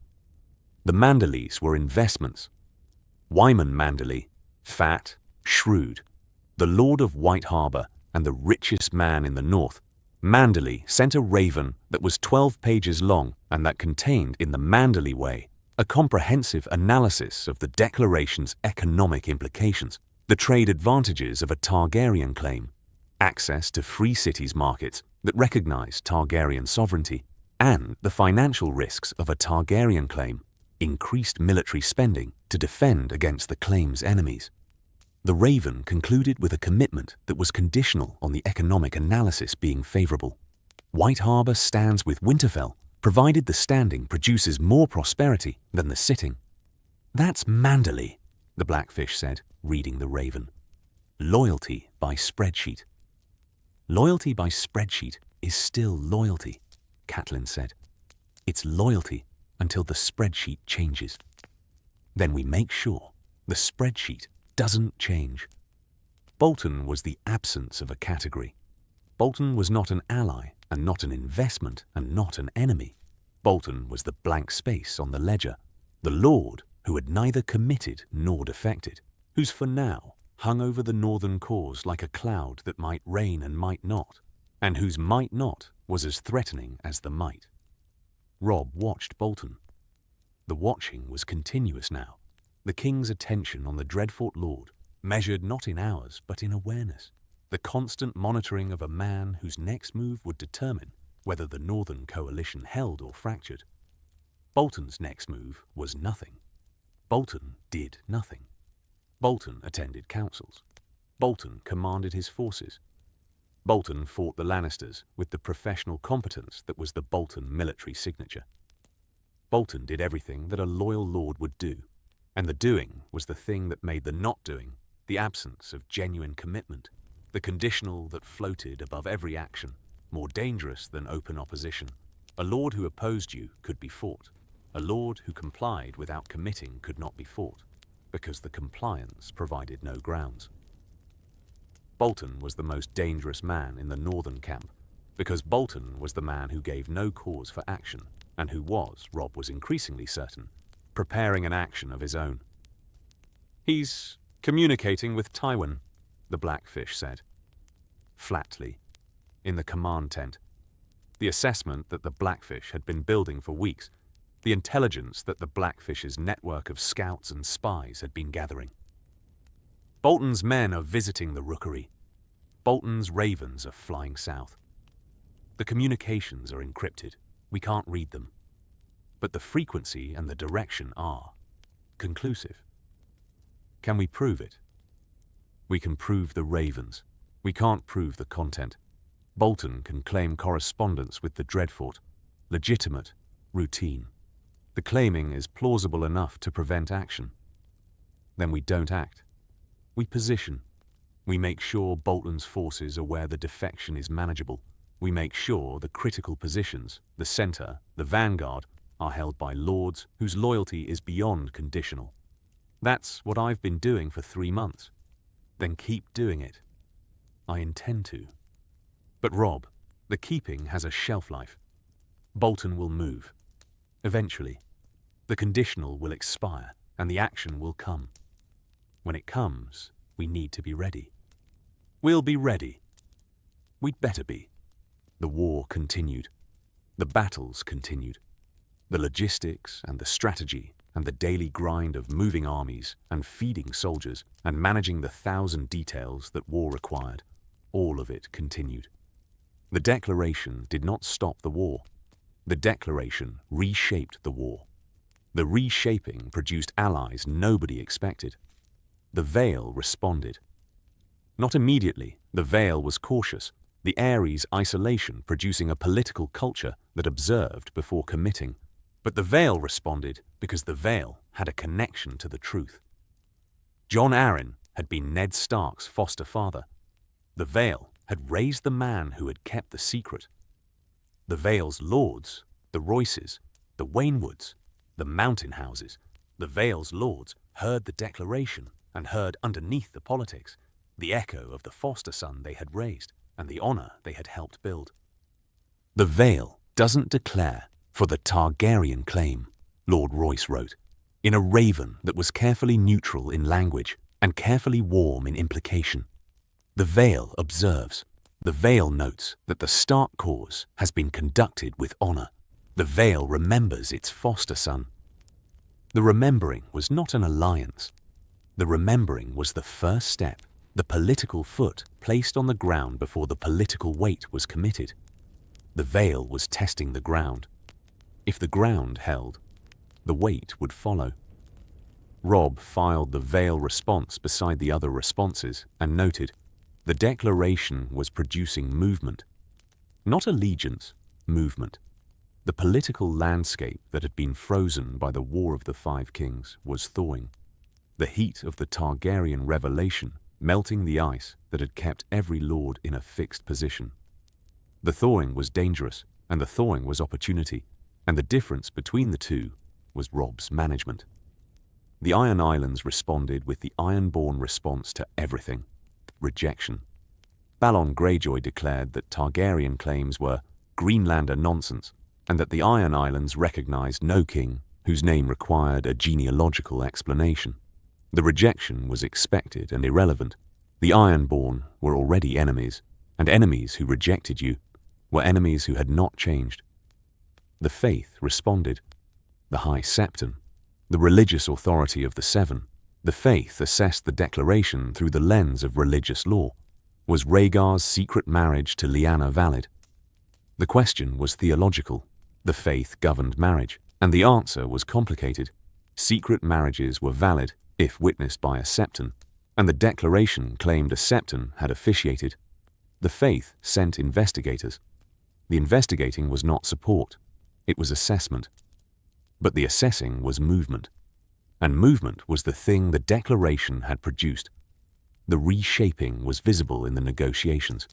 The Manderleys were investments. Wyman Manderley, fat, shrewd, the Lord of White Harbour and the richest man in the north, Manderley sent a raven that was 12 pages long and that contained, in the Manderley way, a comprehensive analysis of the declaration's economic implications, the trade advantages of a Targaryen claim, access to free cities markets that recognize Targaryen sovereignty, and the financial risks of a Targaryen claim, increased military spending to defend against the claim's enemies. The raven concluded with a commitment that was conditional on the economic analysis being favorable. White Harbour stands with Winterfell, provided the standing produces more prosperity than the sitting. That's Manderley, the Blackfish said, reading the raven. Loyalty by spreadsheet. Loyalty by spreadsheet is still loyalty, Catelyn said. It's loyalty until the spreadsheet changes. Then we make sure the spreadsheet doesn't change. Bolton was the absence of a category. Bolton was not an ally and not an investment and not an enemy. Bolton was the blank space on the ledger, the lord who had neither committed nor defected, whose for now hung over the northern cause like a cloud that might rain and might not, and whose might not was as threatening as the might. Robb watched Bolton. The watching was continuous now, the king's attention on the Dreadfort Lord, measured not in hours but in awareness, the constant monitoring of a man whose next move would determine whether the Northern Coalition held or fractured. Bolton's next move was nothing. Bolton did nothing. Bolton attended councils. Bolton commanded his forces. Bolton fought the Lannisters with the professional competence that was the Bolton military signature. Bolton did everything that a loyal lord would do, and the doing was the thing that made the not doing, the absence of genuine commitment, the conditional that floated above every action, more dangerous than open opposition. A lord who opposed you could be fought. A lord who complied without committing could not be fought, because the compliance provided no grounds. Bolton was the most dangerous man in the northern camp, because Bolton was the man who gave no cause for action, and who was, Robb was increasingly certain, preparing an action of his own. "He's communicating with Tywin," the Blackfish said. Flatly, in the command tent, the assessment that the Blackfish had been building for weeks, the intelligence that the Blackfish's network of scouts and spies had been gathering. "Bolton's men are visiting the rookery. Bolton's ravens are flying south. The communications are encrypted. We can't read them. But the frequency and the direction are conclusive. Can we prove it? We can prove the ravens. We can't prove the content. Bolton can claim correspondence with the Dreadfort, legitimate, routine. The claiming is plausible enough to prevent action. Then we don't act. We position. We make sure Bolton's forces are where the defection is manageable. We make sure the critical positions, the centre, the vanguard, are held by lords whose loyalty is beyond conditional. That's what I've been doing for 3 months. Then keep doing it. I intend to. But Robb, the keeping has a shelf life. Bolton will move. Eventually, the conditional will expire and the action will come. When it comes, we need to be ready. We'll be ready. We'd better be. The war continued. The battles continued. The logistics and the strategy and the daily grind of moving armies and feeding soldiers and managing the 1,000 details that war required, all of it continued. The declaration did not stop the war. The declaration reshaped the war. The reshaping produced allies nobody expected. The Vale responded. Not immediately, the Vale was cautious, the Ares isolation producing a political culture that observed before committing. But the Vale responded because the Vale had a connection to the truth. Jon Arryn had been Ned Stark's foster father. The Vale had raised the man who had kept the secret. The Vale's lords, the Royces, the Waynwoods, the Mountain Houses, the Vale's lords heard the declaration and heard underneath the politics the echo of the foster son they had raised and the honor they had helped build. The Vale doesn't declare for the Targaryen claim. Lord Royce wrote, in a raven that was carefully neutral in language and carefully warm in implication. The Vale observes. The Vale notes that the Stark cause has been conducted with honour. The Vale remembers its foster son. The remembering was not an alliance. The remembering was the first step, the political foot placed on the ground before the political weight was committed. The Vale was testing the ground. If the ground held, the weight would follow. Robb filed the Vale response beside the other responses and noted, the declaration was producing movement. Not allegiance, movement. The political landscape that had been frozen by the War of the Five Kings was thawing. The heat of the Targaryen revelation melting the ice that had kept every lord in a fixed position. The thawing was dangerous, and the thawing was opportunity, and the difference between the two was Robb's management. The Iron Islands responded with the Ironborn response to everything: rejection. Balon Greyjoy declared that Targaryen claims were Greenlander nonsense, and that the Iron Islands recognized no king whose name required a genealogical explanation. The rejection was expected and irrelevant. The Ironborn were already enemies, and enemies who rejected you were enemies who had not changed. The faith responded. The High Septon, the religious authority of the Seven, the faith assessed the declaration through the lens of religious law. Was Rhaegar's secret marriage to Lyanna valid? The question was theological. The faith governed marriage, and the answer was complicated. Secret marriages were valid if witnessed by a septon, and the declaration claimed a septon had officiated. The faith sent investigators. The investigating was not support, it was assessment. But the assessing was movement, and movement was the thing the declaration had produced. The reshaping was visible in the negotiations.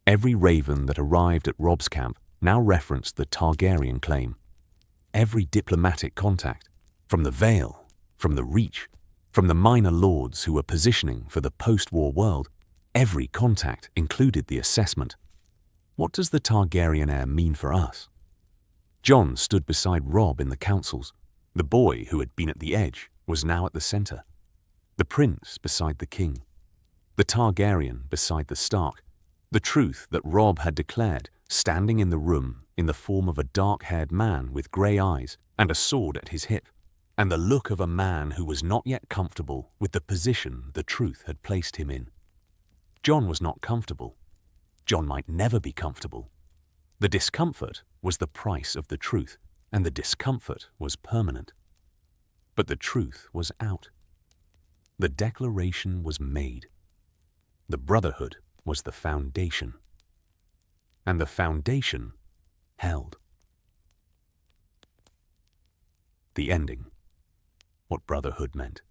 Every raven that arrived at Robb's camp now referenced the Targaryen claim. Every diplomatic contact, from the Vale, from the Reach, from the minor lords who were positioning for the post-war world, every contact included the assessment. What does the Targaryen heir mean for us? Jon stood beside Robb in the councils. The boy who had been at the edge was now at the centre. The prince beside the king. The Targaryen beside the Stark. The truth that Robb had declared, standing in the room in the form of a dark-haired man with grey eyes and a sword at his hip, and the look of a man who was not yet comfortable with the position the truth had placed him in. Jon was not comfortable. Jon might never be comfortable. The discomfort was the price of the truth, and the discomfort was permanent. But the truth was out. The declaration was made. The brotherhood was the foundation. And the foundation held. The ending. What brotherhood meant.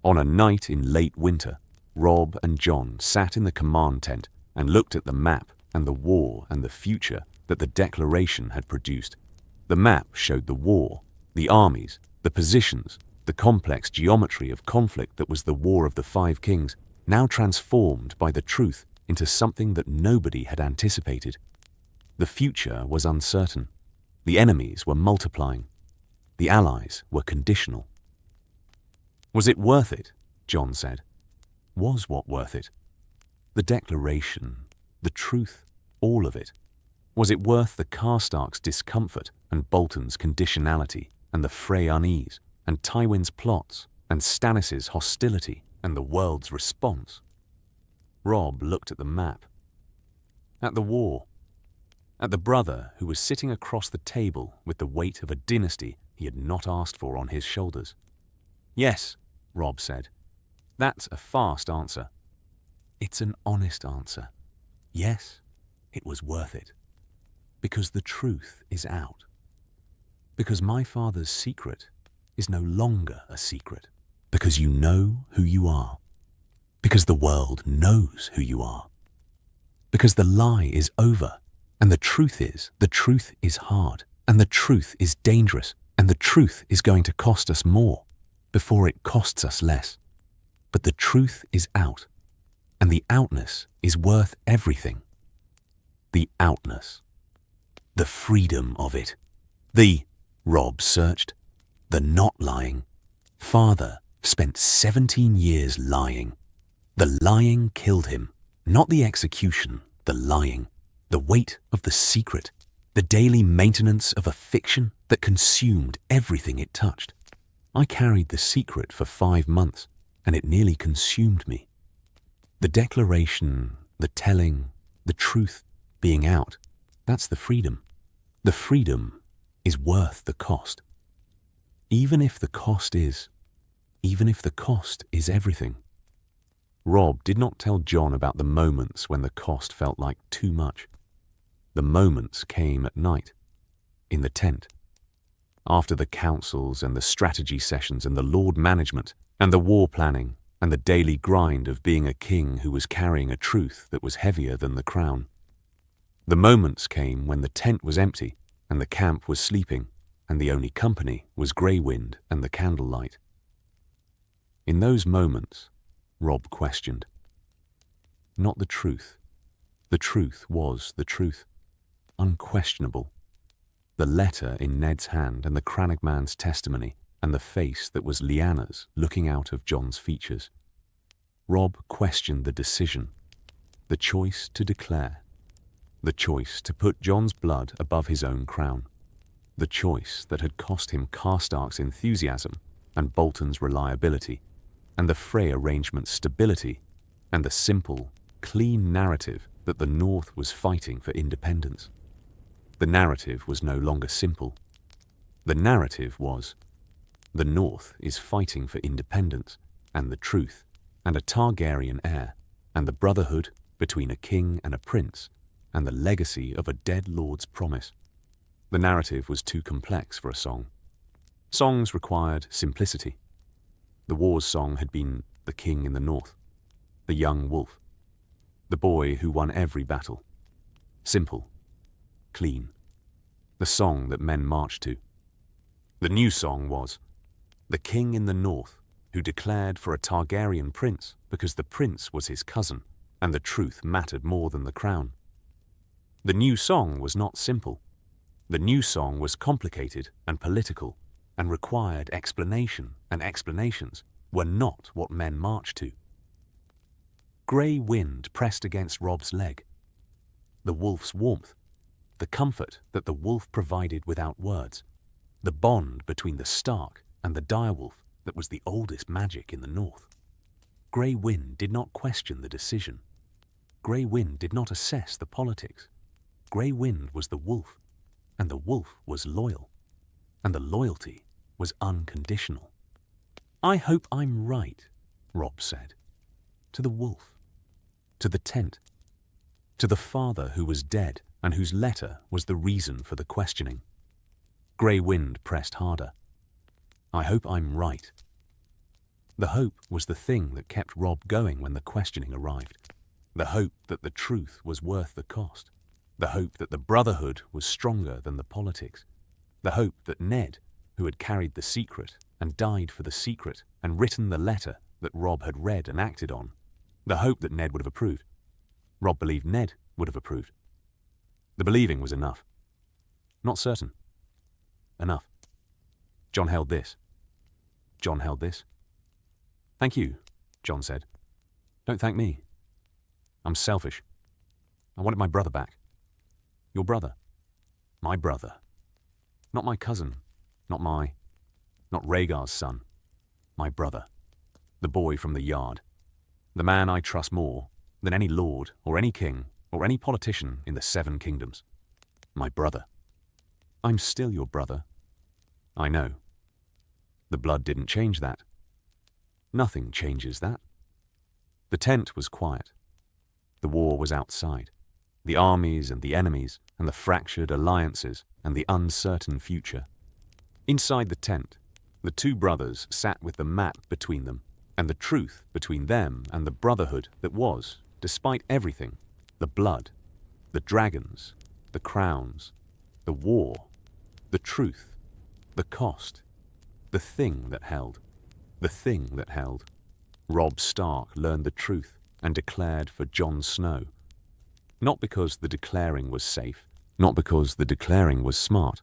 On a night in late winter, Robb and Jon sat in the command tent and looked at the map and the war and the future that the declaration had produced. The map showed the war, the armies, the positions, the complex geometry of conflict that was the War of the Five Kings, now transformed by the truth into something that nobody had anticipated. The future was uncertain. The enemies were multiplying. The allies were conditional. Was it worth it? Jon said. Was what worth it? The declaration, the truth, all of it. Was it worth the Karstark's discomfort and Bolton's conditionality and the Frey unease and Tywin's plots and Stannis' hostility and the world's response? Robb looked at the map, at the war, at the brother who was sitting across the table with the weight of a dynasty he had not asked for on his shoulders. Yes, Robb said. That's a fast answer. It's an honest answer. Yes, it was worth it. Because the truth is out. Because my father's secret is no longer a secret. Because you know who you are. Because the world knows who you are. Because the lie is over, and the truth is hard, and the truth is dangerous, and the truth is going to cost us more before it costs us less. But the truth is out, and the outness is worth everything. The outness. The freedom of it. The, Robb searched, the not lying. Father spent 17 years lying. The lying killed him, not the execution, the lying. The weight of the secret, the daily maintenance of a fiction that consumed everything it touched. I carried the secret for 5 months, and it nearly consumed me. The declaration, the telling, the truth being out, that's the freedom. The freedom is worth the cost. Even if the cost is everything. Robb did not tell Jon about the moments when the cost felt like too much. The moments came at night, in the tent, after the councils and the strategy sessions and the lord management and the war planning and the daily grind of being a king who was carrying a truth that was heavier than the crown. The moments came when the tent was empty and the camp was sleeping and the only company was grey wind and the candlelight. In those moments, Robb questioned. Not the truth. The truth was the truth. Unquestionable. The letter in Ned's hand and the Crannog man's testimony and the face that was Lyanna's looking out of Jon's features. Robb questioned the decision, the choice to declare, the choice to put Jon's blood above his own crown, the choice that had cost him Karstark's enthusiasm and Bolton's reliability, and the Frey arrangement's stability, and the simple, clean narrative that the North was fighting for independence. The narrative was no longer simple. The narrative was, the North is fighting for independence, and the truth, and a Targaryen heir, and the brotherhood between a king and a prince, and the legacy of a dead lord's promise. The narrative was too complex for a song. Songs required simplicity. The war's song had been the king in the north, the young wolf, the boy who won every battle. Simple, clean, the song that men marched to. The new song was the king in the north who declared for a Targaryen prince because the prince was his cousin and the truth mattered more than the crown. The new song was not simple. The new song was complicated and political and required explanation, and explanations were not what men marched to. Grey wind pressed against Robb's leg. The wolf's warmth, the comfort that the wolf provided without words, the bond between the Stark and the direwolf that was the oldest magic in the north. Grey wind did not question the decision. Grey wind did not assess the politics. Grey wind was the wolf, and the wolf was loyal, and the loyalty was unconditional. I hope I'm right, Robb said. To the wolf, to the tent, to the father who was dead and whose letter was the reason for the questioning. Grey wind pressed harder. I hope I'm right. The hope was the thing that kept Robb going when the questioning arrived. The hope that the truth was worth the cost. The hope that the brotherhood was stronger than the politics. The hope that Ned, who had carried the secret and died for the secret and written the letter that Robb had read and acted on, the hope that Ned would have approved. Robb believed Ned would have approved. The believing was enough. Not certain. Enough. Jon held this. Jon held this. Thank you, Jon said. Don't thank me. I'm selfish. I wanted my brother back. Your brother. My brother. Not my cousin. Not Rhaegar's son. My brother. The boy from the yard. The man I trust more than any lord or any king or any politician in the 7 kingdoms. My brother. I'm still your brother. I know. The blood didn't change that. Nothing changes that. The tent was quiet. The war was outside. The armies and the enemies and the fractured alliances and the uncertain future. Inside the tent, the 2 brothers sat with the map between them and the truth between them and the brotherhood that was, despite everything, the blood, the dragons, the crowns, the war, the truth, the cost, the thing that held. The thing that held. Robb Stark learned the truth and declared for Jon Snow. Not because the declaring was safe, Not because the declaring was smart.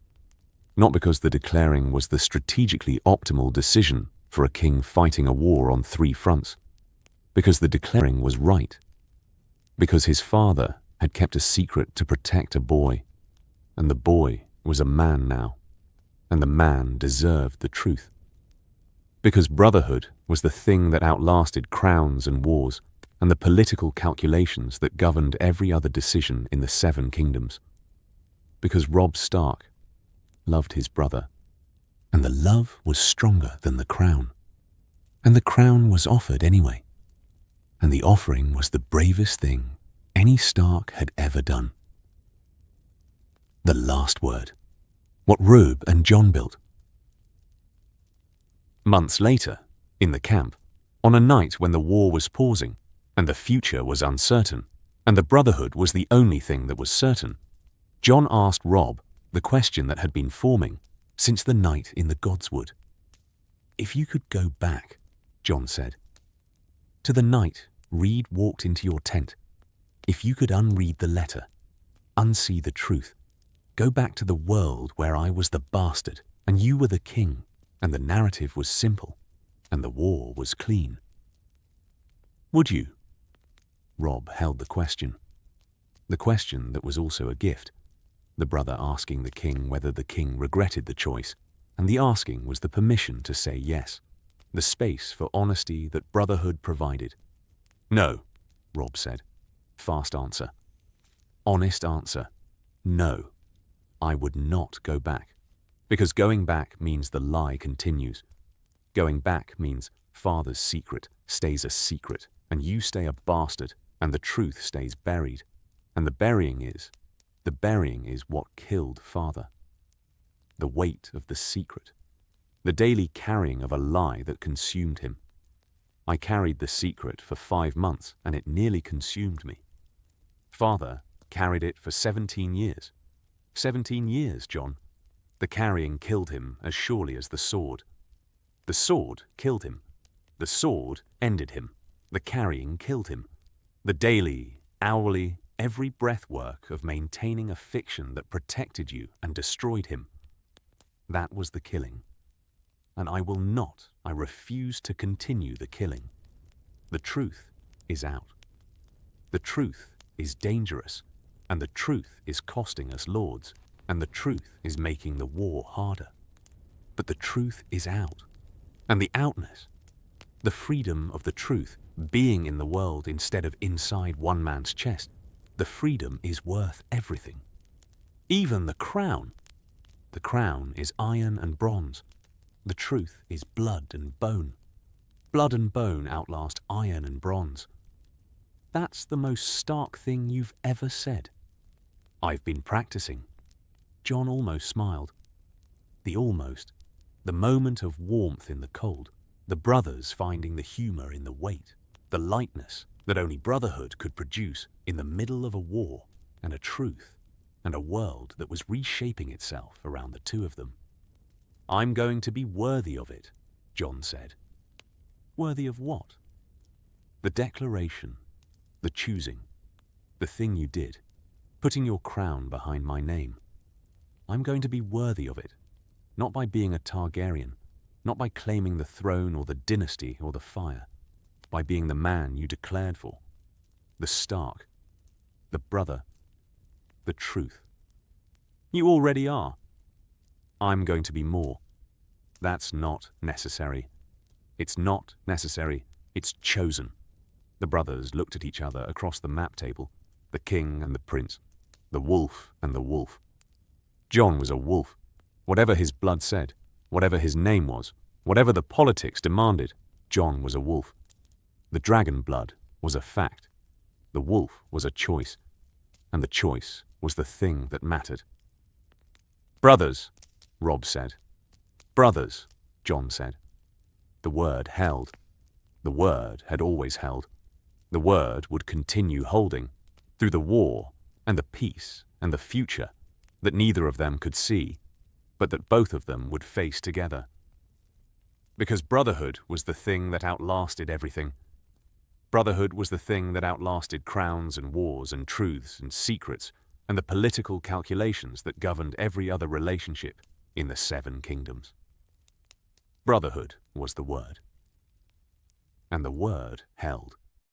Not because the declaring was the strategically optimal decision for a king fighting a war on 3 fronts. Because the declaring was right. Because his father had kept a secret to protect a boy, and the boy was a man now, and the man deserved the truth. Because brotherhood was the thing that outlasted crowns and wars, and the political calculations that governed every other decision in the 7 kingdoms. Because Robb Stark loved his brother, and the love was stronger than the crown. And the crown was offered anyway, and the offering was the bravest thing any Stark had ever done. The last word. What Robb and Jon built. Months later, in the camp, on a night when the war was pausing, and the future was uncertain, and the brotherhood was the only thing that was certain, Jon asked Robb the question that had been forming since the night in the Godswood. "If you could go back," Jon said, "to the night Reed walked into your tent, if you could unread the letter, unsee the truth, go back to the world where I was the bastard and you were the king, and the narrative was simple, and the war was clean, would you?" Robb held the question that was also a gift, the brother asking the king whether the king regretted the choice, and the asking was the permission to say yes, the space for honesty that brotherhood provided. "No," Robb said. Fast answer. Honest answer. "No, I would not go back. Because going back means the lie continues. Going back means father's secret stays a secret, and you stay a bastard, and the truth stays buried. And the burying is what killed father. The weight of the secret. The daily carrying of a lie that consumed him. I carried the secret for 5 months, and it nearly consumed me. Father carried it for 17 years. 17 years, Jon. The carrying killed him as surely as the sword. The sword killed him. The sword ended him. The carrying killed him. The daily, hourly, every breath work of maintaining a fiction that protected you and destroyed him. That was the killing. And I refuse to continue the killing. The truth is out. The truth is dangerous, and the truth is costing us lords, and the truth is making the war harder. But the truth is out, and the outness, the freedom of the truth, being in the world instead of inside one man's chest, the freedom is worth everything. Even the crown. The crown is iron and bronze. The truth is blood and bone. Blood and bone outlast iron and bronze. That's the most stark thing you've ever said. I've been practicing. Jon almost smiled. The moment of warmth in the cold, the brothers finding the humor in the weight, the lightness that only brotherhood could produce in the middle of a war, and a truth, and a world that was reshaping itself around the two of them. "I'm going to be worthy of it," Jon said. Worthy of what? The declaration, the choosing, the thing you did, putting your crown behind my name. I'm going to be worthy of it, not by being a Targaryen, not by claiming the throne or the dynasty or the fire, by being the man you declared for, the Stark, the brother, the truth. You already are. I'm going to be more. That's not necessary. It's not necessary. It's chosen. The brothers looked at each other across the map table, the king and the prince, the wolf and the wolf. Jon was a wolf. Whatever his blood said, whatever his name was, whatever the politics demanded, Jon was a wolf. The dragon blood was a fact. The wolf was a choice, and the choice was the thing that mattered. "Brothers," Robb said. "Brothers," Jon said. The word held. The word had always held. The word would continue holding, through the war and the peace and the future that neither of them could see, but that both of them would face together. Because brotherhood was the thing that outlasted everything. Brotherhood was the thing that outlasted crowns and wars and truths and secrets and the political calculations that governed every other relationship in the Seven Kingdoms. Brotherhood was the word. And the word held.